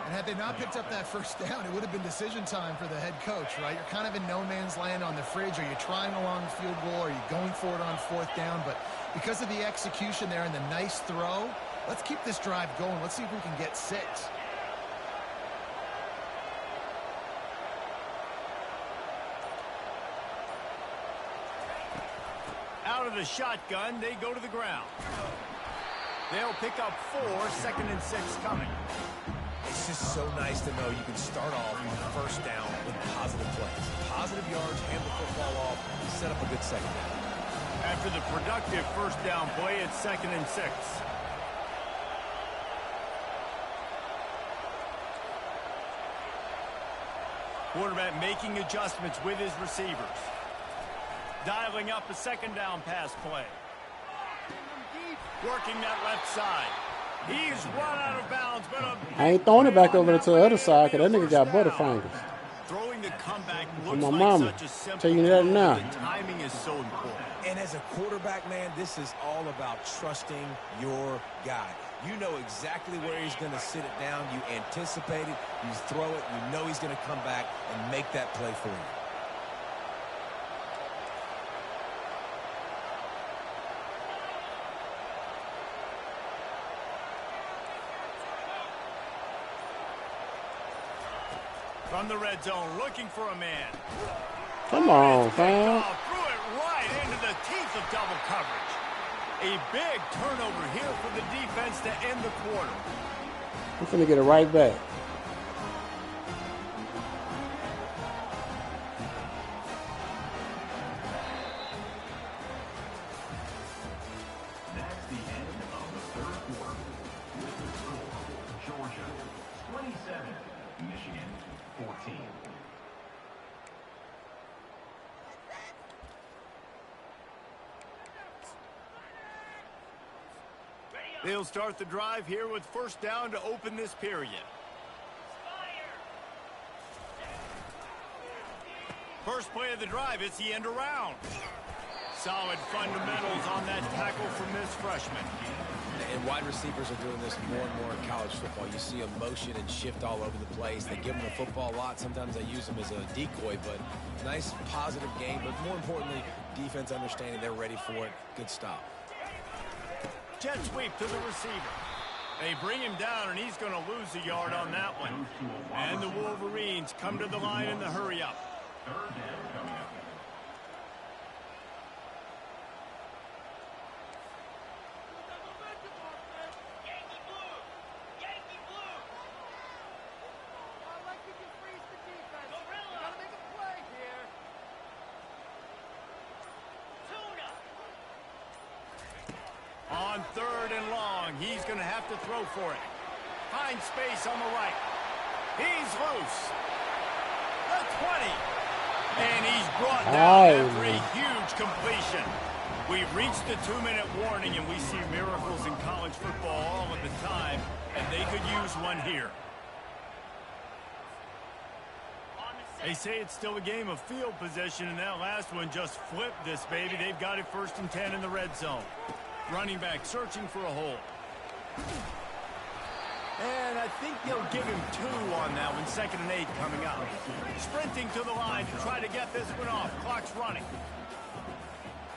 And had they not picked up that first down, it would have been decision time for the head coach, right? You're kind of in no man's land on the fridge. Are you trying a long field goal? Are you going for it on 4th down? But because of the execution there and the nice throw, let's keep this drive going. Let's see if we can get 6. Out of the shotgun, they go to the ground. They'll pick up 4, 2nd and 6 coming. It's just so nice to know you can start off on 1st down with positive plays. Positive yards, hand the football off, set up a good 2nd down. After the productive 1st down play, it's 2nd and 6. Quarterback making adjustments with his receivers. Dialing up a 2nd down pass play. Working that left side. He's run out of bounds, but I ain't throwing it back over to the other side because that nigga got butterfingers. Throwing the comeback looks my like mama. such a simple Tell you that throw, now. but the timing is so important. And as a quarterback, man, this is all about trusting your guy. You know exactly where he's going to sit it down. You anticipate it. You throw it. You know he's going to come back and make that play for you. From the red zone, looking for a man. Come on, fam. Threw it right into the teeth of double coverage. A big turnover here for the defense to end the quarter. We're finna get it right back. That's the end of the third quarter. With the score, Georgia 27, Michigan 14. They'll start the drive here with 1st down to open this period. First play of the drive, it's the end around. Solid fundamentals on that tackle from this freshman. And wide receivers are doing this more and more in college football. You see them motion and shift all over the place. They give them the football a lot. Sometimes they use them as a decoy, but nice, positive game. But more importantly, defense understanding they're ready for it. Good stop. Jet sweep to the receiver. They bring him down, and he's going to lose a yard on that one. And the Wolverines come to the line in the hurry-up. Third down coming up. On third and long, he's going to have to throw for it. Finds space on the right. He's loose. The 20. And he's brought down after a huge completion. We've reached the 2-minute warning, and we see miracles in college football all of the time, and they could use one here. They say it's still a game of field possession, and that last one just flipped this baby. They've got it 1st and 10 in the red zone. Running back searching for a hole. And I think they'll give him 2 on that one. 2nd and 8 coming up. Sprinting to the line to try to get this one off. Clock's running.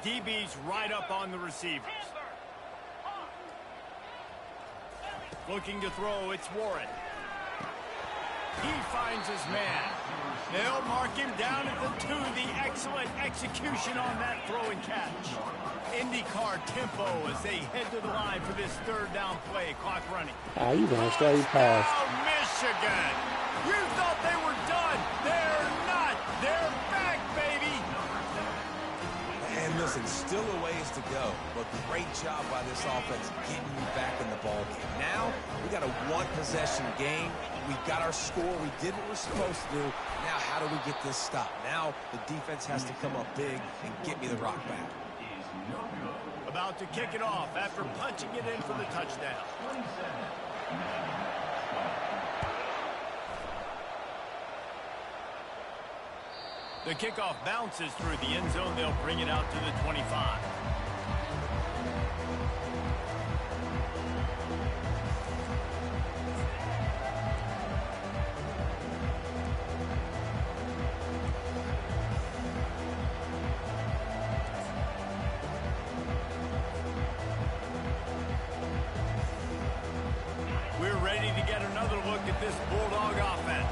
DB's right up on the receivers. Looking to throw, it's Warren. He finds his man. They'll mark him down at the 2. The excellent execution on that throw and catch. IndyCar tempo as they head to the line for this 3rd down play. Clock running. You gonna stay past. Michigan. You thought they were done. They're not. They're back, baby. And listen, still a ways to go, but great job by this offense getting you back in the ball game. Now, we got a 1-possession game. We got our score. We did what we're supposed to do. Now, how do we get this stopped? Now, the defense has to come up big and get me the rock back. About to kick it off after punching it in for the touchdown. The kickoff bounces through the end zone. They'll bring it out to the 25. We're ready to get another look at this Bulldog offense.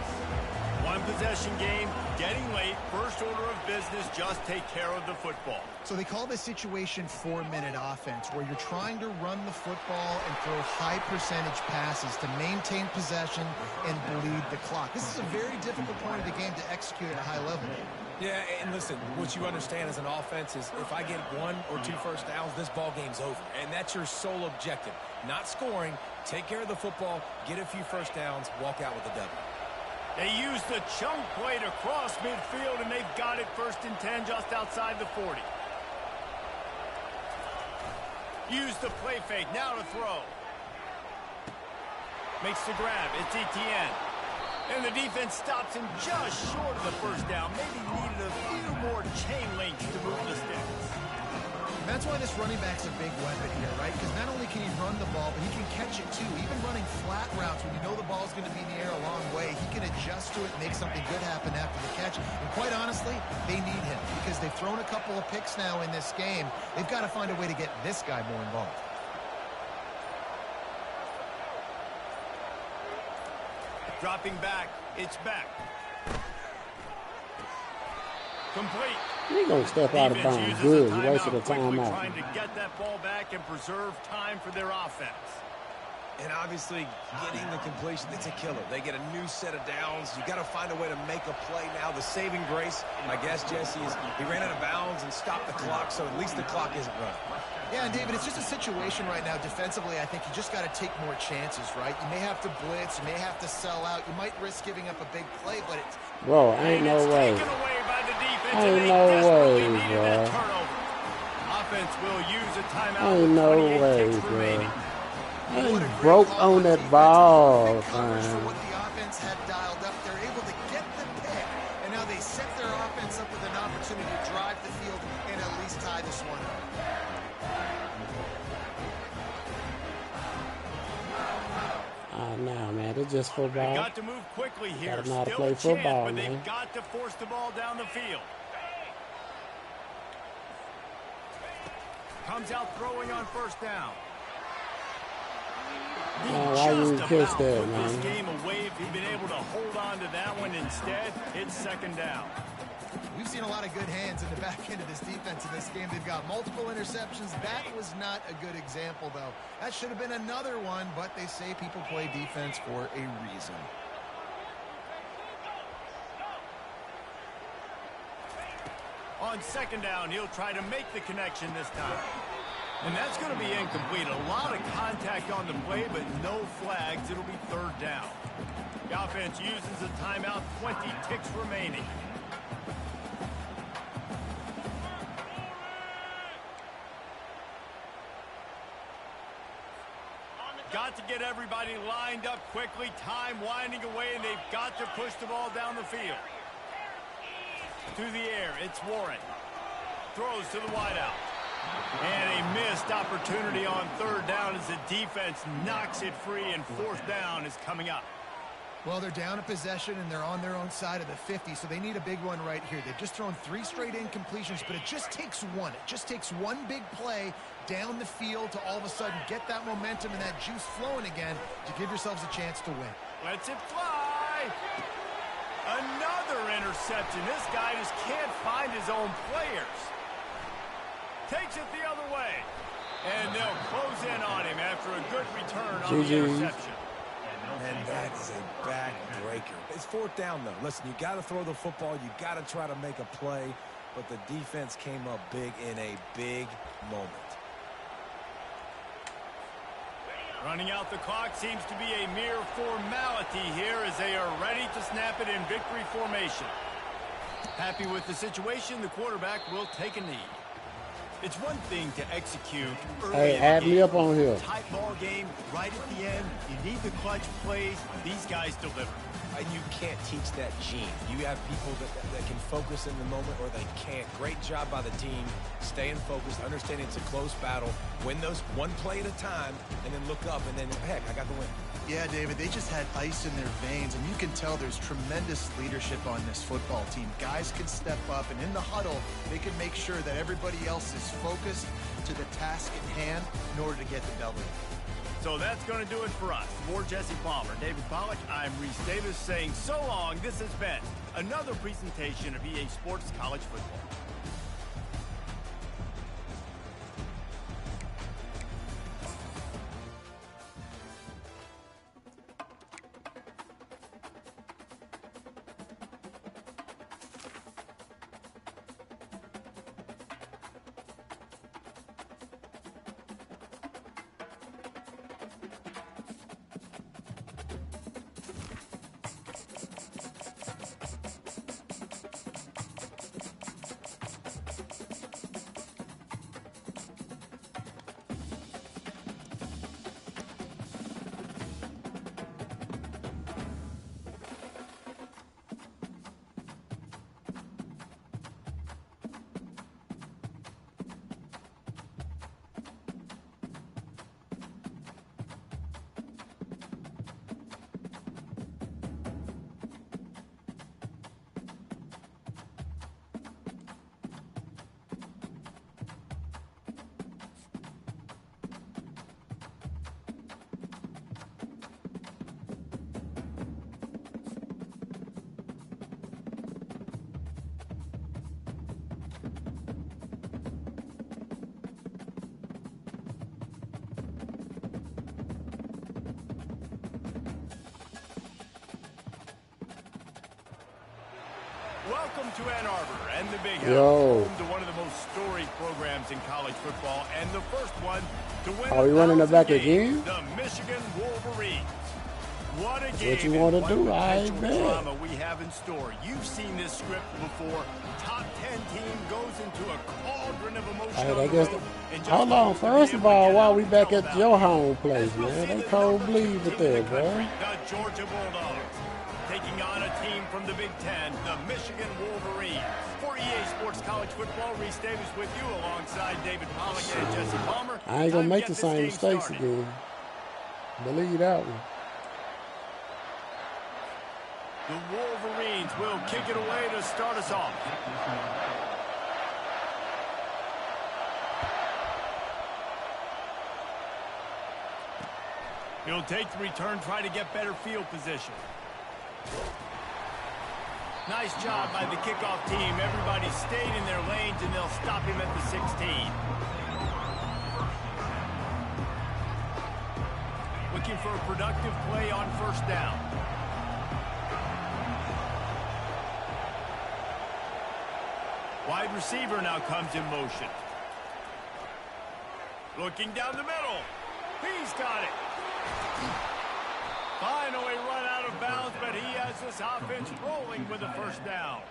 1-possession game, getting late, first order of business, just take care of the football. So they call this situation 4-minute offense, where you're trying to run the football and throw high percentage passes to maintain possession and bleed the clock. This is a very difficult point of the game to execute at a high level. Yeah, and listen, what you understand as an offense is if I get 1 or 2 first downs, this ball game's over. And that's your sole objective. Not scoring, take care of the football, get a few first downs, walk out with a W. They use the chunk play to cross midfield, and they've got it 1st and 10 just outside the 40. Use the play fake, now to throw. Makes the grab, it's Etienne. And the defense stops him just short of the first down. Maybe needed a few more chain links to move the sticks. That's why this running back's a big weapon here, right? Because not only can he run the ball, but he can catch it too. Even running flat routes when you know the ball's going to be in the air a long way, he can adjust to it and make something good happen after the catch. And quite honestly, they need him because they've thrown a couple of picks now in this game. They've got to find a way to get this guy more involved. Dropping back, it's back. Complete. He gonna step out of bounds. Good. He wasted a timeout. Trying to get that ball back and preserve time for their offense. And obviously, getting the completion, it's a killer. They get a new set of downs. You got to find a way to make a play now. The saving grace, I guess, Jesse, is he ran out of bounds and stopped the clock, so at least the clock isn't running. Yeah, and David, it's just a situation right now defensively. I think you just got to take more chances, right? You may have to blitz, you may have to sell out, you might risk giving up a big play, but it's... Bro, ain't no way. Ain't no way, bro. Offense will use a timeout. Ain't no way, bro. He broke on that ball, man. For what the offense had dialed up, they're able to get the pick, and now they set their offense up with It's just They've football. got to move quickly here. Gotta know how to Still play a chance, football, but man. they've got to force the ball down the field. Comes out throwing on first down. He why you just catch about that, put this man? game away if he'd been able to hold on to that one. Instead, it's second down. We've seen a lot of good hands in the back end of this defense in this game. They've got multiple interceptions. That was not a good example, though. That should have been another one, but they say people play defense for a reason. On second down, he'll try to make the connection this time. And that's going to be incomplete. A lot of contact on the play, but no flags. It'll be third down. The offense uses a timeout, 20 ticks remaining. Got to get everybody lined up quickly. Time winding away, and they've got to push the ball down the field. To the air, it's Warren. Throws to the wideout. And a missed opportunity on third down as the defense knocks it free, and fourth down is coming up. Well, they're down a possession, and they're on their own side of the 50, so they need a big one right here. They've just thrown 3 straight incompletions, but it just takes one. It just takes one big play down the field to all of a sudden get that momentum and that juice flowing again to give yourselves a chance to win. Lets it fly. Another interception. This guy just can't find his own players. Takes it the other way. And they'll close in on him after a good return on the interception. And that is a backbreaker. It's fourth down, though. Listen, you got to throw the football. You got to try to make a play. But the defense came up big in a big moment. Running out the clock seems to be a mere formality here as they are ready to snap it in victory formation. Happy with the situation, the quarterback will take a knee. It's one thing to execute early Hey, in add the me game. up on here. Tight ball game, right at the end. You need the clutch plays. These guys deliver. And you can't teach that gene. You have people that can focus in the moment or they can't. Great job by the team, staying focused, understanding it's a close battle, win those one play at a time, and then look up, and then, heck, I got the win. Yeah, David, they just had ice in their veins, and you can tell there's tremendous leadership on this football team. Guys can step up, and in the huddle, they can make sure that everybody else is focused to the task at hand in order to get the W. So that's going to do it for us. For Jesse Palmer, David Pollack, I'm Reese Davis saying so long. This has been another presentation of EA Sports College Football. Welcome to Ann Arbor and the Big House, home to one of the most storied programs in college football, and the first one to win. Are we running it back again? The Michigan Wolverines. What a game! What you want to do? I bet. Drama we have in store. You've seen this script before. Top 10 team goes into a cauldron of emotion. I guess. Hold on. First of all, while we back at your home place, man, they cold bleed with there, bro. The Georgia Bulldogs taking on a team from the Big Ten, the Michigan Wolverines. For EA Sports College Football, Reese Davis with you alongside David Pollack and Jesse Palmer. I ain't gonna make the same mistakes again. Believe that one. The Wolverines will kick it away to start us off. He'll take the return, try to get better field position. Nice job by the kickoff team. Everybody stayed in their lanes, and they'll stop him at the 16. Looking for a productive play on first down. Wide receiver now comes in motion. Looking down the middle. He's got it. Finally run out of bounds, but he has this offense rolling with a first down.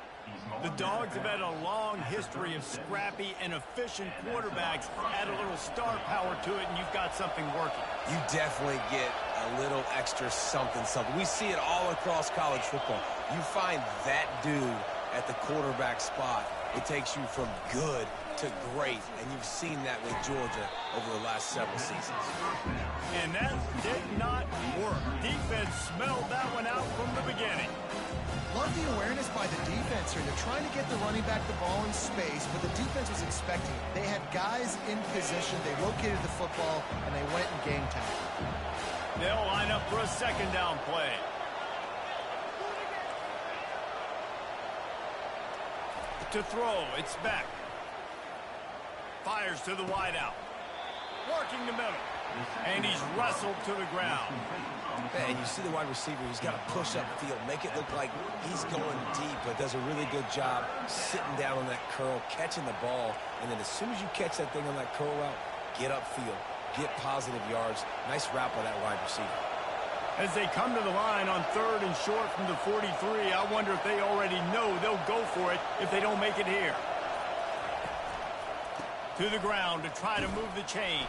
The Dogs have had a long history of scrappy and efficient quarterbacks. Add a little star power to it, and you've got something working. You definitely get a little extra something. We see it all across college football. You find that dude at the quarterback spot, it takes you from good to great, and you've seen that with Georgia over the last several seasons. And that did not work. Defense smelled that one out from the beginning. Love the awareness by the defense here. They're trying to get the running back the ball in space, but the defense was expecting it. They had guys in position. They located the football, and they went and game tackled. They'll line up for a second down play. To throw, it's Beck. Fires to the wideout. Working the middle. And he's wrestled to the ground. And you see the wide receiver, he's got to push up field, make it look like he's going deep, but does a really good job sitting down on that curl, catching the ball, and then as soon as you catch that thing on that curl route, get upfield, get positive yards. Nice route by that wide receiver. As they come to the line on 3rd and short from the 43, I wonder if they already know they'll go for it if they don't make it here. To the ground to try to move the chains.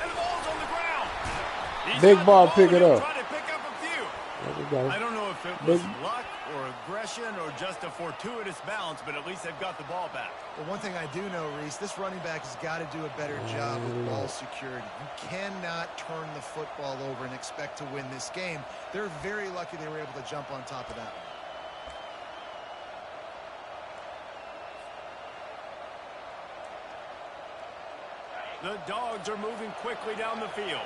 And the ball's on the ground. Big ball, pick it up. Try to pick up a few. There we go. I don't know if it was luck or aggression or just a fortuitous bounce, but at least they've got the ball back. Well, one thing I do know, Reese, this running back has got to do a better job with ball security. You cannot turn the football over and expect to win this game. They're very lucky they were able to jump on top of that one. The Dogs are moving quickly down the field.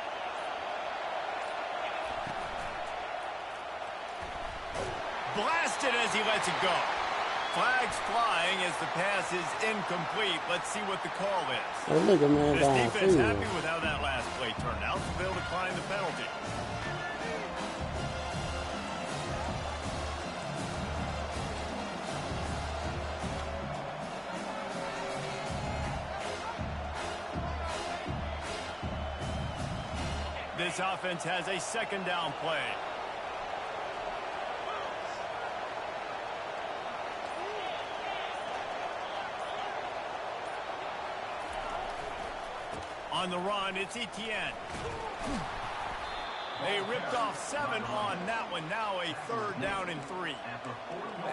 Blasted as he lets it go. Flags flying as the pass is incomplete. Let's see what the call is. Hey, look at man This defense downfield. happy with how that last play turned out, so they'll decline the penalty. This offense has a second down play. On the run, it's Etienne. They ripped off 7 on that one. Now a 3rd down and 3.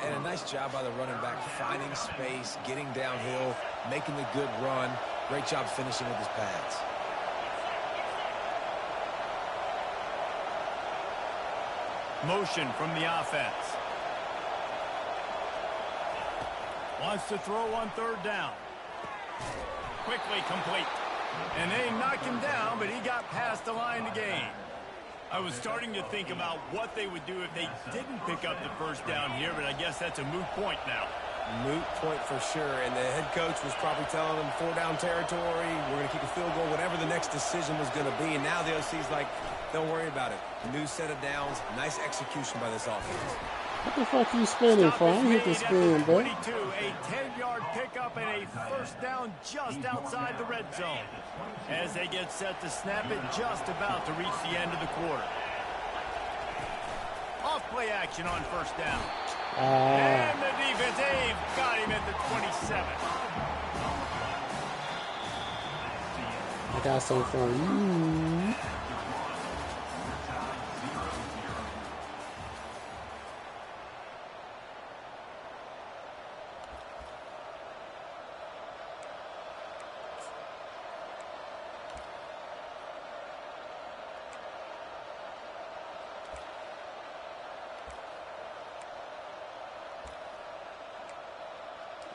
And a nice job by the running back, finding space, getting downhill, making the good run. Great job finishing with his pads. Motion from the offense. Wants to throw on 3rd down. Quickly complete. And they knocked him down, but he got past the line to gain. I was starting to think about what they would do if they didn't pick up the first down here, but I guess that's a moot point now. Moot point for sure, and the head coach was probably telling them 4-down territory, we're going to kick a field goal, whatever the next decision was going to be, and now the OC's like, don't worry about it. New set of downs, nice execution by this offense. What the fuck you spinning for? I hit the spin, bro. 22, a 10-yard pickup and a first down just outside the red zone. As they get set to snap it, just about to reach the end of the quarter. Off-play action on first down. And the defense, they've got him at the 27. I got some for you.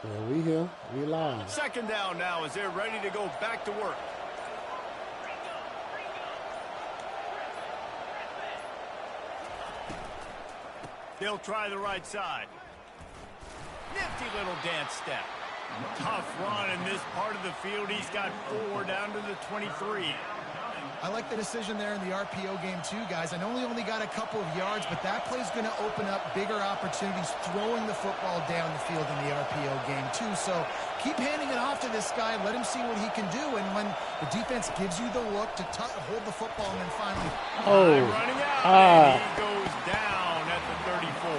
Yeah, we here. We live. Second down now as they're ready to go back to work. They'll try the right side. Nifty little dance step. Tough run in this part of the field. He's got 4 down to the 23. I like the decision there in the RPO game too, guys. I know he only got a couple of yards, but that play's going to open up bigger opportunities throwing the football down the field in the RPO game too. So keep handing it off to this guy. Let him see what he can do. And when the defense gives you the look to hold the football and then finally... running out, and he goes down at the 34.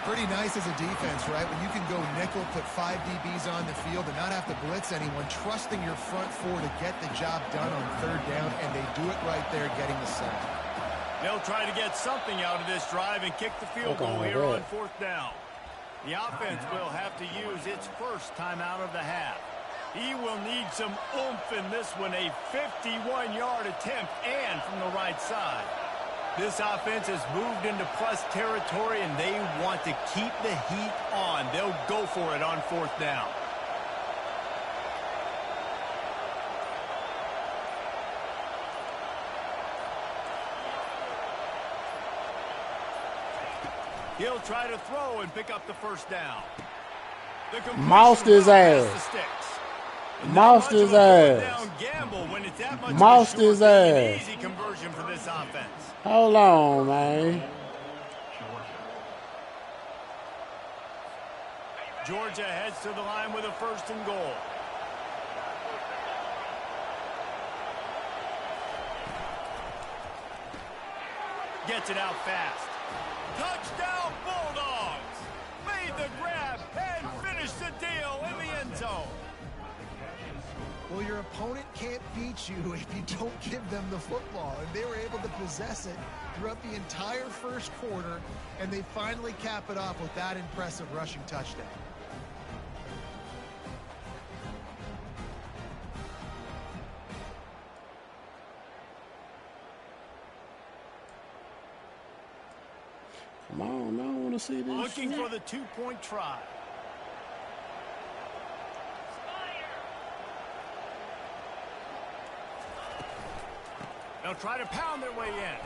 Pretty nice as a defense, right? When you can go nickel, put 5 DBs on the field and not have to blitz anyone, trusting your front 4 to get the job done on third down, and they do it right there, getting the sack. They'll try to get something out of this drive and kick the field goal here on 4th down. The offense will have to use its first timeout of the half. He will need some oomph in this one, a 51-yard attempt, and from the right side. This offense has moved into plus territory, and they want to keep the heat on. They'll go for it on 4th down. He'll try to throw and pick up the first down. Moused his ass. Moused his ass. Moused his ass. Easy conversion for this offense. Hold on, man. Georgia heads to the line with a 1st and goal. Gets it out fast. Touchdown Bulldogs! Made the grab and finished the deal in the end zone. Well, your opponent can't beat you if you don't give them the football. And they were able to possess it throughout the entire first quarter, and they finally cap it off with that impressive rushing touchdown. Come on, I don't want to see this. Looking for the 2-point try. They'll try to pound their way in.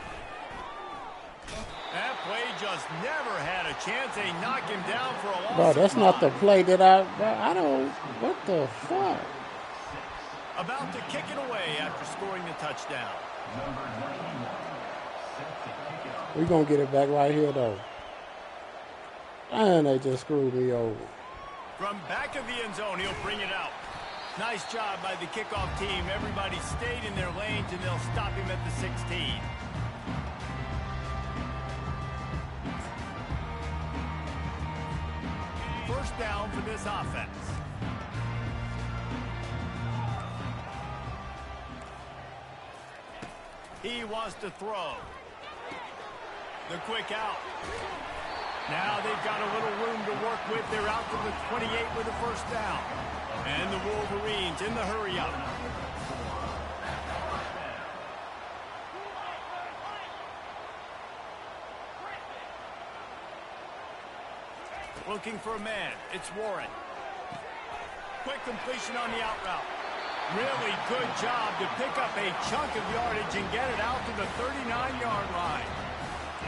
That play just never had a chance. They knock him down for a loss. Bro, that's not the play that I don't. What the fuck? About to kick it away after scoring the touchdown. We're going to get it back right here, though. And they just screwed me over. From back of the end zone, he'll bring it out. Nice job by the kickoff team. Everybody stayed in their lanes, and they'll stop him at the 16. First down for this offense. He wants to throw. The quick out. Now they've got a little room to work with. They're out to the 28 with a first down. And the Wolverines in the hurry up. Looking for a man. It's Warren. Quick completion on the out route. Really good job to pick up a chunk of yardage and get it out to the 39-yard line.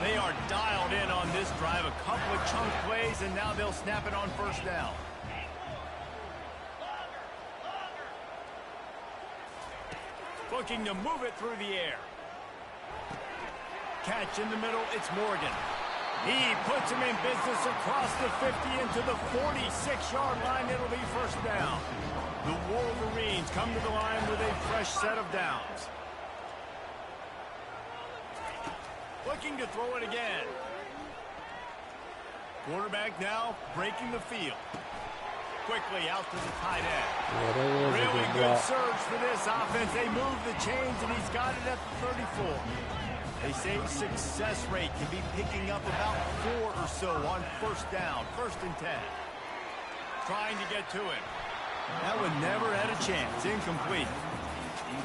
They are dialed in on this drive. A couple of chunk plays, and now they'll snap it on first down. Looking to move it through the air. Catch in the middle, it's Morgan. He puts him in business across the 50 into the 46-yard line. It'll be first down. The Wolverines come to the line with a fresh set of downs. Looking to throw it again. Quarterback now breaking the field. Quickly out to the tight end. Yeah, really good surge for this offense. They move the chains, and he's got it at the 34. They say success rate can be picking up about 4 or so on first down, 1st and 10. Trying to get to him. That one never had a chance. Incomplete.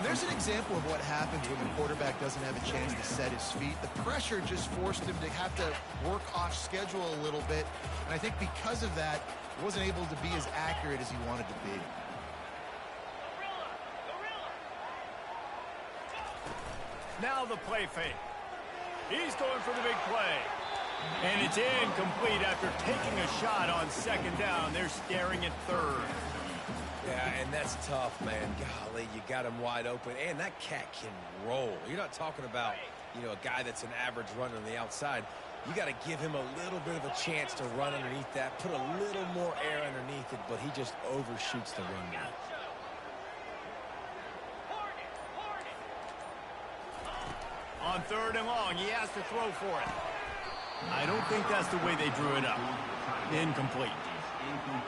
There's an example of what happens when the quarterback doesn't have a chance to set his feet. The pressure just forced him to have to work off schedule a little bit. And I think because of that, he wasn't able to be as accurate as he wanted to be. Now the play fake. He's going for the big play. And it's incomplete after taking a shot on second down. They're staring at third. Yeah, and that's tough, man. Golly, you got him wide open. And that cat can roll. You're not talking about, a guy that's an average runner on the outside. You got to give him a little bit of a chance to run underneath that, put a little more air underneath it, but he just overshoots the run now. On third and long, he has to throw for it. I don't think that's the way they drew it up. Incomplete.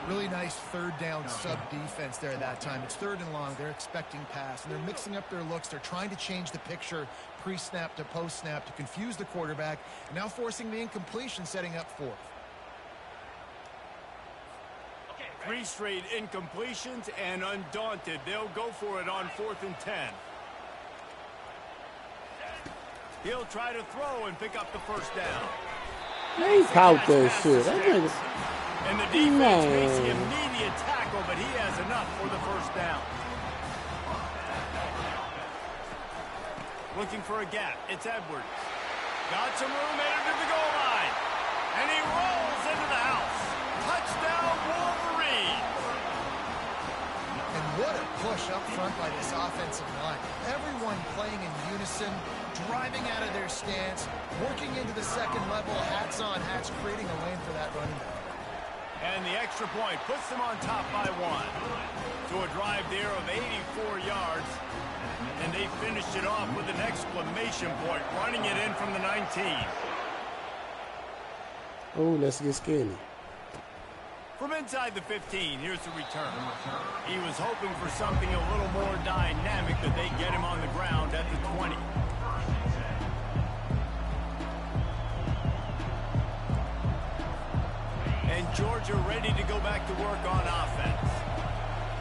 Really nice third down sub defense there that time. It's third and long. They're expecting pass, and they're mixing up their looks. They're trying to change the picture pre-snap to post-snap to confuse the quarterback, and now forcing the incompletion, setting up fourth. 3 straight incompletions, and undaunted, they'll go for it on 4th and 10. He'll try to throw and pick up the first down. They caught that shit. That nigga. And the defense makes the immediate tackle, but he has enough for the first down. Looking for a gap. It's Edwards. Got some room headed to the goal line. And he rolls into the house. Touchdown, Wolverine. And what a push up front by this offensive line. Everyone playing in unison, driving out of their stance, working into the second level, hats on hats, creating a lane for that running back. And the extra point puts them on top by 1. To a drive there of 84 yards. And they finished it off with an exclamation point, running it in from the 19. Oh, let's get skinny. From inside the 15, here's the return. He was hoping for something a little more dynamic, that they get him on the ground at the 20. And Georgia ready to go back to work on offense.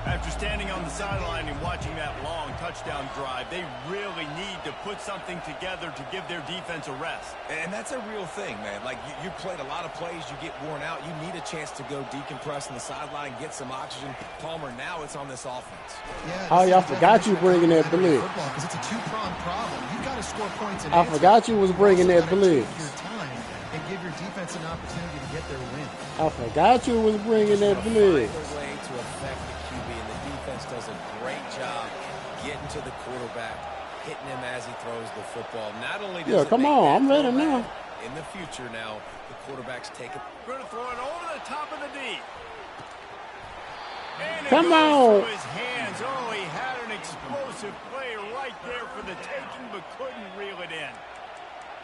After standing on the sideline and watching that long touchdown drive, they really need to put something together to give their defense a rest. And that's a real thing, man. Like, you played a lot of plays, you get worn out. You need a chance to go decompress on the sideline, get some oxygen. Palmer, now it's on this offense. Yeah, oh, y'all forgot you bringing that blitz. Because it's a two-pronged problem. You've got to score points. I forgot you was bringing that blitz. Your time and give your defense an opportunity to get their win. I forgot you was bringing that blitz. Find a way to affect the QB, and the defense does a great job getting to the quarterback, hitting him as he throws the football. Not only does come on, I'm ready now. In the future now, the quarterback's taking. Going to throw it over the top of the D. And Come on. Through his hands. Oh, he had an explosive play right there for the taking, but couldn't reel it in.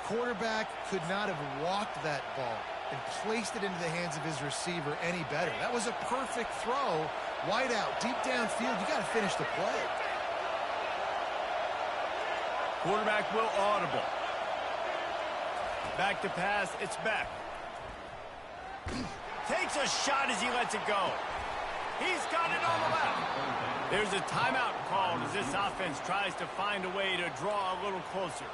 Quarterback could not have walked that ball and placed it into the hands of his receiver any better. That was a perfect throw. Wide out, deep downfield. You got to finish the play. Quarterback will audible. Back to pass. It's Beck. Takes a shot as he lets it go. He's got it on the left. There's a timeout called as this offense tries to find a way to draw a little closer.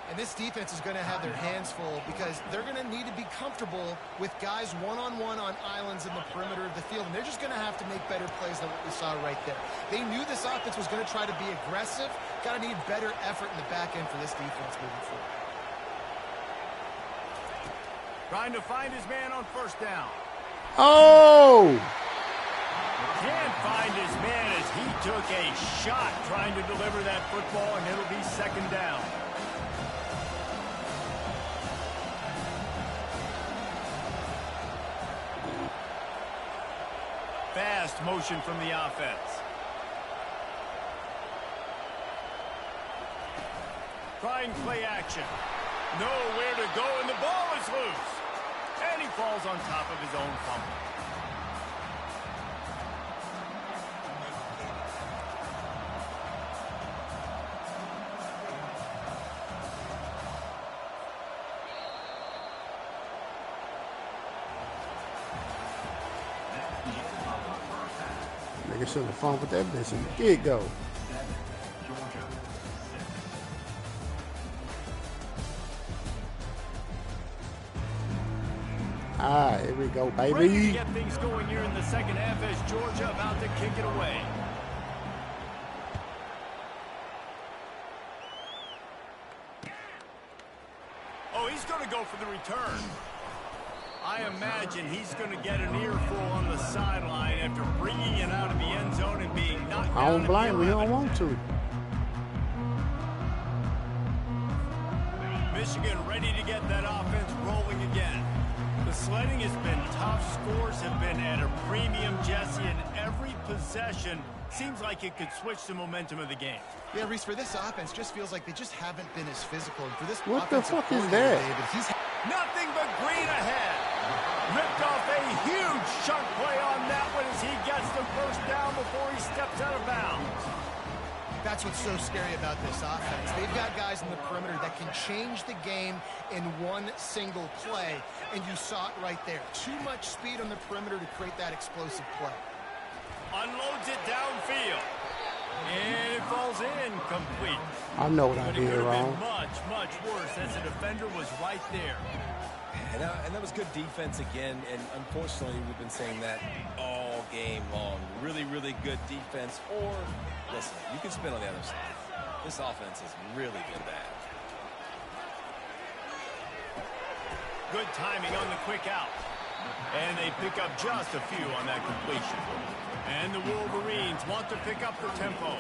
And this defense is going to have their hands full because they're going to need to be comfortable with guys one-on-one on islands in the perimeter of the field. And they're just going to have to make better plays than what we saw right there. They knew this offense was going to try to be aggressive. Got to need better effort in the back end for this defense moving forward. Trying to find his man on first down. Oh! Can't find his man as he took a shot trying to deliver that football, and it'll be second down. Fast motion from the offense. Trying play action. Nowhere to go, and the ball is loose. And he falls on top of his own fumble. Nigga should have fumbled that bitch in the get-go. Ah, here we go, Ready to baby. get things going here in the second half as Georgia about to kick it away. Oh, he's going to go for the return. I imagine he's going to get an earful on the sideline after bringing it out of the end zone and being knocked down. I don't at blame the him. He 11. don't want to. Michigan ready to get that offense rolling again. The sledding has been tough. Scores have been at a premium, Jesse, and every possession seems like it could switch the momentum of the game. Yeah, Reese, for this offense, just feels like they just haven't been as physical. And for this What the offensive fuck is coordinator, that? David, he's Nothing but green ahead. Ripped off a huge chunk play on that one as he gets the first down before he steps out of bounds. That's what's so scary about this offense. They've got guys in the perimeter that can change the game in one single play, and you saw it right there. Too much speed on the perimeter to create that explosive play. Unloads it downfield. And it falls incomplete. I know what I But it did could have wrong. been much, much worse as the defender was right there. And that was good defense again, and unfortunately, we've been saying that all game long. Really, really good defense, or, listen, you can spin on the other side. This offense has really been bad. Good timing on the quick out. And they pick up just a few on that completion. And the Wolverines want to pick up the tempo.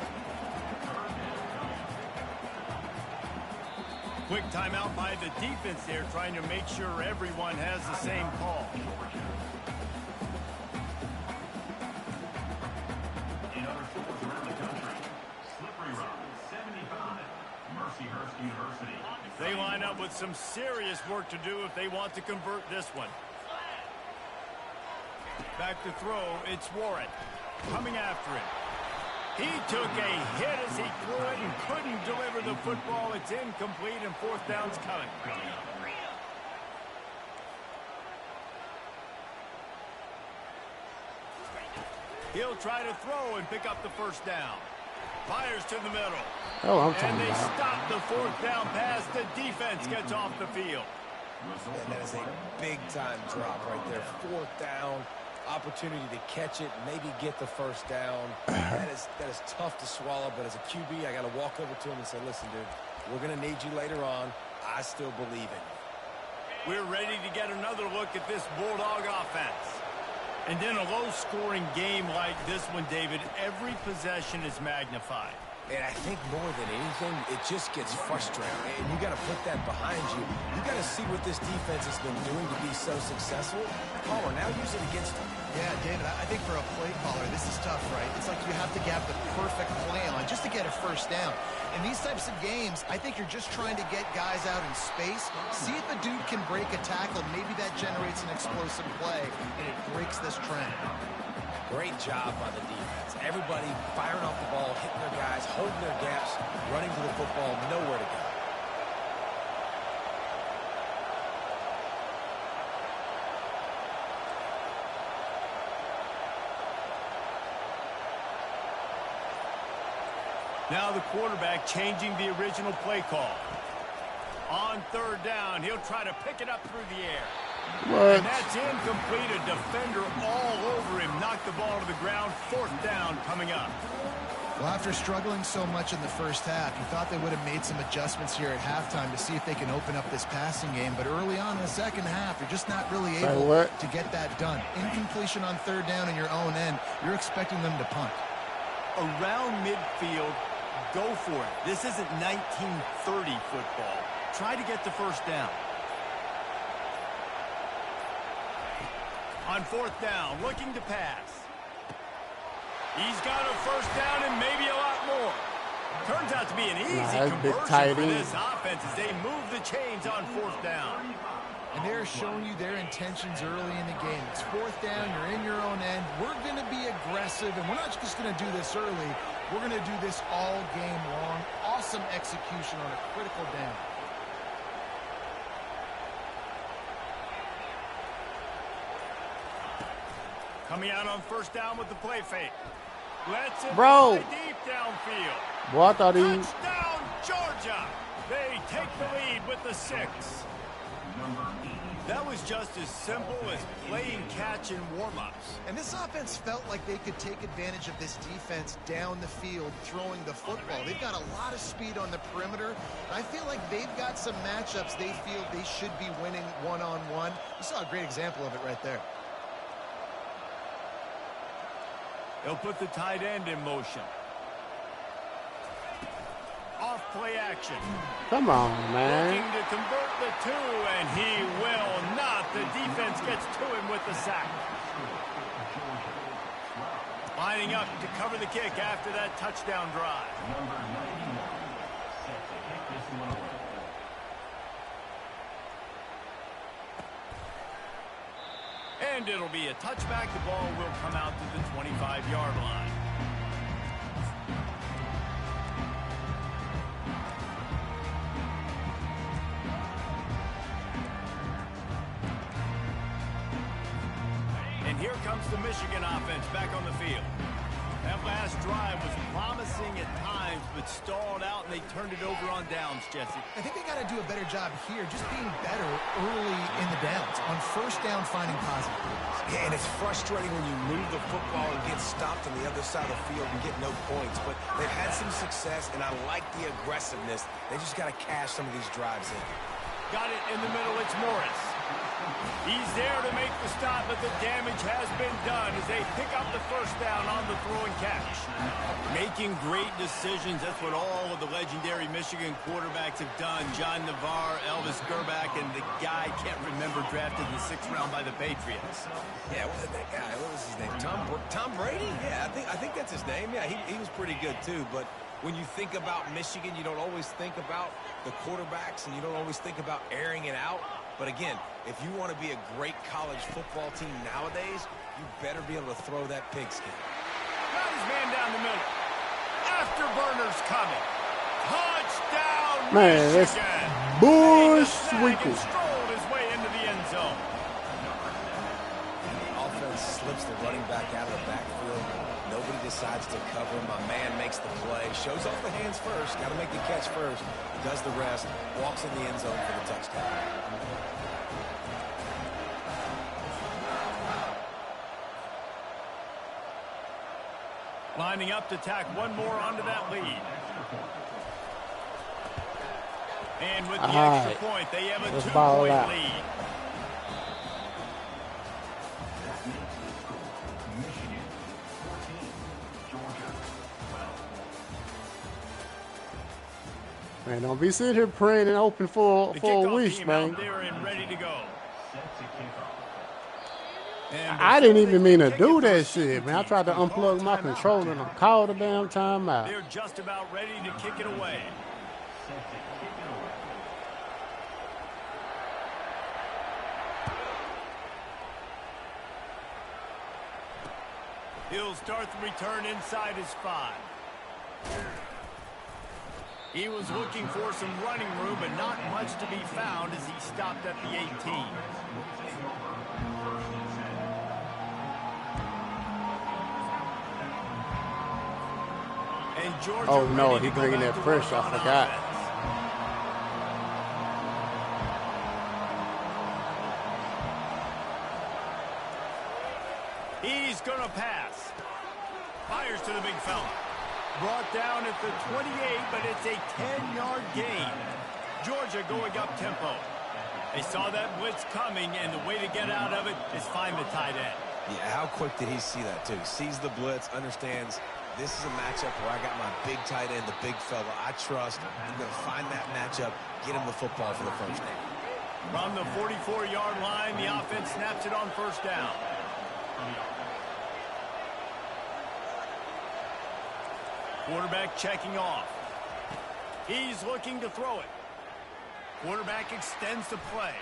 Quick timeout by the defense there, trying to make sure everyone has the same call. In other schools around the country, Slippery Rock 75, Mercyhurst University. They line up with some serious work to do if they want to convert this one. Back to throw, it's Warren coming after him. He took a hit as he threw it and couldn't deliver the football. It's incomplete and fourth down's coming. He'll try to throw and pick up the first down. Fires to the middle. Oh, I'm And talking they about. stop the fourth down pass. The defense gets off the field. And that is a big-time drop right there. Fourth down, opportunity to catch it, maybe get the first down. That is tough to swallow, but as a QB, I got to walk over to him and say, listen, dude, we're going to need you later on. I still believe in you. We're ready to get another look at this Bulldog offense. And in a low-scoring game like this one, David, every possession is magnified. And I think more than anything, it just gets frustrating. And you got to put that behind you. You got to see what this defense has been doing to be so successful. Caller, now use it against them. Yeah, David, I think for a play caller, this is tough, right? It's like you have to have the perfect play on just to get a first down. In these types of games, I think you're just trying to get guys out in space, see if a dude can break a tackle. Maybe that generates an explosive play, and it breaks this trend. Great job by the defense. Everybody firing off the ball, hitting their guys, holding their gaps, running to the football, nowhere to go. Now the quarterback changing the original play call. On third down, he'll try to pick it up through the air. What? And that's incomplete. A defender all over him. Knocked the ball to the ground. Fourth down coming up. Well, after struggling so much in the first half, you thought they would have made some adjustments here at halftime to see if they can open up this passing game. But early on in the second half, you're just not really able to get that done. Incompletion on third down in your own end, you're expecting them to punt. Around midfield, go for it. This isn't 1930 football. Try to get the first down. On fourth down, looking to pass. He's got a first down and maybe a lot more. Turns out to be an easy conversion for this offense as they move the chains on fourth down. And they're showing you their intentions early in the game. It's fourth down, you're in your own end. We're going to be aggressive, and we're not just going to do this early. We're going to do this all game long. Awesome execution on a critical down. Coming out on first down with the play fake. Let's it Bro. deep downfield. Boy, I thought he... Touchdown, Georgia. They take the lead with the 6. That was just as simple as playing catch in warm-ups. And this offense felt like they could take advantage of this defense down the field throwing the football. They've got a lot of speed on the perimeter. I feel like they've got some matchups they feel they should be winning one-on-one. You saw a great example of it right there. They'll put the tight end in motion. Off play action. Come on, man. Looking to convert the two, and he will not. The defense gets to him with the sack. Lining up to cover the kick after that touchdown drive. Number 91, set to kick this one away. And it'll be a touchback. The ball will come out to the 25-yard line. And here comes the Michigan offense back on the field. That last drive was promising at times, but stalled out, and they turned it over on downs, Jesse. I think they got to do a better job here, just being better early in the downs. On first down, finding positive plays. Yeah, and it's frustrating when you move the football and get stopped on the other side of the field and get no points. But they've had some success, and I like the aggressiveness. They just got to cash some of these drives in. Got it in the middle. It's Morris. He's there to make the stop, but the damage has been done as they pick up the first down on the throw and catch. Making great decisions. That's what all of the legendary Michigan quarterbacks have done. John Navarre, Elvis Gerbach, and the guy, can't remember, drafted in the 6th round by the Patriots. Yeah, that guy, what was his name? Tom Brady? Yeah, I think that's his name. Yeah, he was pretty good too. But when you think about Michigan, you don't always think about the quarterbacks, and you don't always think about airing it out. But again, if you want to be a great college football team nowadays, you better be able to throw that pigskin. Got his man down the middle. Afterburner's coming. Touchdown, Man, that's Michigan. bush And sweeping. strolled his way into the end zone. Offense slips the running back out of the backfield. Nobody decides to cover him. My man makes the play. Shows off the hands first. Got to make the catch first. Does the rest. Walks in the end zone for the touchdown. Lining up to tack one more onto that lead. And with the extra point, they have a 2-point lead. Michigan 14, Georgia 12. Man, don't be sitting here praying and open for The a kickoff wish, team man. out there and ready to go. Set to kick off. And I didn't before even they mean to kick do it, that first shit, man. I team tried to call unplug my timeout. controller and I called the damn timeout. They're just about ready to kick it away. Set to kick it away. He'll start the return inside his 5. He was looking for some running room, but not much to be found as he stopped at the 18. And Georgia Oh, no, ready he to go bringing back that to work pressure. I on forgot. offense. He's going to pass. Fires to the big fella. Brought down at the 28, but it's a 10-yard gain. Georgia going up tempo. They saw that blitz coming, and the way to get out of it is find the tight end. Yeah, how quick did he see that, too? Sees the blitz, understands this is a matchup where I got my big tight end, the big fella. I trust I'm going to find that matchup, get him the football for the first down. From the 44-yard line, the offense snaps it on first down. Quarterback checking off. He's looking to throw it. Quarterback extends the play.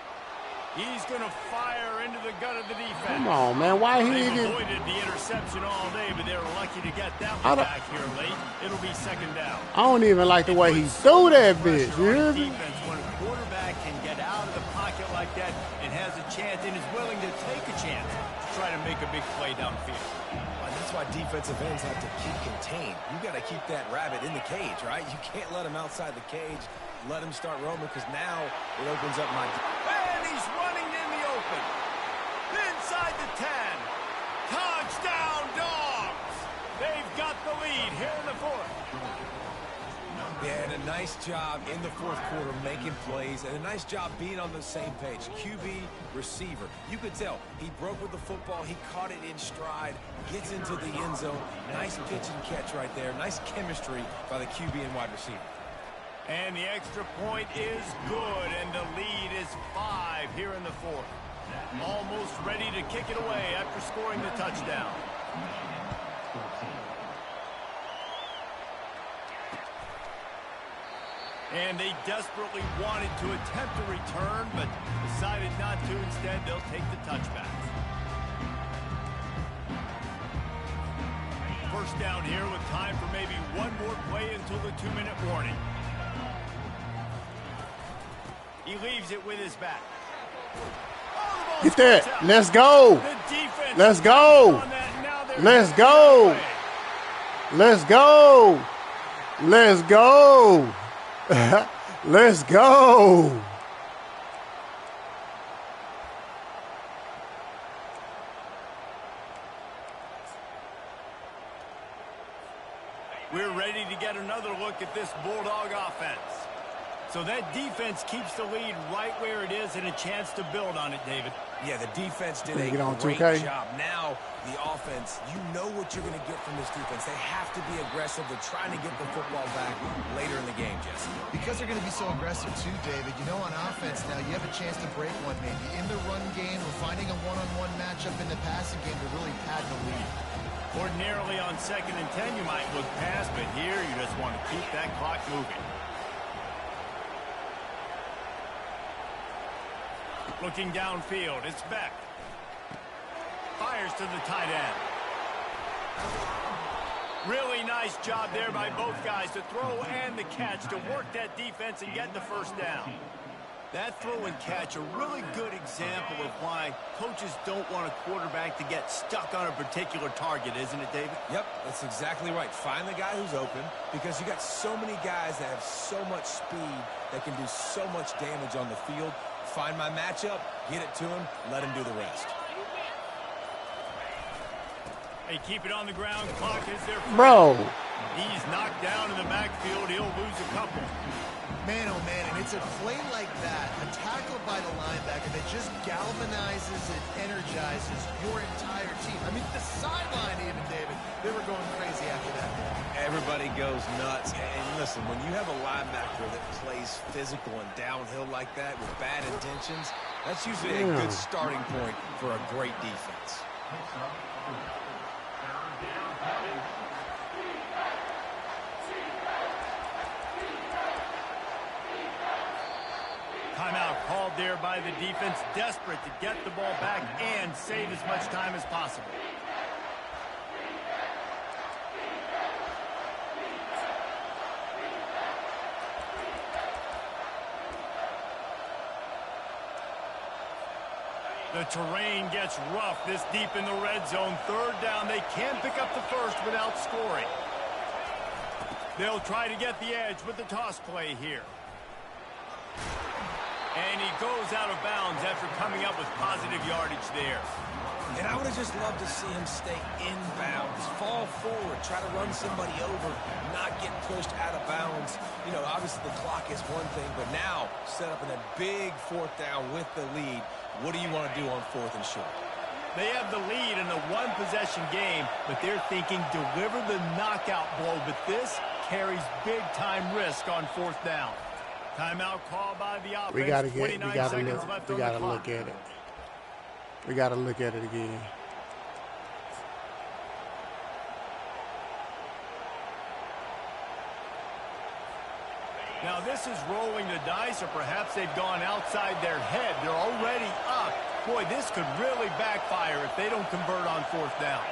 He's going to fire into the gut of the defense. Come on, man. Why he They've didn't? avoided the interception all day, but they were lucky to get that one back here late. It'll be second down. I don't even like the way he threw that bitch. You Pressure hear on me? defense when a quarterback can get out of the pocket like that and has a chance and is willing to take a chance to try to make a big play downfield. And that's why defensive ends have to keep contained. You got to keep that rabbit in the cage, right? You can't let him outside the cage. Let him start roaming because now it opens up my... And Nice job in the fourth quarter making plays, and a nice job being on the same page. QB, receiver. You could tell he broke with the football. He caught it in stride, gets into the end zone. Nice pitch and catch right there. Nice chemistry by the QB and wide receiver. And the extra point is good, and the lead is 5 here in the fourth. Almost ready to kick it away after scoring the touchdown. And they desperately wanted to attempt a return, but decided not to. Instead, they'll take the touchback. First down here with time for maybe one more play until the 2-minute warning. He leaves it with his back. Oh, Get that. Let's go. Let's go. Let's go. Let's go. Let's go. Let's go. We're ready to get another look at this Bulldog offense. So that defense keeps the lead right where it is and a chance to build on it, David. Yeah, the defense did a great job. Now, the offense, you know what you're going to get from this defense. They have to be aggressive. They're trying to get the football back later in the game, Jesse. Because they're going to be so aggressive too, David. You know, on offense now, you have a chance to break one maybe in the run game or finding a one-on-one matchup in the passing game to really pad the lead. Ordinarily on 2nd and 10, you might look past, but here you just want to keep that clock moving. Looking downfield, it's Beck. Fires to the tight end. Really nice job there by both guys to throw and the catch to work that defense and get the first down. That throw and catch, a really good example of why coaches don't want a quarterback to get stuck on a particular target, isn't it, David? Yep, that's exactly right. Find the guy who's open because you got so many guys that have so much speed that can do so much damage on the field. Find my matchup, get it to him, let him do the rest. They keep it on the ground. Clock is there. Bro. He's knocked down in the backfield. He'll lose a couple. Man, oh man, and it's a play like that, a tackle by the linebacker that just galvanizes and energizes your entire team. I mean, the sideline even, David, they were going crazy after that. Everybody goes nuts. And listen, when you have a linebacker that plays physical and downhill like that with bad intentions, that's usually a good starting point for a great defense. Timeout called there by the defense, desperate to get the ball back and save as much time as possible. The terrain gets rough this deep in the red zone. Third down, they can't pick up the first without scoring. They'll try to get the edge with the toss play here. And he goes out of bounds after coming up with positive yardage there. And I would have just loved to see him stay inbounds, fall forward, try to run somebody over, not get pushed out of bounds. You know, obviously the clock is one thing, but now set up in a big fourth down with the lead. What do you want to do on 4th and short? They have the lead in a one-possession game, but they're thinking deliver the knockout blow. But this carries big-time risk on 4th down. Timeout call by the offense. We gotta look at it. We gotta look at it again. Now this is rolling the dice, or perhaps they've gone outside their head. They're already up. Boy, this could really backfire if they don't convert on 4th down.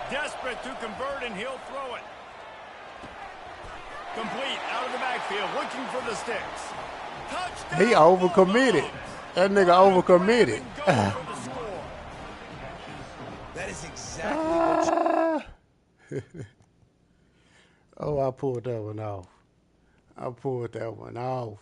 Desperate to convert, and he'll throw it. Complete, out of the backfield, looking for the sticks. Touchdown! He overcommitted. That nigga overcommitted. That is exactly what Oh, I pulled that one off.